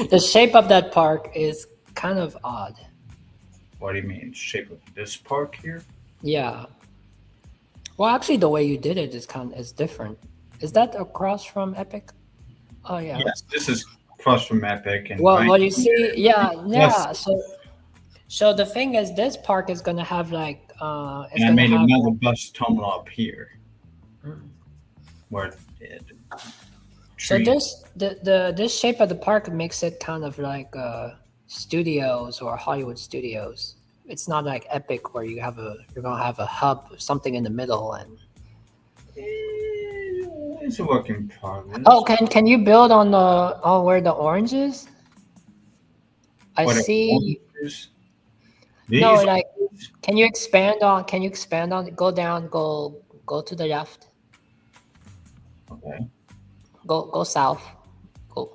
[SPEAKER 3] The shape of that park is kind of odd.
[SPEAKER 6] What do you mean, shape of this park here?
[SPEAKER 3] Yeah. Well, actually, the way you did it is different. Is that across from Epic? Oh yeah.
[SPEAKER 6] Yes, this is across from Epic. And
[SPEAKER 3] well, what you see, yeah.
[SPEAKER 6] Yes.
[SPEAKER 3] So the thing is, this park is gonna have like.
[SPEAKER 6] And I made another bus terminal up here. Where it.
[SPEAKER 3] So this shape of the park makes it kind of like studios or Hollywood studios. It's not like Epic where you're gonna have a hub, something in the middle, and
[SPEAKER 6] it's a work in progress.
[SPEAKER 3] Oh, can you build on where the orange is? I see. No, like, can you expand on? Go down. Go to the left.
[SPEAKER 6] Okay.
[SPEAKER 3] Go south.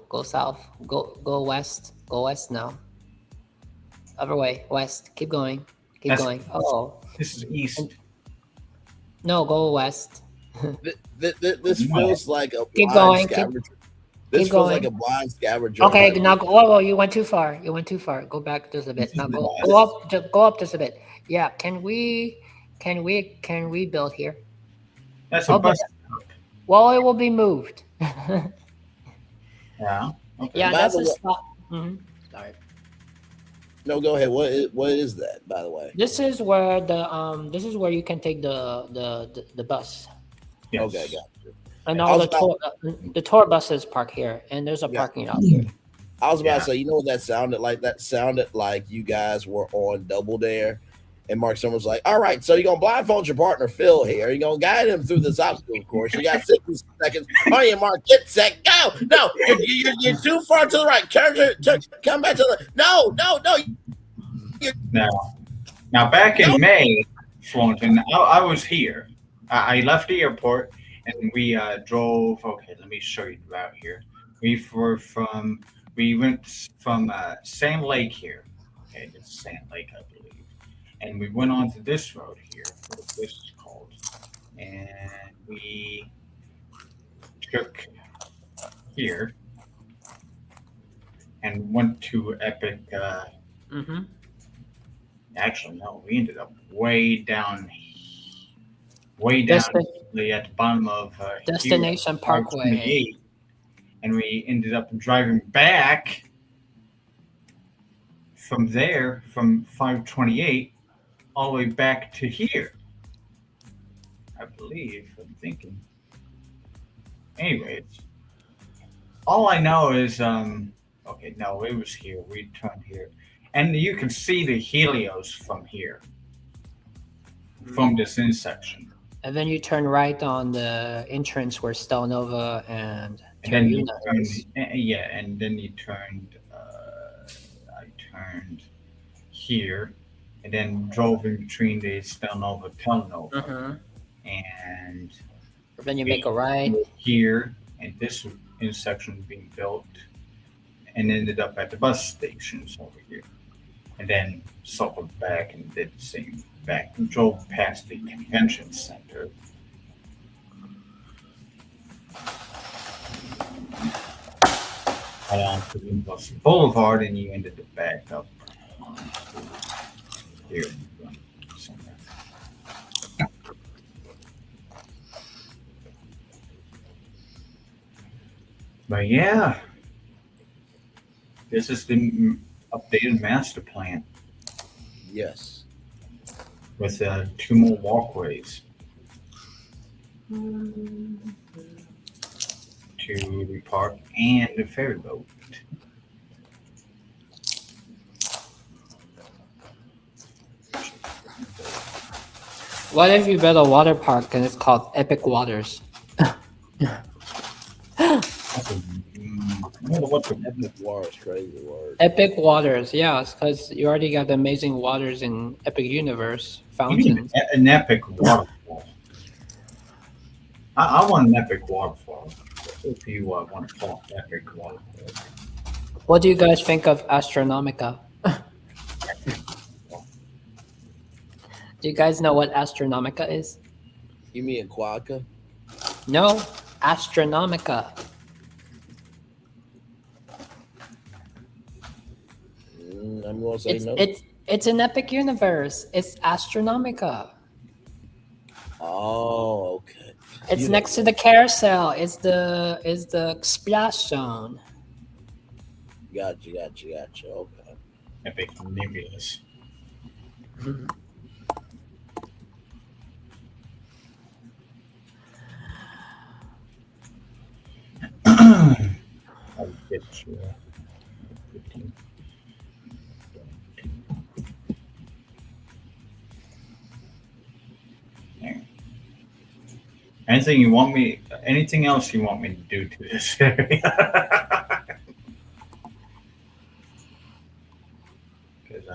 [SPEAKER 3] Go south. Go west. Go west now. Other way, west. Keep going. Keep going. Oh.
[SPEAKER 6] This is east.
[SPEAKER 3] No, go west.
[SPEAKER 2] This feels like a
[SPEAKER 3] keep
[SPEAKER 2] blind
[SPEAKER 3] going.
[SPEAKER 2] scavenger.
[SPEAKER 3] This
[SPEAKER 2] feels like a blind scavenger.
[SPEAKER 3] Okay, now whoa, you went too far. Go back just a bit. Now go up just a bit. Yeah, can we build here?
[SPEAKER 6] That's a bus.
[SPEAKER 3] Well, it will be moved.
[SPEAKER 6] Yeah. Okay.
[SPEAKER 3] Yeah, that's a spot. Mm-hmm. Sorry.
[SPEAKER 2] No, go ahead. What is that, by the way?
[SPEAKER 3] This is where you can take the bus.
[SPEAKER 6] Yes.
[SPEAKER 2] Okay, got you.
[SPEAKER 3] And all the tour buses park here, and there's a parking lot here.
[SPEAKER 2] I was about to say, you know what that sounded like? That sounded like you guys were on Double Dare, and Mark Summers was like, "All right, so you're gonna blindfold your partner Phil here. You're gonna guide him through this obstacle course. You got 60 seconds. Oh yeah, Mark, get set, go. No, you're too far to the right. Turn, come back to the. No.
[SPEAKER 6] Now back in May, Thornton, I was here. I left the airport and we drove. Okay, let me show you the route here. We went from Sand Lake here. Okay, it's Sand Lake, I believe, and we went on to this road here. What this is called, and we took here and went to Epic. Actually, no, we ended up way down at the bottom of
[SPEAKER 3] Destination Parkway,
[SPEAKER 6] and we ended up driving back from there from 528 all the way back to here. I believe. I'm thinking. Anyways, all I know is okay. No, it was here. We turned here, And you can see the Helios from here, from this intersection.
[SPEAKER 3] And then you turn right on the entrance where Stelnova and
[SPEAKER 6] And then you
[SPEAKER 3] Teruna is.
[SPEAKER 6] yeah, and then you turned. I turned here, and then drove in between the Stelnova, Telenova,
[SPEAKER 3] Mm-hmm.
[SPEAKER 6] and
[SPEAKER 3] Then you make a right.
[SPEAKER 6] here, and this intersection being built, and ended up at the bus stations over here, and then circled back and did the same back. Drove past the convention center. Along to University Boulevard, and you ended up back up here. Somewhere. But yeah, this is the updated master plan
[SPEAKER 2] Yes.
[SPEAKER 6] with 2 more walkways to the park and the ferry boat.
[SPEAKER 3] What if you build a water park and it's called Epic Waters?
[SPEAKER 6] What's the
[SPEAKER 2] Epic Waters, crazy word.
[SPEAKER 3] Epic Waters, yeah, because you already got amazing waters in Epic Universe
[SPEAKER 6] you need
[SPEAKER 3] fountains.
[SPEAKER 6] an epic waterfall? I want an epic waterfall. If you want to call it epic waterfall.
[SPEAKER 3] What do you guys think of Astronomica? Do you guys know what Astronomica is?
[SPEAKER 2] You mean Quagga?
[SPEAKER 3] No, Astronomica.
[SPEAKER 2] I'm going to say no.
[SPEAKER 3] It's an Epic Universe. It's Astronomica.
[SPEAKER 2] Oh, okay.
[SPEAKER 3] It's next to the carousel. It's the splash zone.
[SPEAKER 2] Gotcha. Okay.
[SPEAKER 6] Epic nebulous. I'll get you. 15. There. Anything else you want me to do to this area? Because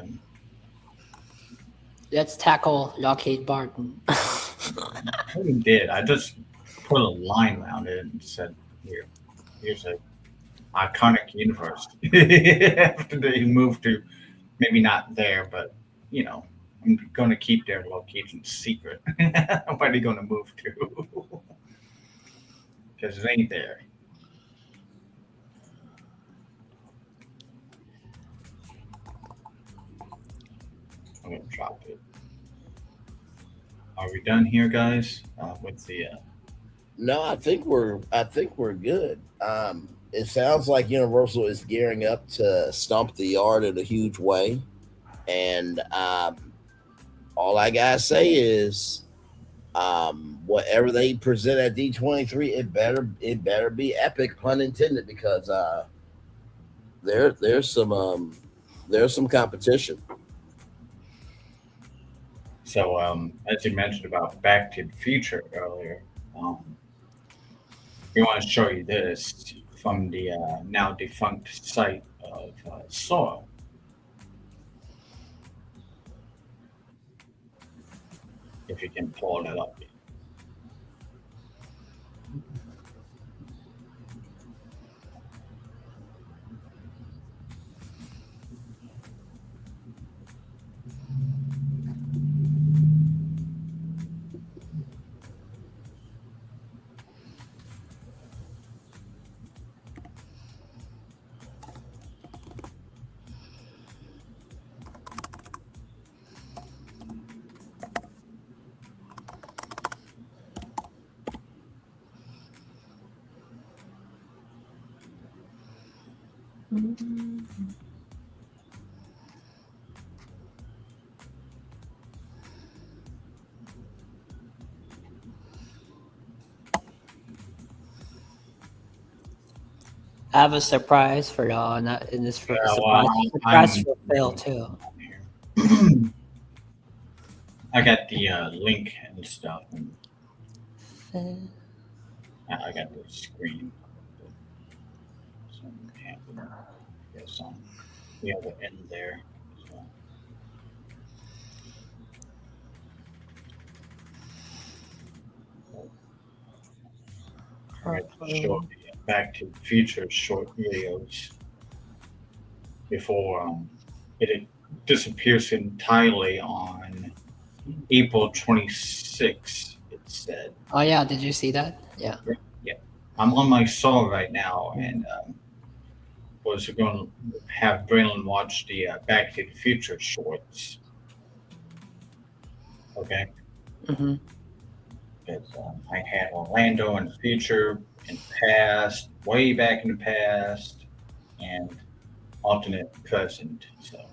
[SPEAKER 3] Let's tackle Lockheed Martin.
[SPEAKER 6] I already did. I just put a line around it and said, here's a iconic universe. After they move to, maybe not there, but I'm going to keep their location secret. Where are they going to move to? Because it ain't there. I'm going to drop it. Are we done here, guys? With the
[SPEAKER 2] No, I think we're good. It sounds like Universal is gearing up to stomp the yard in a huge way, and all I gotta say is, whatever they present at D23, it better be epic, pun intended, because there's some competition.
[SPEAKER 6] So, as you mentioned about Back to the Future earlier, we want to show you this from the now defunct site of Soil. If you can pull that up.
[SPEAKER 3] I have a surprise for y'all, and this
[SPEAKER 6] Yeah,
[SPEAKER 3] surprise for Phil too.
[SPEAKER 6] I got the link and stuff, and I got the screen. So we have it in there. So. I had to show the Back to the Future short videos before it disappears entirely on April 26th, it said.
[SPEAKER 3] Oh yeah, did you see that? Yeah.
[SPEAKER 6] Yeah. I'm on my Saw right now, and was going to have Braylon watch the Back to the Future shorts. Okay.
[SPEAKER 3] Mm-hmm.
[SPEAKER 6] Because I had Orlando in the future, in the past, way back in the past, and alternate present. So.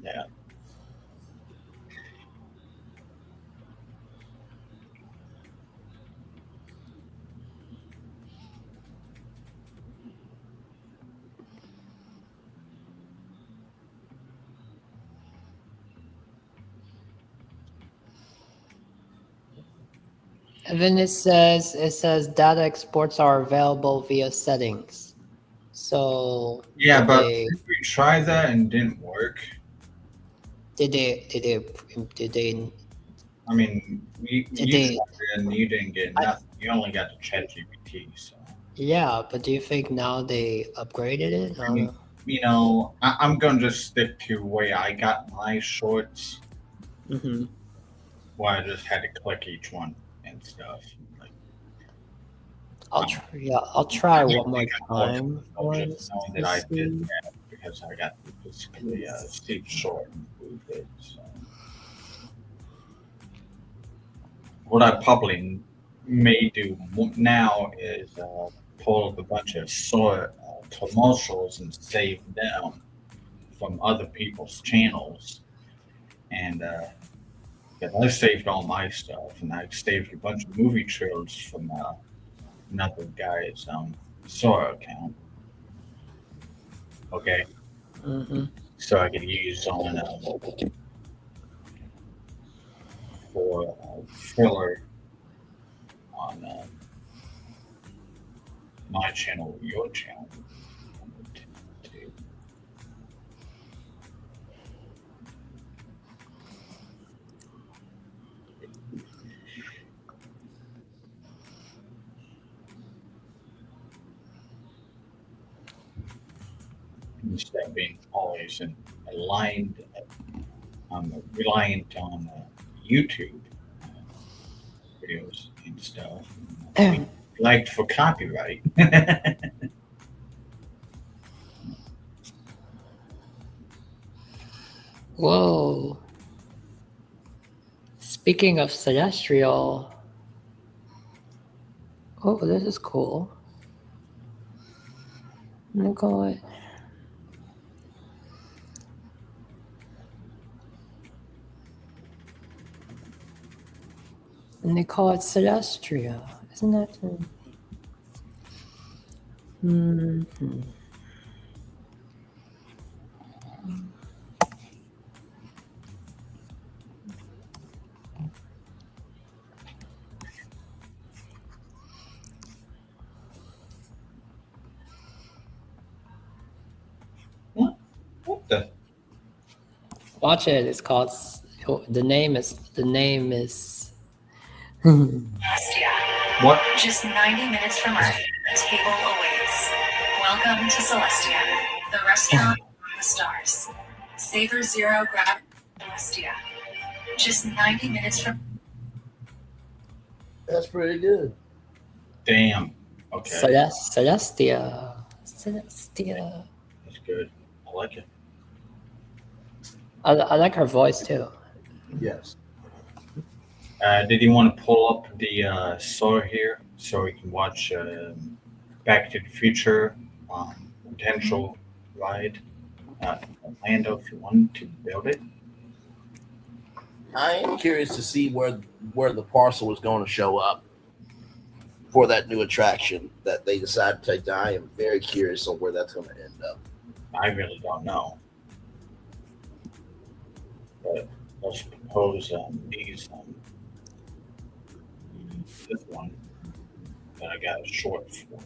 [SPEAKER 6] Yeah.
[SPEAKER 3] And then it says data exports are available via settings. So
[SPEAKER 6] yeah, but we tried that and it didn't work.
[SPEAKER 3] Did they?
[SPEAKER 6] I mean, you tried it and you didn't get nothing. You only got the ChatGPT. So.
[SPEAKER 3] Yeah, but do you think now they upgraded it?
[SPEAKER 6] I mean, you know, I'm gonna just stick to the way I got my shorts.
[SPEAKER 3] Mm-hmm.
[SPEAKER 6] Where I just had to click each one and stuff. Like,
[SPEAKER 3] I'll try one more time.
[SPEAKER 6] I'll just know that I did that because I got basically Steve Short and moved it. So. What I probably may do now is pull up a bunch of commercials and save them from other people's channels. And I saved all my stuff, and I saved a bunch of movie trailers from another guy's Sora account. Okay.
[SPEAKER 3] Mm-hmm.
[SPEAKER 6] So I could use on for filler on my channel or your channel. Instead of being always aligned, reliant on YouTube videos and stuff. Liked for copyright.
[SPEAKER 3] Whoa. Speaking of celestial. Oh, this is cool. I'm gonna call it. And they call it Celestria. Isn't that? Mm-hmm.
[SPEAKER 6] What the?
[SPEAKER 3] Watch it. It's called. The name is.
[SPEAKER 11] Celestia.
[SPEAKER 6] What?
[SPEAKER 11] Just 90 minutes from Earth, a table awaits. Welcome to Celestia, the restaurant of the stars. Savor zero gravity. Celestia. Just 90 minutes from.
[SPEAKER 2] That's pretty good.
[SPEAKER 6] Damn. Okay.
[SPEAKER 3] Celestia.
[SPEAKER 6] That's good. I like it.
[SPEAKER 3] I like her voice too.
[SPEAKER 2] Yes.
[SPEAKER 6] Did you want to pull up the Saw here so we can watch Back to the Future potential ride? Orlando if you wanted to build it.
[SPEAKER 2] I am curious to see where the parcel is going to show up for that new attraction that they decide to take down. I am very curious on where that's going to end up.
[SPEAKER 6] I really don't know. But let's propose this one that I got a short for.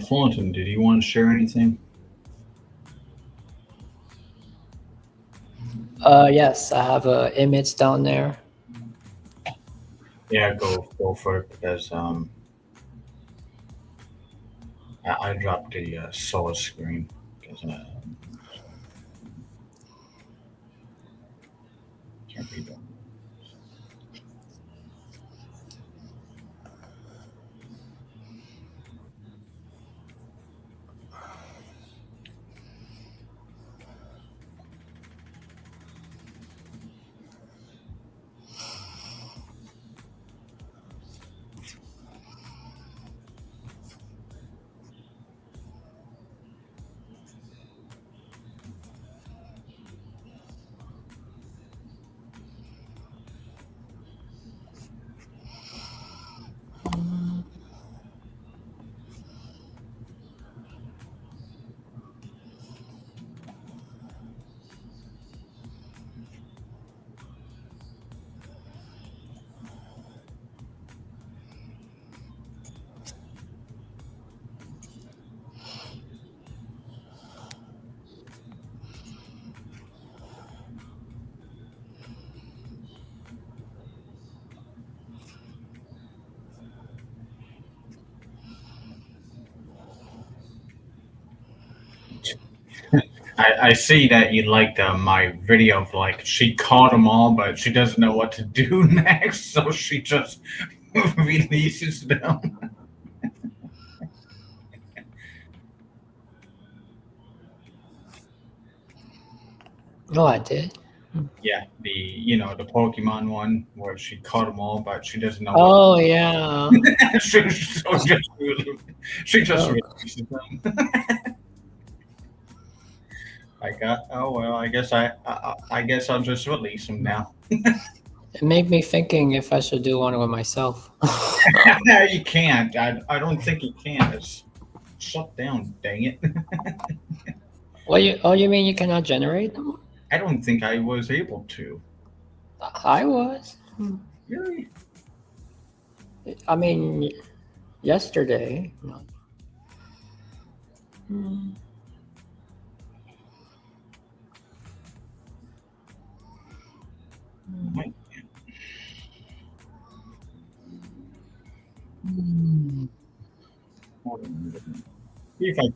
[SPEAKER 6] Fullerton, did you want to share anything?
[SPEAKER 3] Yes, I have an image down there.
[SPEAKER 6] Yeah, go for it because I dropped the solar screen because can't read that. I see that you liked my video of like she caught them all, but she doesn't know what to do next, so she just releases them.
[SPEAKER 3] Oh, I did.
[SPEAKER 6] Yeah, the Pokemon one where she caught them all, but she doesn't know.
[SPEAKER 3] Oh yeah.
[SPEAKER 6] she just releases them. I guess I guess I'll just release them now.
[SPEAKER 3] It made me thinking if I should do one with myself.
[SPEAKER 6] No, you can't. I don't think you can. It's shut down. Dang it.
[SPEAKER 3] You mean you cannot generate them?
[SPEAKER 6] I don't think I was able to.
[SPEAKER 3] I was.
[SPEAKER 6] Really?
[SPEAKER 3] I mean, yesterday.
[SPEAKER 6] See if I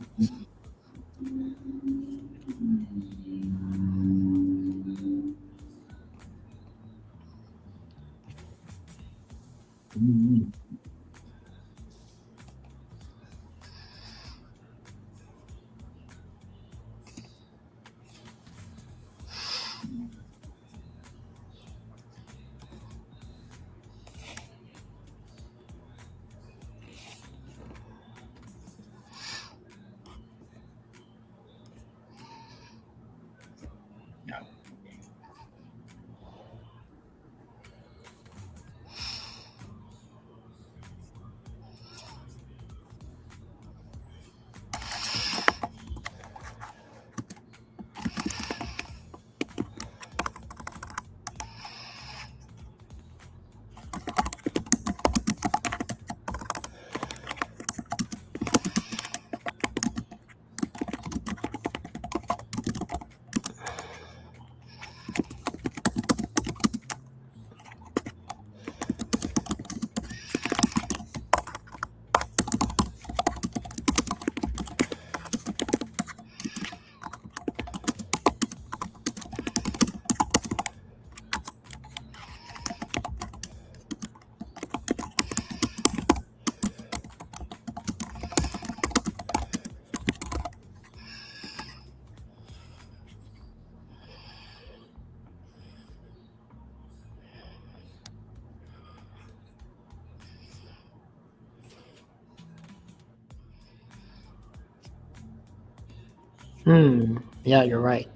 [SPEAKER 3] Yeah, you're right.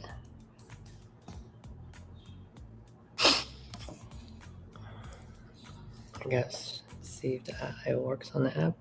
[SPEAKER 3] I guess see if it works on the app.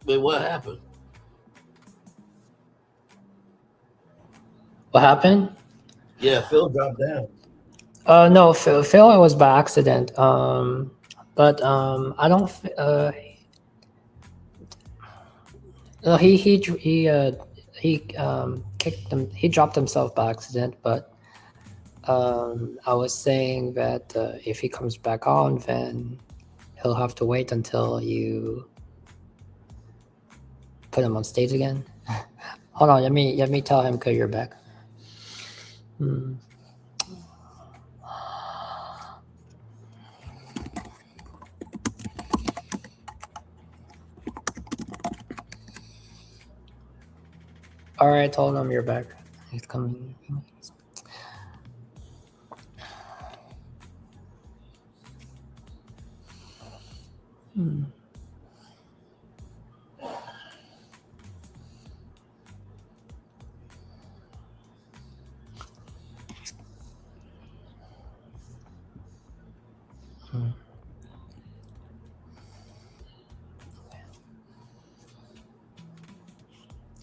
[SPEAKER 2] Wait, what happened?
[SPEAKER 3] What happened?
[SPEAKER 2] Yeah, Phil dropped down.
[SPEAKER 3] No, Phil it was by accident. But I don't. No, he kicked him. He dropped himself by accident. But I was saying that if he comes back on, then he'll have to wait until you put him on stage again. Hold on, let me tell him because you're back. All right, told him you're back. He's coming.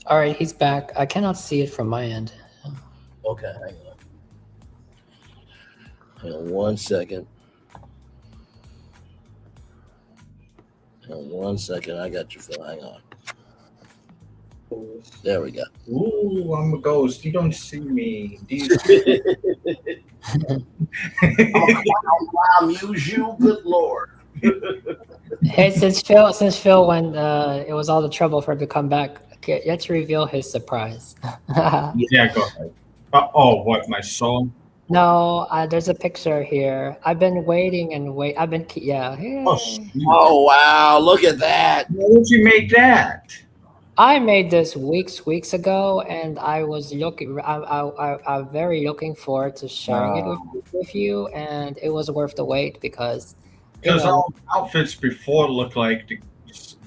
[SPEAKER 3] All right, he's back. I cannot see it from my end.
[SPEAKER 2] Okay, hang on. Hang on 1 second. Hang on 1 second. I got you, Phil. Hang on. There we go.
[SPEAKER 6] Ooh, I'm a ghost. You don't see me. Do you see
[SPEAKER 2] I'll use you, good Lord.
[SPEAKER 3] Hey, since Phil went, it was all the trouble for him to come back. Okay, let's reveal his surprise.
[SPEAKER 6] Yeah, go ahead. Oh, what, my soul?
[SPEAKER 3] No, there's a picture here. I've been waiting and wait. I've been yeah.
[SPEAKER 2] Oh wow! Look at that.
[SPEAKER 6] Why did you make that?
[SPEAKER 3] I made this weeks ago, and I was looking. I'm very looking forward to sharing it with you, and it was worth the wait because.
[SPEAKER 6] Because all outfits before looked like the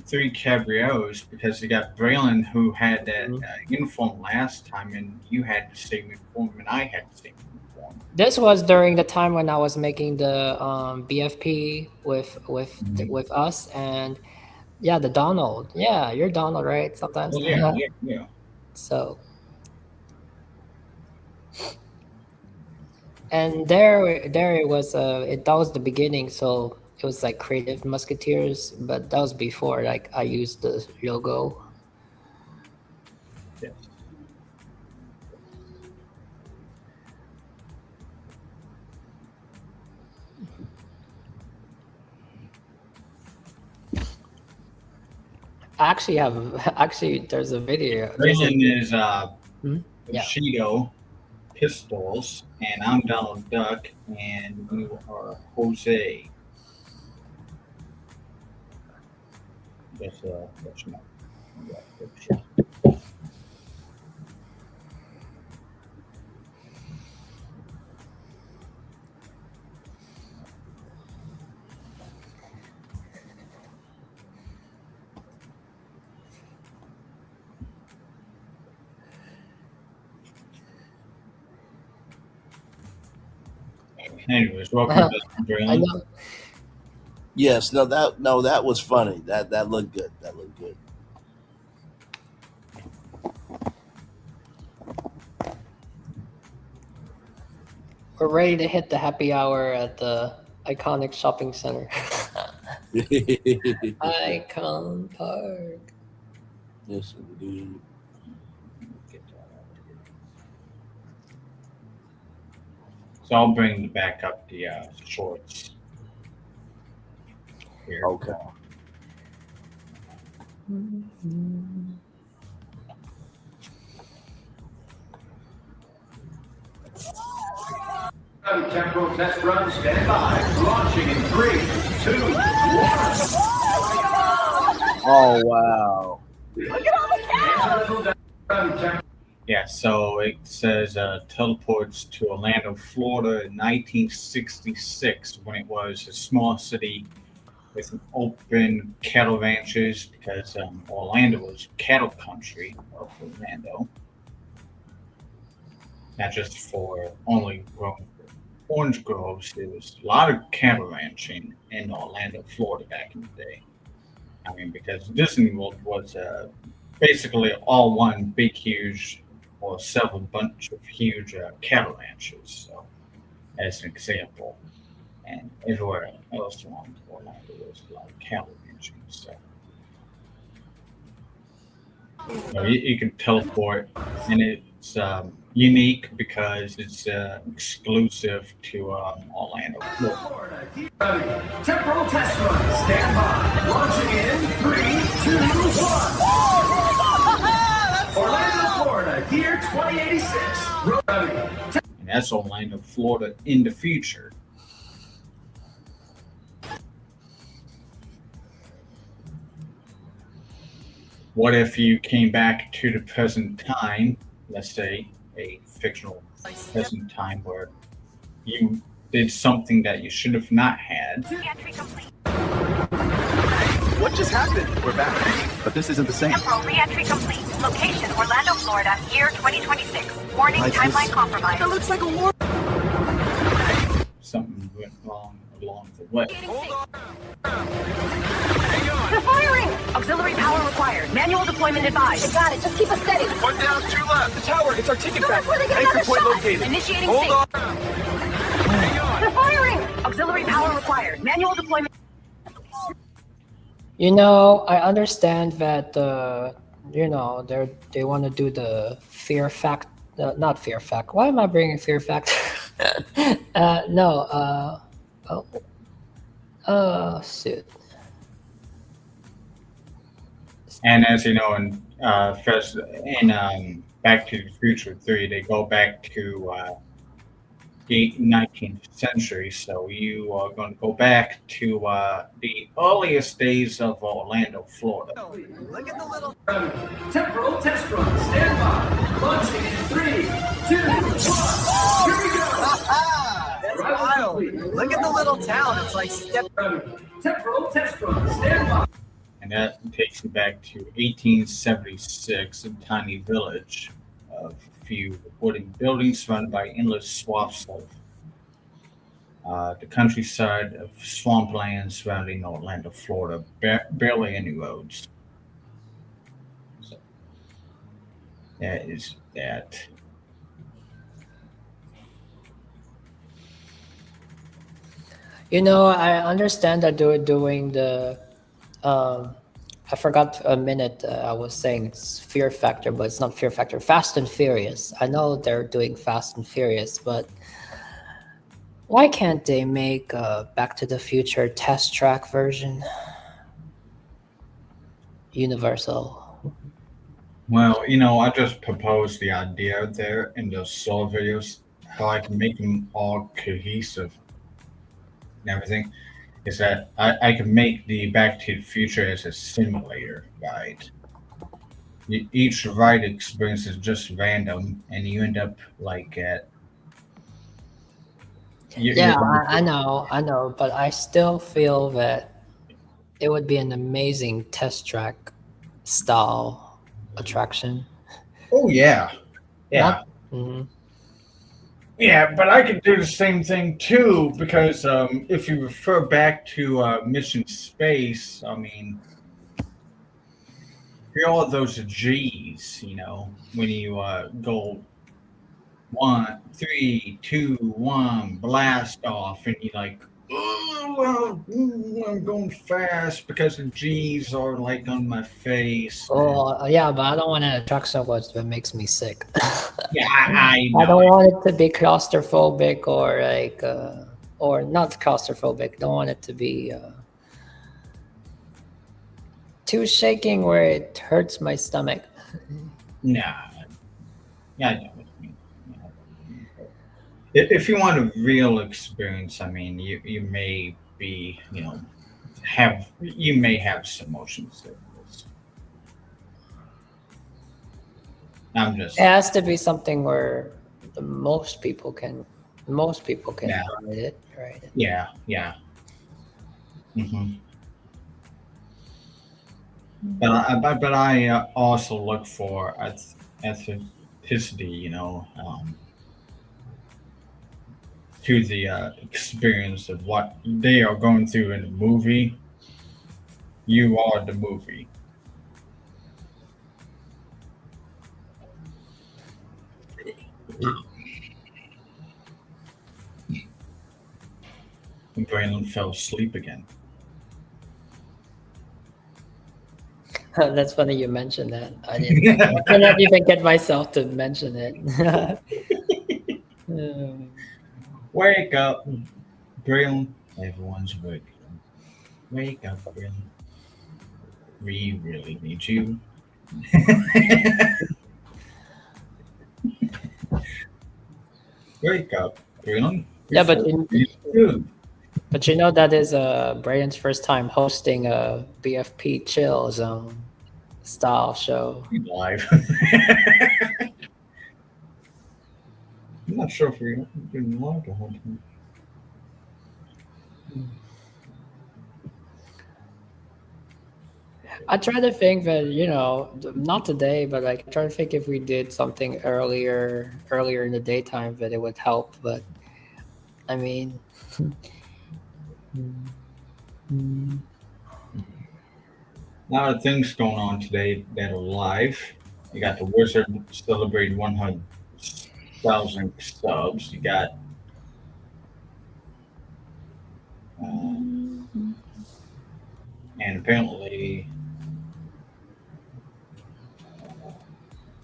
[SPEAKER 6] 3 cabrios, because you got Braylon who had that uniform last time, and you had the same uniform, and I had the same uniform.
[SPEAKER 3] This was during the time when I was making the BFP with us, and yeah, the Donald. Yeah, you're Donald, right? Sometimes.
[SPEAKER 6] Oh, yeah.
[SPEAKER 3] So. And there it was. That was the beginning. So it was like Creative Musketeers, but that was before. Like I used the logo.
[SPEAKER 6] Yeah.
[SPEAKER 3] Actually, there's a video.
[SPEAKER 6] Braylon is Bushido Pistols, and I'm Donald Duck, and you are Jose. That's my picture. Anyways, welcome to Braylon.
[SPEAKER 2] Yes, no, that was funny. That looked good. That looked good.
[SPEAKER 3] We're ready to hit the happy hour at the iconic shopping center. Icon Park.
[SPEAKER 2] Yes, indeed.
[SPEAKER 6] So I'll bring back up the shorts. Here.
[SPEAKER 2] Okay.
[SPEAKER 8] Tempo test run, stand by. Launching in 3, 2, 1.
[SPEAKER 2] Oh wow!
[SPEAKER 8] Look at all the cameras.
[SPEAKER 6] Yeah, so it says teleports to Orlando, Florida in 1966, when it was a small city with an open cattle ranches, because Orlando was cattle country of Orlando. Not just for only growing orange groves, there was a lot of cattle ranching in Orlando, Florida back in the day. I mean, because Disney World was basically all one big, huge, or several bunch of huge cattle ranches. So, as an example, and everywhere else around Orlando was like cattle ranching. So, you can teleport, and it's unique because it's exclusive to Orlando.
[SPEAKER 8] Florida, temporal test run. Stand by. Launching in 3, 2, 1. Orlando, Florida, year 2086.
[SPEAKER 6] And that's Orlando, Florida in the future. What if you came back to the present time, let's say a fictional present time where you did something that you should have not had?
[SPEAKER 12] What just happened? We're back, but this isn't the same.
[SPEAKER 11] Temporal re-entry complete. Location, Orlando, Florida, year 2026. Warning, timeline compromised.
[SPEAKER 12] That looks like a war.
[SPEAKER 6] Something went wrong along the way.
[SPEAKER 11] They're firing! Auxiliary power required. Manual deployment advised. Got it. Just keep us steady.
[SPEAKER 12] 1 down, 2 left. The tower. It's our ticket
[SPEAKER 11] No,
[SPEAKER 12] back.
[SPEAKER 11] that's where they get
[SPEAKER 12] Anchor
[SPEAKER 11] another
[SPEAKER 12] point
[SPEAKER 11] shot.
[SPEAKER 12] located.
[SPEAKER 11] Initiating
[SPEAKER 12] Hold
[SPEAKER 11] sync.
[SPEAKER 12] on. Hang on.
[SPEAKER 11] They're firing! Auxiliary power required. Manual deployment.
[SPEAKER 3] You know, I understand that they want to do the fear fact, not fear fact. Why am I bringing fear fact? Shit.
[SPEAKER 6] And as you know, in Back to the Future 3, they go back to the 19th century. So you are going to go back to the earliest days of Orlando, Florida.
[SPEAKER 12] Look at the little.
[SPEAKER 8] Temporal test run. Stand by. Launching in 3, 2, 1. Here we go.
[SPEAKER 12] That's wild. Look at the little town. It's like
[SPEAKER 8] Temporal test run. Stand by.
[SPEAKER 6] And that takes you back to 1876, a tiny village of a few wooden buildings surrounded by endless swaths of the countryside of swampland surrounding Orlando, Florida. Barely any roads. So that is that.
[SPEAKER 3] You know, I understand that they're doing the. I forgot a minute. I was saying it's Fear Factor, but it's not Fear Factor. Fast and Furious. I know they're doing Fast and Furious, but why can't they make a Back to the Future test track version? Universal.
[SPEAKER 6] Well, you know, I just proposed the idea there in those solo videos, how I can make them all cohesive and everything. Is that I can make the Back to the Future as a simulator ride. Each ride experience is just random, and you end up like at.
[SPEAKER 3] I know, but I still feel that it would be an amazing test track style attraction.
[SPEAKER 6] Oh yeah, yeah.
[SPEAKER 3] Mm-hmm.
[SPEAKER 6] Yeah, but I could do the same thing too, because if you refer back to Mission Space, I mean, all of those G's, you know, when you go 1, 3, 2, 1, blast off, and you're like, oh, I'm going fast because the G's are like on my face.
[SPEAKER 3] Oh, yeah, but I don't want to attract so much that makes me sick.
[SPEAKER 6] Yeah, I know.
[SPEAKER 3] I don't want it to be claustrophobic or like, or not claustrophobic. Don't want it to be too shaking where it hurts my stomach.
[SPEAKER 6] Nah. Yeah, I know what you mean. If you want a real experience, I mean, you may be, you know, you may have some motion sickness.
[SPEAKER 3] It has to be something where most people can ride it, right?
[SPEAKER 6] Yeah. Mm-hmm. But I also look for authenticity, you know, to the experience of what they are going through in the movie. You are the movie. And Braylon fell asleep again.
[SPEAKER 3] That's funny you mentioned that. I cannot even get myself to mention it.
[SPEAKER 6] Wake up, Braylon. Everyone's waking. Wake up, Braylon. We really need you. Wake up, Braylon.
[SPEAKER 3] Yeah, but you know that is Brian's first time hosting a BFP chill zone style show.
[SPEAKER 6] Live. I'm not sure if we're doing live the whole time.
[SPEAKER 3] I try to think that not today, but like I try to think if we did something earlier in the daytime that it would help. But I mean,
[SPEAKER 6] A lot of things going on today that are live. You got the Wizard celebrating 100,000 subs. You got and apparently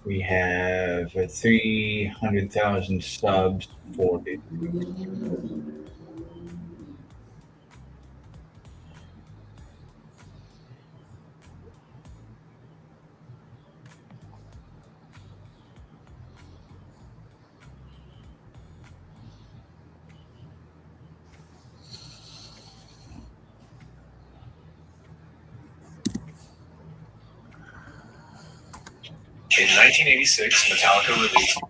[SPEAKER 6] we have 300,000 subs for the
[SPEAKER 10] In 1986, Metallica released.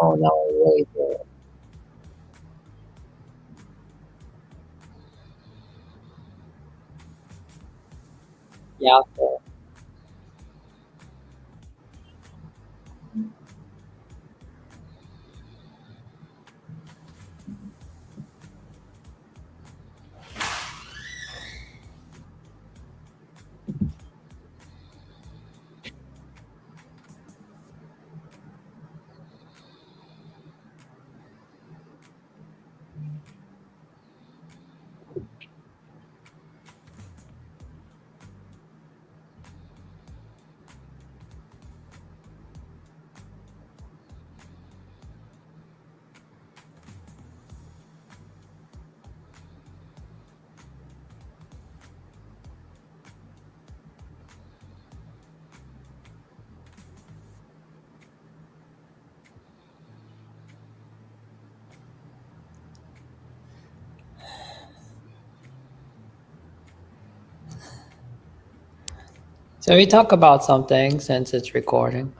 [SPEAKER 3] oh no, I really do. Yeah. So we talk about something since it's recording.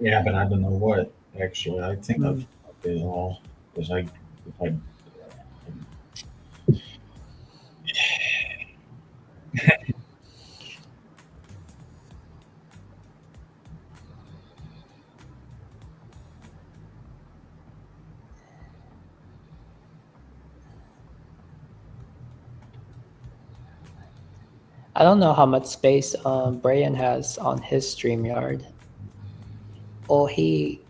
[SPEAKER 6] yeah, but I don't know what actually. I think I've did it all because I
[SPEAKER 3] I don't know how much space Brian has on his StreamYard. Oh, he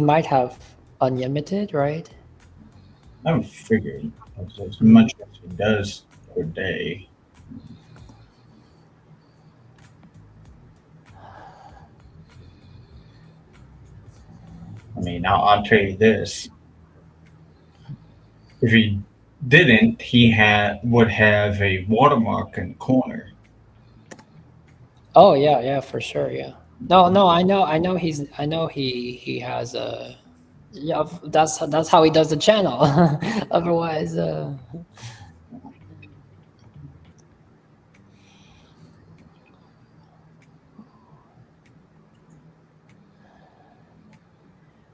[SPEAKER 3] might have unlimited, right?
[SPEAKER 6] I would figure as much as he does per day. I mean, I'll tell you this: if he didn't, he would have a watermark in the corner.
[SPEAKER 3] Oh yeah, for sure, yeah. No, I know he has a yeah. That's how he does the channel. Otherwise,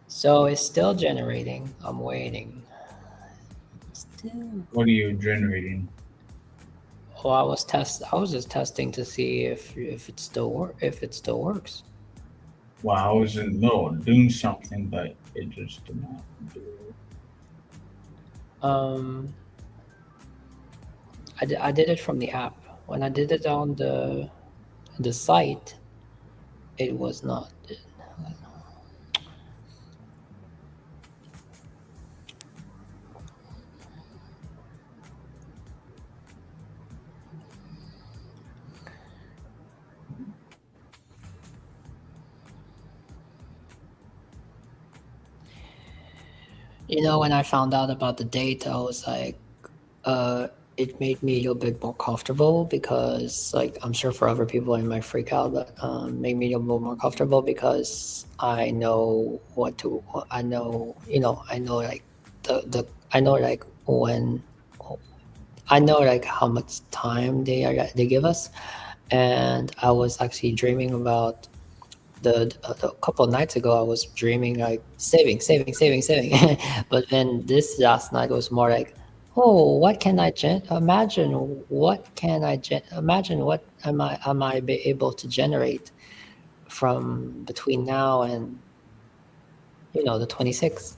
[SPEAKER 3] so it's still generating. I'm waiting. Still.
[SPEAKER 6] What are you generating?
[SPEAKER 3] Oh, I was just testing to see if it still works.
[SPEAKER 6] Well, I was in the middle of doing something, but it just did not do it.
[SPEAKER 3] I did it from the app. When I did it on the site, it was not. You know, when I found out about the date, I was like, it made me a little bit more comfortable because, like, I'm sure for other people it might freak out, but made me a little more comfortable because I know I know, I know like I know like when, I know like how much time they give us, and I was actually dreaming about a couple of nights ago. I was dreaming like saving, but then this last night was more like, oh, what can I imagine? What can imagine? What am I be able to generate from between now and the 26th?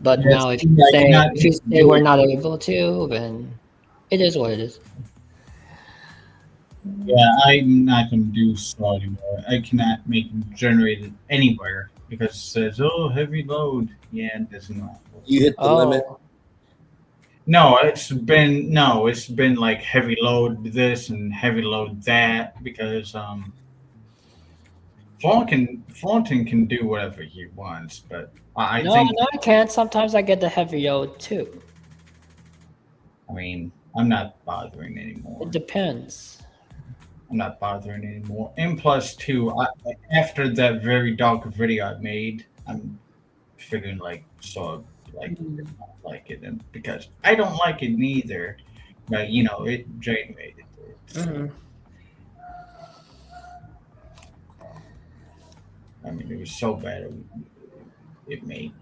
[SPEAKER 3] But
[SPEAKER 6] Yes,
[SPEAKER 3] now, if
[SPEAKER 6] yeah,
[SPEAKER 3] you say we're not able to, then it is what it is.
[SPEAKER 6] Yeah, I'm not going to do so anymore. I cannot make it generated anywhere because it says, "Oh, heavy load." Yeah, it does not.
[SPEAKER 2] You hit the limit.
[SPEAKER 6] No, it's been like heavy load this and heavy load that because Thornton can do whatever he wants, but I
[SPEAKER 3] No,
[SPEAKER 6] think
[SPEAKER 3] I can't. Sometimes I get the heavy load too.
[SPEAKER 6] I mean I'm not bothering anymore.
[SPEAKER 3] It depends.
[SPEAKER 6] I'm not bothering anymore. And plus, two, after that very dark video I made, I'm figuring like it, and because I don't like it neither, but it generated it. So, I mean, it was so bad it made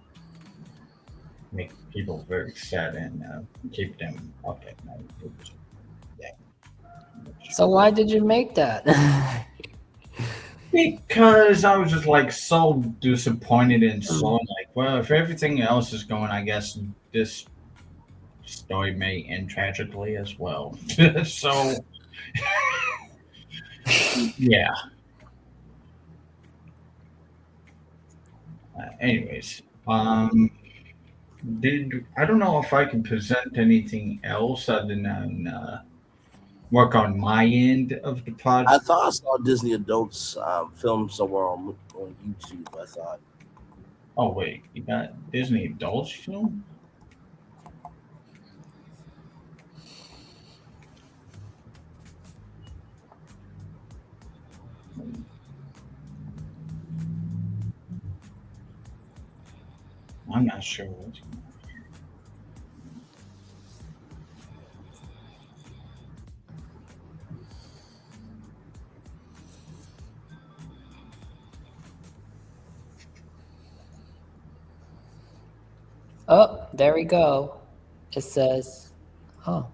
[SPEAKER 6] make people very sad and keep them up at night. It was, yeah.
[SPEAKER 3] So why did you make that?
[SPEAKER 6] Because I was just like so disappointed and so like, well, if everything else is going, I guess this story may end tragically as well. So, yeah. Anyways, I don't know if I can present anything else other than work on my end of the project.
[SPEAKER 2] I thought I saw Disney adults film somewhere on YouTube. I thought.
[SPEAKER 6] Oh wait, you got Disney adults film? I'm not sure what's going on.
[SPEAKER 3] Oh, there we go. It says, oh.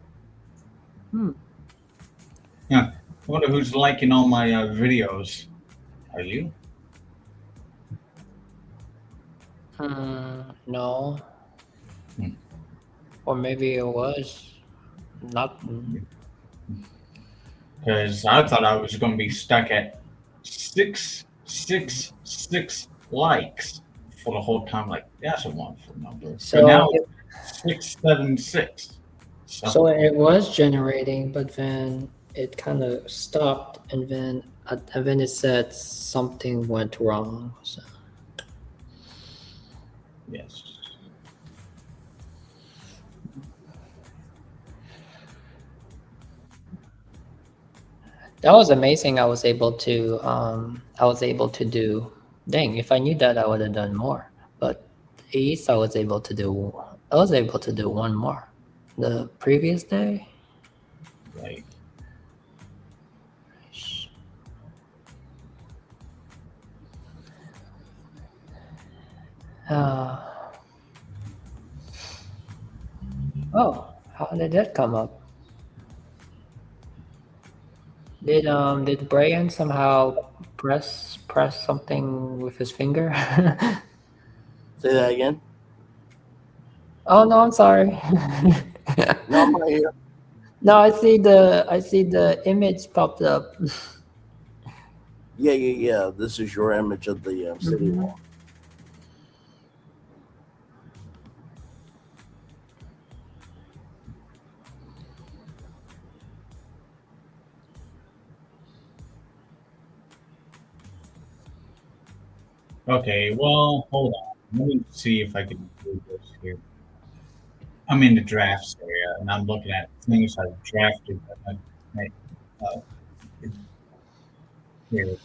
[SPEAKER 6] Yeah. I wonder who's liking all my videos. Are you?
[SPEAKER 3] No. Or maybe it was not.
[SPEAKER 6] Because I thought I was going to be stuck at 666 likes for the whole time. Like, that's a wonderful number. But
[SPEAKER 3] So
[SPEAKER 6] now it's 676.
[SPEAKER 3] so it was generating, but then it kind of stopped, and then it said something went wrong. So.
[SPEAKER 6] Yes.
[SPEAKER 3] That was amazing. I was able to do. Dang, if I knew that, I would have done more. But at least I was able to do one more. The previous day.
[SPEAKER 6] Right.
[SPEAKER 3] Oh, how did that come up? Did Brian somehow press something with his finger?
[SPEAKER 2] Say that again.
[SPEAKER 3] Oh no, I'm sorry.
[SPEAKER 2] No, I'm right here.
[SPEAKER 3] No, I see the image popped up.
[SPEAKER 2] Yeah. This is your image of the city wall.
[SPEAKER 6] Okay, well, hold on. Let me see if I can do this here. I'm in the drafts area, and I'm looking at things I've drafted. Uh, here.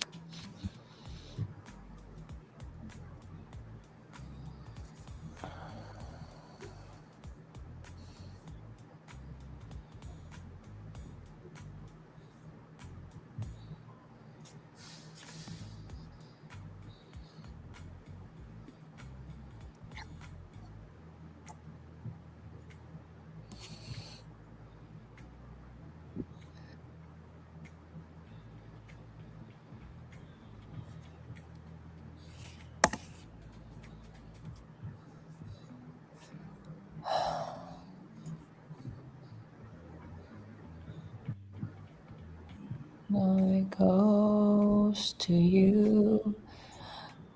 [SPEAKER 3] My goes to you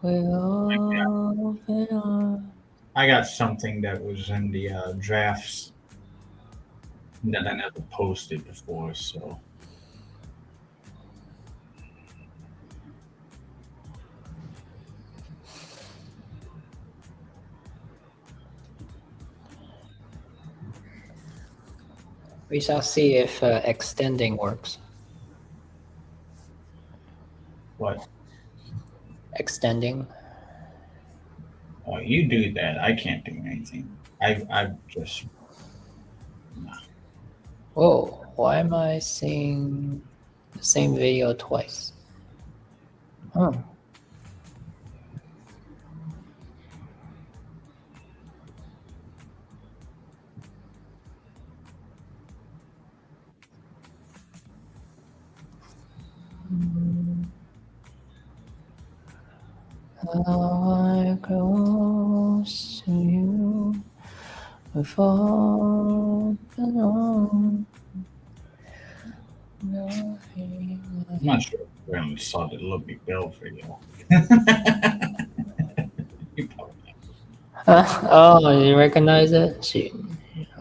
[SPEAKER 3] with open arms.
[SPEAKER 6] I got something that was in the drafts that I never posted before, so.
[SPEAKER 3] We shall see if extending works.
[SPEAKER 6] What?
[SPEAKER 3] Extending.
[SPEAKER 6] Oh, you do that. I can't do anything. I just. Nah.
[SPEAKER 3] Whoa, why am I seeing the same video twice? Huh. How I close to you with open arms.
[SPEAKER 6] I'm not sure if everyone saw the Liberty Bell video.
[SPEAKER 3] Oh, you recognize it? Shoot.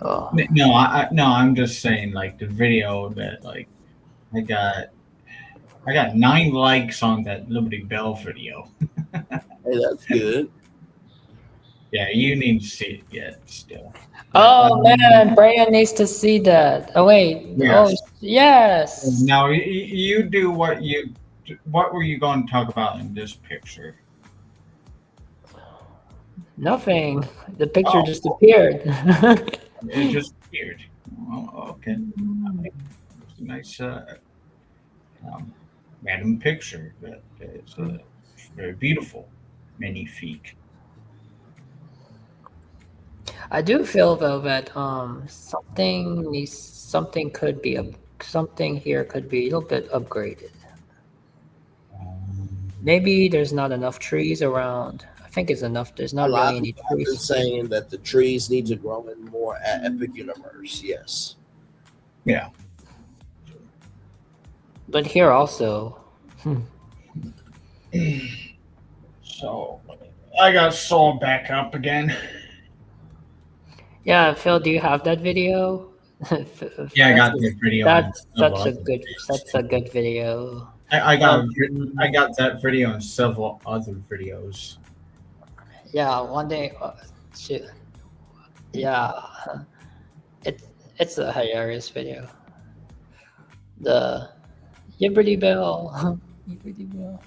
[SPEAKER 3] Oh.
[SPEAKER 6] No, I'm just saying, like the video that like I got 9 likes on that Liberty Bell video.
[SPEAKER 2] Hey, that's good.
[SPEAKER 6] Yeah, you need to see it yet still.
[SPEAKER 3] Oh man, Brian needs to see that. Oh wait.
[SPEAKER 6] Yes.
[SPEAKER 3] Oh yes.
[SPEAKER 6] Now you do what were you going to talk about in this picture?
[SPEAKER 3] Nothing. The picture just appeared.
[SPEAKER 6] It just appeared. Oh, okay. It's a nice random picture that is very beautiful. Magnifique.
[SPEAKER 3] I do feel though that something could be something here could be a little bit upgraded. Maybe there's not enough trees around. I think it's enough. There's
[SPEAKER 2] A
[SPEAKER 3] not
[SPEAKER 2] lot
[SPEAKER 3] really
[SPEAKER 2] of
[SPEAKER 3] any
[SPEAKER 2] people have been
[SPEAKER 3] trees.
[SPEAKER 2] saying that the trees need to grow in more at Epic Universe. Yes.
[SPEAKER 6] Yeah.
[SPEAKER 3] But here also.
[SPEAKER 6] So I got Saul back up again.
[SPEAKER 3] Yeah, Phil, do you have that video?
[SPEAKER 6] Yeah, I got the video.
[SPEAKER 3] That's such a good video.
[SPEAKER 6] I got that video and several other videos.
[SPEAKER 3] Yeah, one day, shoot. Yeah, it's a hilarious video. The Liberty Bell. Liberty Bell.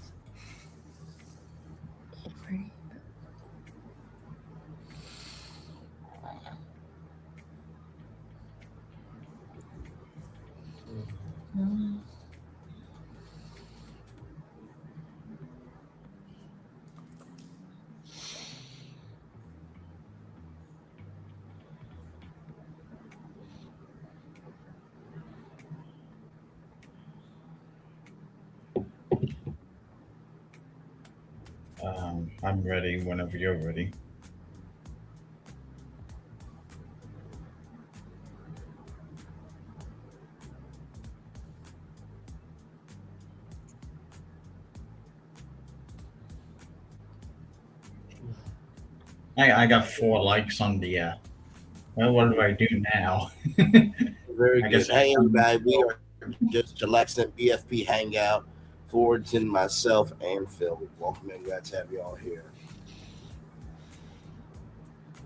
[SPEAKER 6] I'm ready whenever you're ready. I got 4 likes on the well, what do I do now?
[SPEAKER 2] Very
[SPEAKER 6] I
[SPEAKER 2] good.
[SPEAKER 6] guess
[SPEAKER 2] Hey, everybody. We are just chillaxing BFP Hangout. Forwardson, myself, and Phil. Welcome in. Glad to have you all here.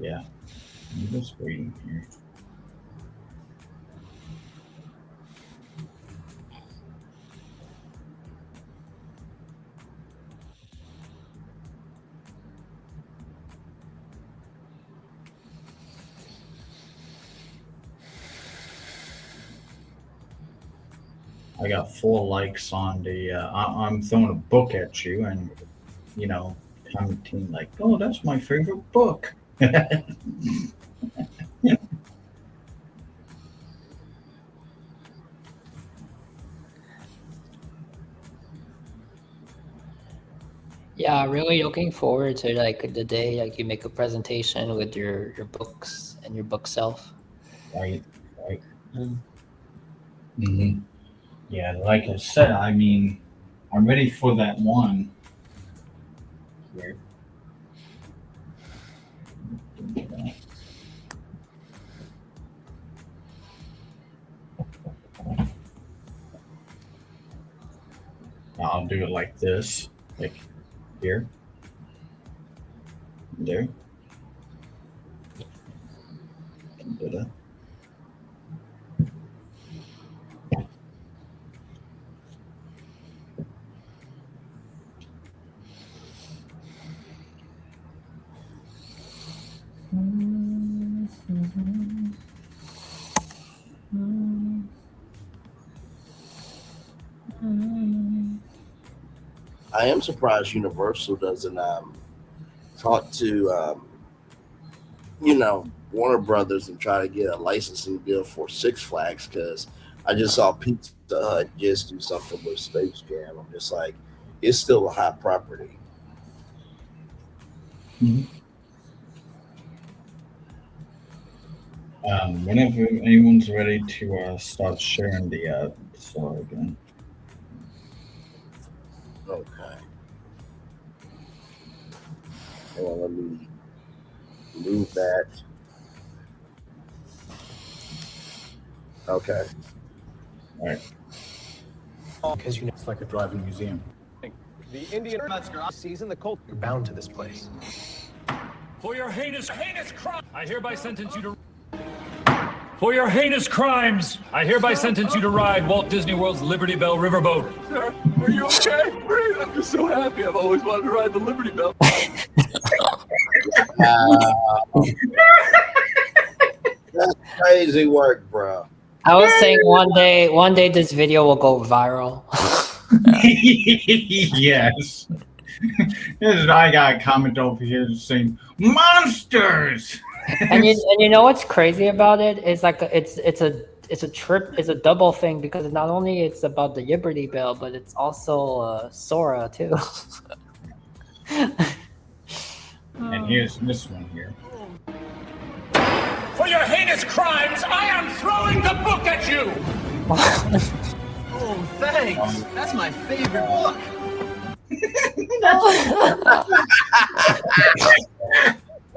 [SPEAKER 6] Yeah. I'm just waiting here. I got 4 likes on the. I'm throwing a book at you, and commenting like, "Oh, that's my favorite book."
[SPEAKER 3] Yeah, really looking forward to like the day like you make a presentation with your books and your book self.
[SPEAKER 6] Right. Mm-hmm. Yeah, like I said, I mean, I'm ready for that one. Here. I'll do it like this, like here, there. Do that.
[SPEAKER 2] I am surprised Universal doesn't talk to Warner Brothers and try to get a licensing deal for Six Flags, because I just saw Pizza Hut just do something with Space Jam. I'm just like, it's still a hot property.
[SPEAKER 6] Mm-hmm. Whenever anyone's ready to start sharing the story again.
[SPEAKER 2] Okay. Well, let me move that. Okay.
[SPEAKER 6] All right.
[SPEAKER 13] Because it's like a driving museum. The Indian season, the cult, you're bound to this place.
[SPEAKER 14] For your heinous crime, I hereby sentence you to. For your heinous crimes, I hereby sentence you to ride Walt Disney World's Liberty Bell riverboat.
[SPEAKER 15] Sir, are you okay? Breathe. I'm just so happy. I've always wanted to ride the Liberty Bell.
[SPEAKER 2] That's crazy work, bro.
[SPEAKER 3] I was saying one day this video will go viral.
[SPEAKER 6] Yes. I got a comment over here saying monsters.
[SPEAKER 3] and you know what's crazy about it? It's like it's a double thing, because not only it's about the Liberty Bell, but it's also Sora too.
[SPEAKER 6] And here's this one here.
[SPEAKER 14] For your heinous crimes, I am throwing the book at you!
[SPEAKER 12] Oh, thanks. That's my favorite book.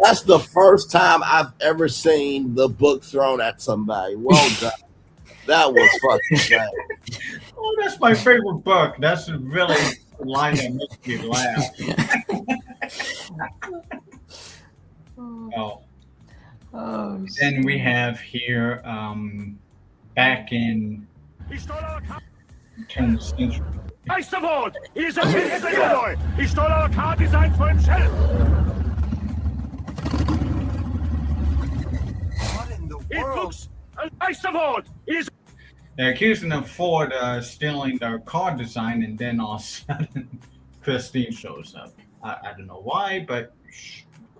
[SPEAKER 2] That's the first time I've ever seen the book thrown at somebody. Well done. That was fucking bad.
[SPEAKER 6] Oh, that's my favorite book. That's really the line that makes me laugh. Then we have here back in turn of the century.
[SPEAKER 14] First of all, he is a boy. He stole our car designed for himself.
[SPEAKER 12] What in the world?
[SPEAKER 14] First of all, he is.
[SPEAKER 6] They're accusing of Ford stealing their car design, and then all of a sudden, Christine shows up. I don't know why, but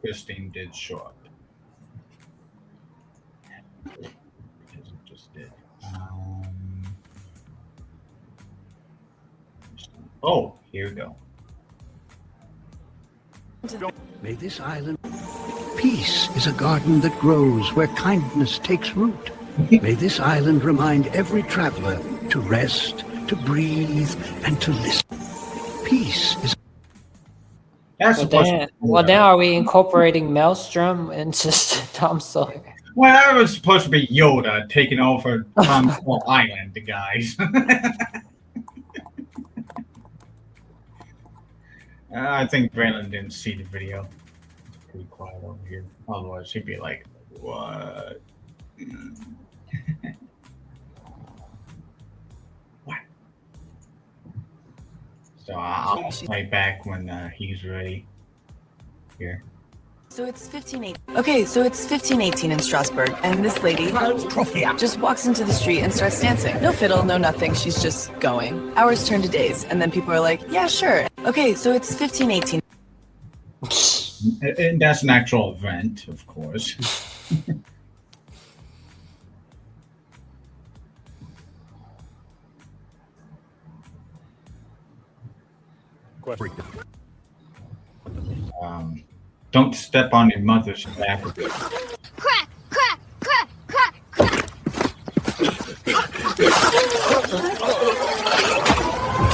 [SPEAKER 6] Christine did show up. Just did. Oh, here we go.
[SPEAKER 16] May this island... Peace is a garden that grows where kindness takes root. May this island remind every traveler to rest, to breathe, and to listen. Peace is...
[SPEAKER 3] Well, now are we incorporating Maelstrom and just Tom Sawyer?
[SPEAKER 6] Well, that was supposed to be Yoda taking over Tom Sawyer Island, the guys. I think Braylon didn't see the video. It's pretty quiet over here. Otherwise, he'd be like, what? What? So I'll play back when he's ready. Here.
[SPEAKER 9] So it's 1518 in Strasbourg, and this lady just walks into the street and starts dancing. No fiddle, no nothing. She's just going. Hours turn to days, and then people are like, "Yeah, sure." Okay, so it's 1518.
[SPEAKER 6] And that's an actual event, of course. Don't step on your mother's back.
[SPEAKER 7] Crack, crack, crack, crack, crack.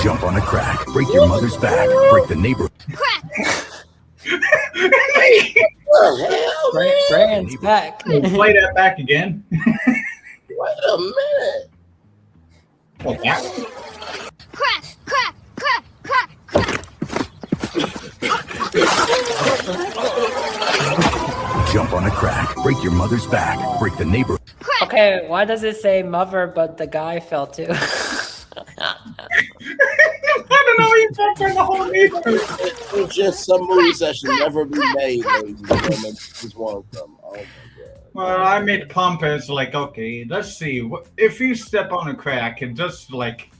[SPEAKER 16] Jump on a crack, break your mother's back, break the neighborhood.
[SPEAKER 3] Brand's back.
[SPEAKER 6] Play that back again.
[SPEAKER 2] Wait a minute.
[SPEAKER 6] Oh, that one.
[SPEAKER 7] Crack, crack, crack, crack, crack.
[SPEAKER 16] Jump on a crack, break your mother's back, break the neighborhood.
[SPEAKER 3] Okay, why does it say mother but the guy fell too?
[SPEAKER 6] I don't know. You fell for the whole neighborhood.
[SPEAKER 2] It's just some movies that should never be made, ladies and gentlemen. This is one of them. Oh my God.
[SPEAKER 6] Well, I made Pompous like, okay, let's see. If you step on a crack and just like,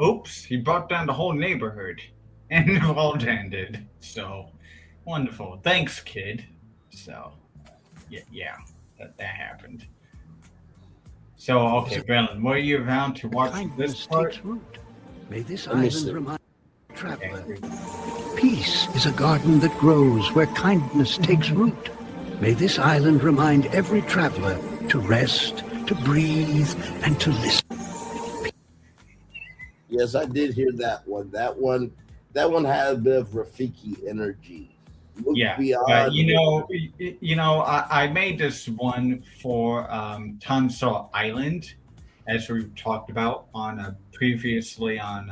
[SPEAKER 6] oops, he brought down the whole neighborhood. And the world ended. So, wonderful. Thanks, kid. So, yeah, that happened. So, okay, Braylon, were you around to watch this part?
[SPEAKER 16] May this island remind traveler. Peace is a garden that grows where kindness takes root. May this island remind every traveler to rest, to breathe, and to listen.
[SPEAKER 2] Yes, I did hear that one. That one had a bit of Rafiki energy. Look beyond
[SPEAKER 6] I made this one for Tom Sawyer Island, as we talked about on previously on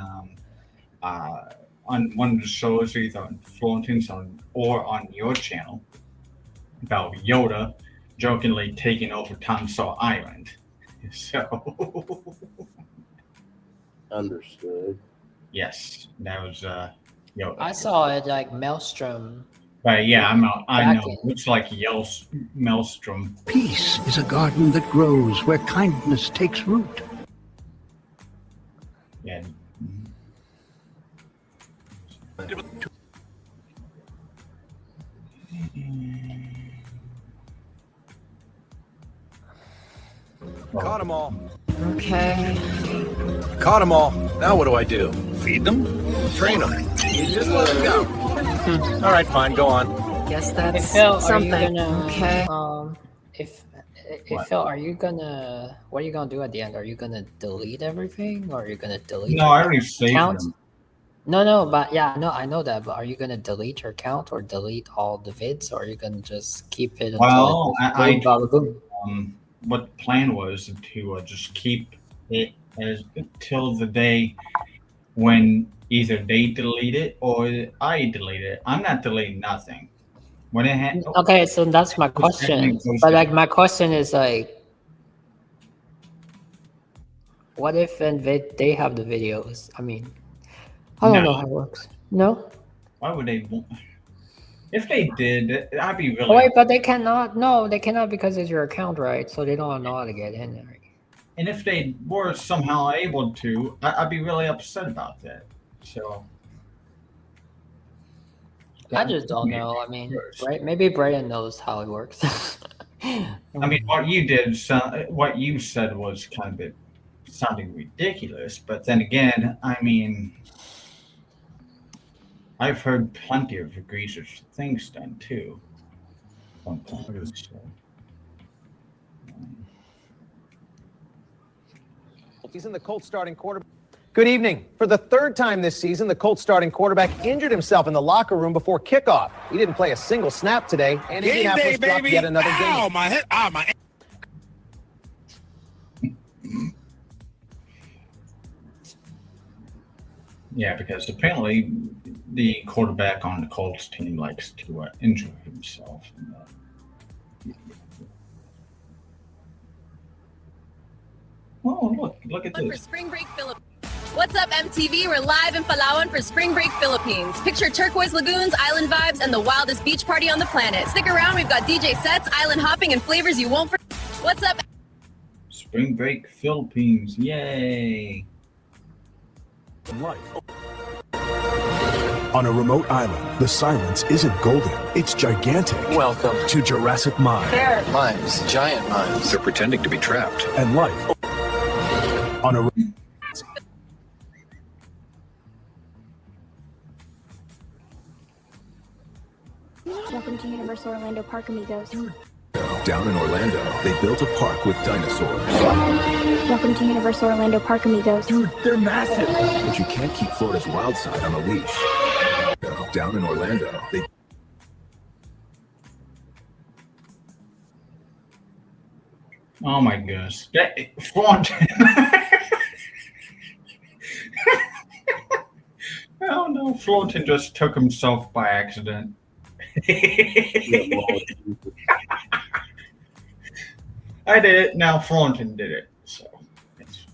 [SPEAKER 6] one of the shows, either on Florentines or on your channel, about Yoda jokingly taking over Tom Sawyer Island. So
[SPEAKER 2] understood.
[SPEAKER 6] Yes, that was Yoda.
[SPEAKER 3] I saw it like Maelstrom.
[SPEAKER 6] Right, yeah, I know. Looks like Maelstrom.
[SPEAKER 16] Peace is a garden that grows where kindness takes root.
[SPEAKER 6] Yeah.
[SPEAKER 13] Caught them all.
[SPEAKER 9] Okay.
[SPEAKER 13] Caught them all. Now what do I do? Feed them? Train them?
[SPEAKER 12] You just let them go.
[SPEAKER 13] All right, fine, go on.
[SPEAKER 9] Guess
[SPEAKER 3] Hey
[SPEAKER 9] that's
[SPEAKER 3] Phil,
[SPEAKER 9] something.
[SPEAKER 3] are you gonna
[SPEAKER 9] Okay.
[SPEAKER 3] if
[SPEAKER 6] What?
[SPEAKER 3] Phil, are you gonna what are you gonna do at the end? Are you gonna delete everything, or are you gonna delete
[SPEAKER 6] No,
[SPEAKER 3] your
[SPEAKER 6] I already saved
[SPEAKER 3] account?
[SPEAKER 6] them.
[SPEAKER 3] No, but yeah, no, I know that. But are you gonna delete your account or delete all the vids, or are you gonna just keep it until it
[SPEAKER 6] Well,
[SPEAKER 3] goes
[SPEAKER 6] I
[SPEAKER 3] boom, bada boom?
[SPEAKER 6] what the plan was to just keep it as until the day when either they delete it or I delete it. I'm not deleting nothing. When it
[SPEAKER 3] Okay, so that's my question. But like, my question is like, what if they have the videos? I mean, I don't know how it works. No.
[SPEAKER 6] Why would they? If they did, I'd be
[SPEAKER 3] Oh,
[SPEAKER 6] really.
[SPEAKER 3] wait, but they cannot. No, they cannot because it's your account, right? So they don't know how to get in there.
[SPEAKER 6] And if they were somehow able to, I'd be really upset about that. So.
[SPEAKER 3] I just don't know. I mean, right? Maybe Brayden knows how it works.
[SPEAKER 6] I mean, what you did, what you said was kind of sounding ridiculous. But then again, I mean, I've heard plenty of egregious things done too. Sometimes. So.
[SPEAKER 13] Season, the Colts starting quarterback. Good evening. For the third time this season, the Colts starting quarterback injured himself in the locker room before kickoff. He didn't play a single snap today, and Indianapolis dropped yet another game.
[SPEAKER 17] Ow, my head. Ah, my.
[SPEAKER 6] Yeah, because apparently the quarterback on the Colts team likes to injure himself. Oh, look at
[SPEAKER 18] For
[SPEAKER 6] this.
[SPEAKER 18] Spring Break Philippines. What's up, MTV? We're live in Palawan for Spring Break Philippines. Picture turquoise lagoons, island vibes, and the wildest beach party on the planet. Stick around, we've got DJ sets, island hopping, and flavors you won't forget. What's up?
[SPEAKER 6] Spring Break Philippines, yay!
[SPEAKER 1] Life. On a remote island, the silence isn't golden, it's gigantic.
[SPEAKER 19] Welcome
[SPEAKER 1] to Jurassic Mine.
[SPEAKER 19] Mimes, giant mimes. They're pretending to be trapped.
[SPEAKER 1] And life on a
[SPEAKER 20] Welcome to Universal Orlando Park, amigos.
[SPEAKER 1] Down in Orlando, they built a park with dinosaurs.
[SPEAKER 20] Welcome to Universal Orlando Park, amigos.
[SPEAKER 1] Dude, they're massive. But you can't keep Florida's wild side on a leash. Down in Orlando, they...
[SPEAKER 6] Oh my goodness. Thornton. Oh no, Thornton just took himself by accident. I did it, now Thornton did it. So it's...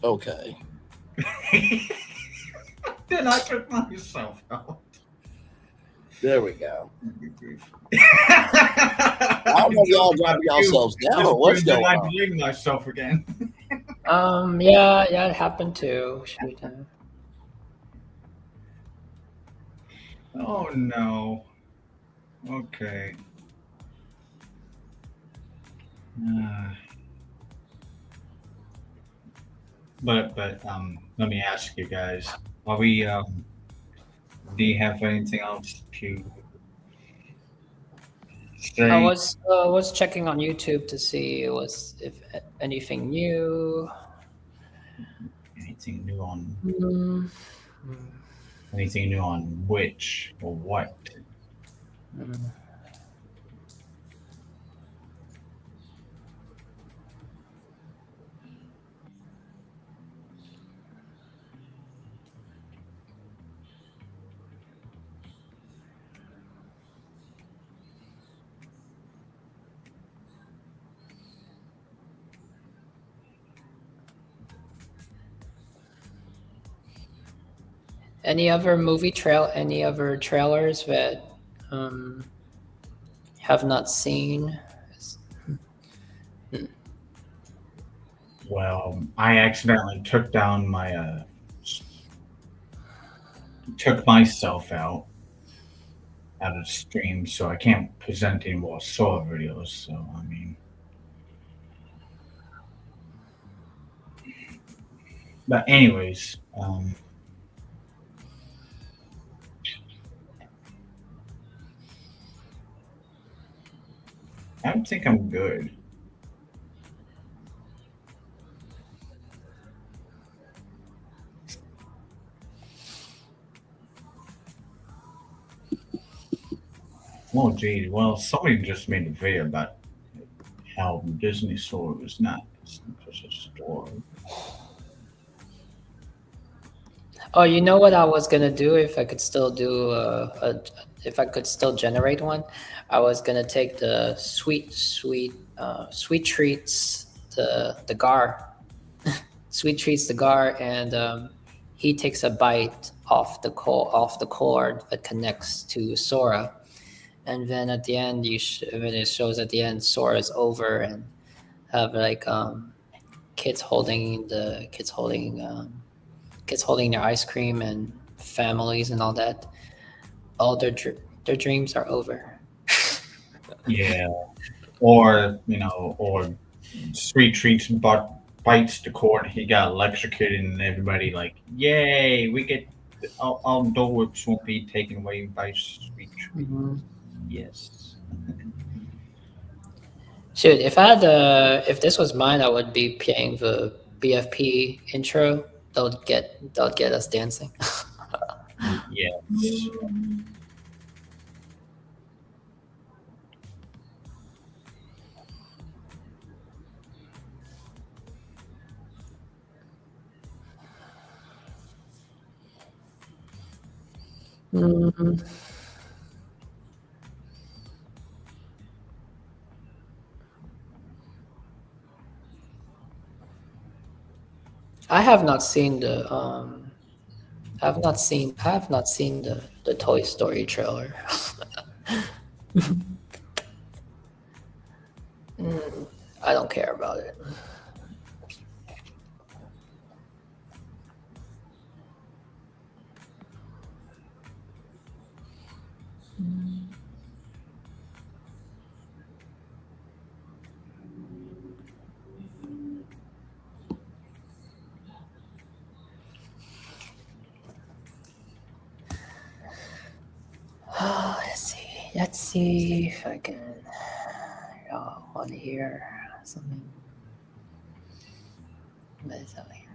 [SPEAKER 2] Okay.
[SPEAKER 6] Then I took myself out.
[SPEAKER 2] There we go. I don't know if y'all dropping yourselves down or what's going
[SPEAKER 6] I
[SPEAKER 2] on.
[SPEAKER 6] blame myself again.
[SPEAKER 3] Yeah, it happened too. Shoot.
[SPEAKER 6] Oh no. Okay. But let me ask you guys: are we? Do you have anything else to say?
[SPEAKER 3] I was checking on YouTube to see if anything new.
[SPEAKER 6] Anything new on?
[SPEAKER 3] Mm.
[SPEAKER 6] Anything new on which or what?
[SPEAKER 3] Any other any other trailers that have not seen?
[SPEAKER 6] Well, I accidentally took down my took myself out of the stream, so I can't present any more Sora videos. So I mean, but anyways, I don't think I'm good. Oh, gee. Well, somebody just made a video about how Disney Store was not just a store.
[SPEAKER 3] Oh, you know what I was gonna do if I could still do if I could still generate one? I was gonna take the sweet treats, the gar, sweet treats the gar, and he takes a bite off the cord that connects to Sora, and then at the end when it shows at the end Sora's over and have like kids holding their ice cream and families and all that. All their dreams are over.
[SPEAKER 6] Yeah, or or Sweet Treats bites the cord. He got electrocuted, and everybody like, yay! We get all Dole Whips won't be taken away by Sweet Treats.
[SPEAKER 3] Mm-hmm.
[SPEAKER 6] Yes.
[SPEAKER 3] Shoot, if this was mine, I would be playing the BFP intro. They'll get us dancing.
[SPEAKER 6] Yes.
[SPEAKER 3] Mm-hmm. I have not seen the the Toy Story trailer. I don't care about it. Let's see if I can on here something. What is that here?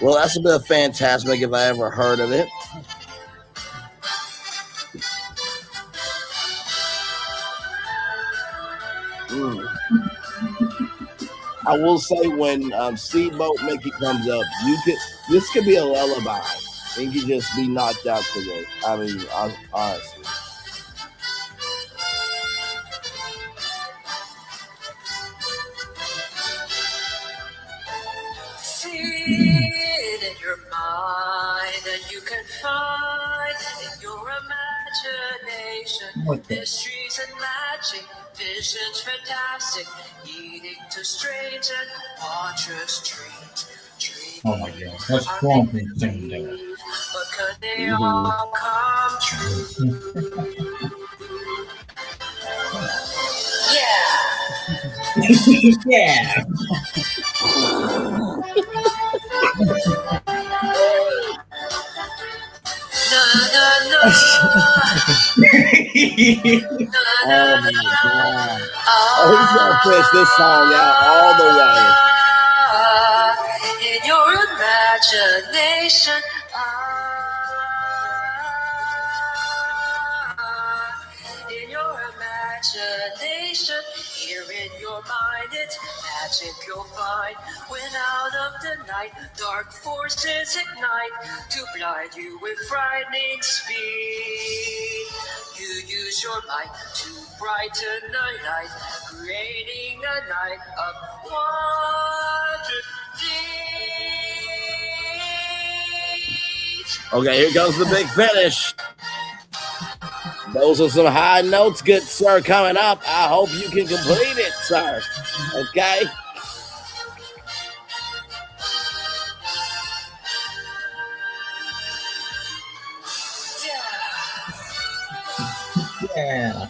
[SPEAKER 2] Well, that's a bit of Fantasmic if I ever heard of it. I will say when Steamboat Mickey comes up, this could be a lullaby. You could just be knocked out to this. I mean, honestly.
[SPEAKER 17] See it in your mind, and you can find in your imagination mysteries and magic, visions fantastic, eating to strange and wondrous dreams.
[SPEAKER 6] Oh my God, that's wrong thing there.
[SPEAKER 17] But could they all come true? Yeah,
[SPEAKER 6] Yeah.
[SPEAKER 2] Oh my god. Oh, he's gonna push this song out all the way.
[SPEAKER 17] In your imagination, in your imagination, here in your mind, it's magic you'll find. When out of the night, dark forces ignite to blind you with frightening speed. You use your mind to brighten the night, creating a night of wonder.
[SPEAKER 2] Okay, here goes the big finish. Those are some high notes, good sir, coming up. I hope you can complete it, sir. Okay?
[SPEAKER 6] Yeah.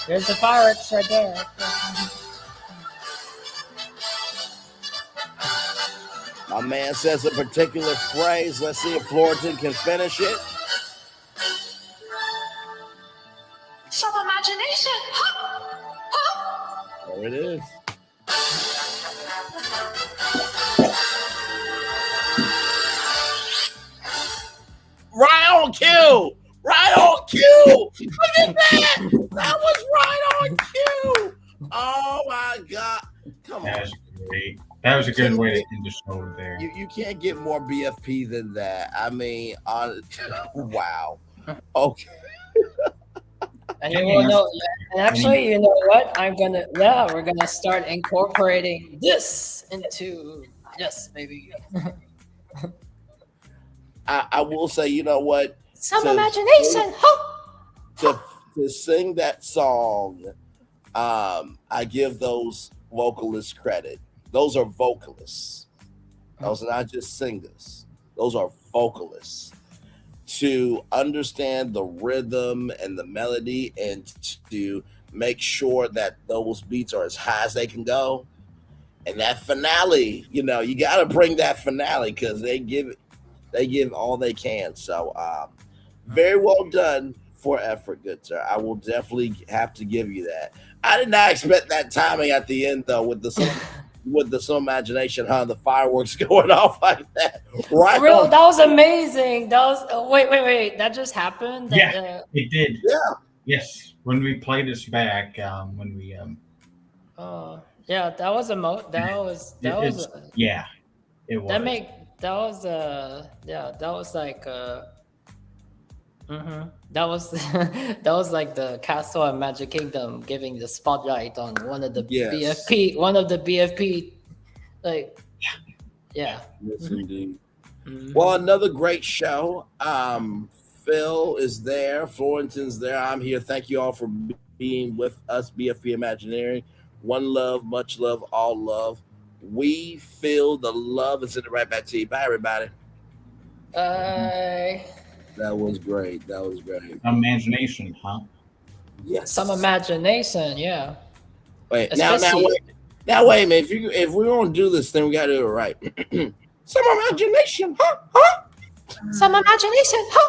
[SPEAKER 3] There's the fireworks right there.
[SPEAKER 2] My man says a particular phrase. Let's see if Florton can finish it.
[SPEAKER 17] Some imagination.
[SPEAKER 2] There it is. Right on cue. Right on cue. Look at that. That was right on cue. Oh my God. Come
[SPEAKER 6] That
[SPEAKER 2] on.
[SPEAKER 6] was great. That was a good way to end the show there.
[SPEAKER 2] You can't get more BFP than that. I mean, wow. Okay.
[SPEAKER 3] And you will know. And actually, you know what? We're gonna start incorporating this into maybe.
[SPEAKER 2] I will say, you know what?
[SPEAKER 3] Some imagination.
[SPEAKER 2] To sing that song, I give those vocalists credit. Those are vocalists. Those are not just singers. Those are vocalists. To understand the rhythm and the melody and to make sure that those beats are as high as they can go. And that finale, you know, you got to bring that finale because they give all they can. So very well done for effort, good sir. I will definitely have to give you that. I did not expect that timing at the end though with some imagination, the fireworks going off like that. Right.
[SPEAKER 3] Real, that was amazing. That was wait. That just happened.
[SPEAKER 6] Yeah, it did.
[SPEAKER 2] Yeah.
[SPEAKER 6] Yes. When we play this back, when we
[SPEAKER 3] yeah, that was
[SPEAKER 6] yeah, it was.
[SPEAKER 3] That was like the Castle and Magic Kingdom giving the spotlight on one of the
[SPEAKER 2] Yes.
[SPEAKER 3] BFP, like yeah.
[SPEAKER 2] Yes, indeed. Well, another great show. Phil is there. Florentin's there. I'm here. Thank you all for being with us, BFP Imagineering. One love, much love, all love. We feel the love and send it right back to you. Bye, everybody. That was great. That was great.
[SPEAKER 6] Imagination, huh?
[SPEAKER 2] Yes.
[SPEAKER 3] Some imagination, yeah.
[SPEAKER 2] Wait, now wait a minute. If we're gonna do this thing, we gotta do it right. Some imagination, huh?
[SPEAKER 3] Some imagination, huh?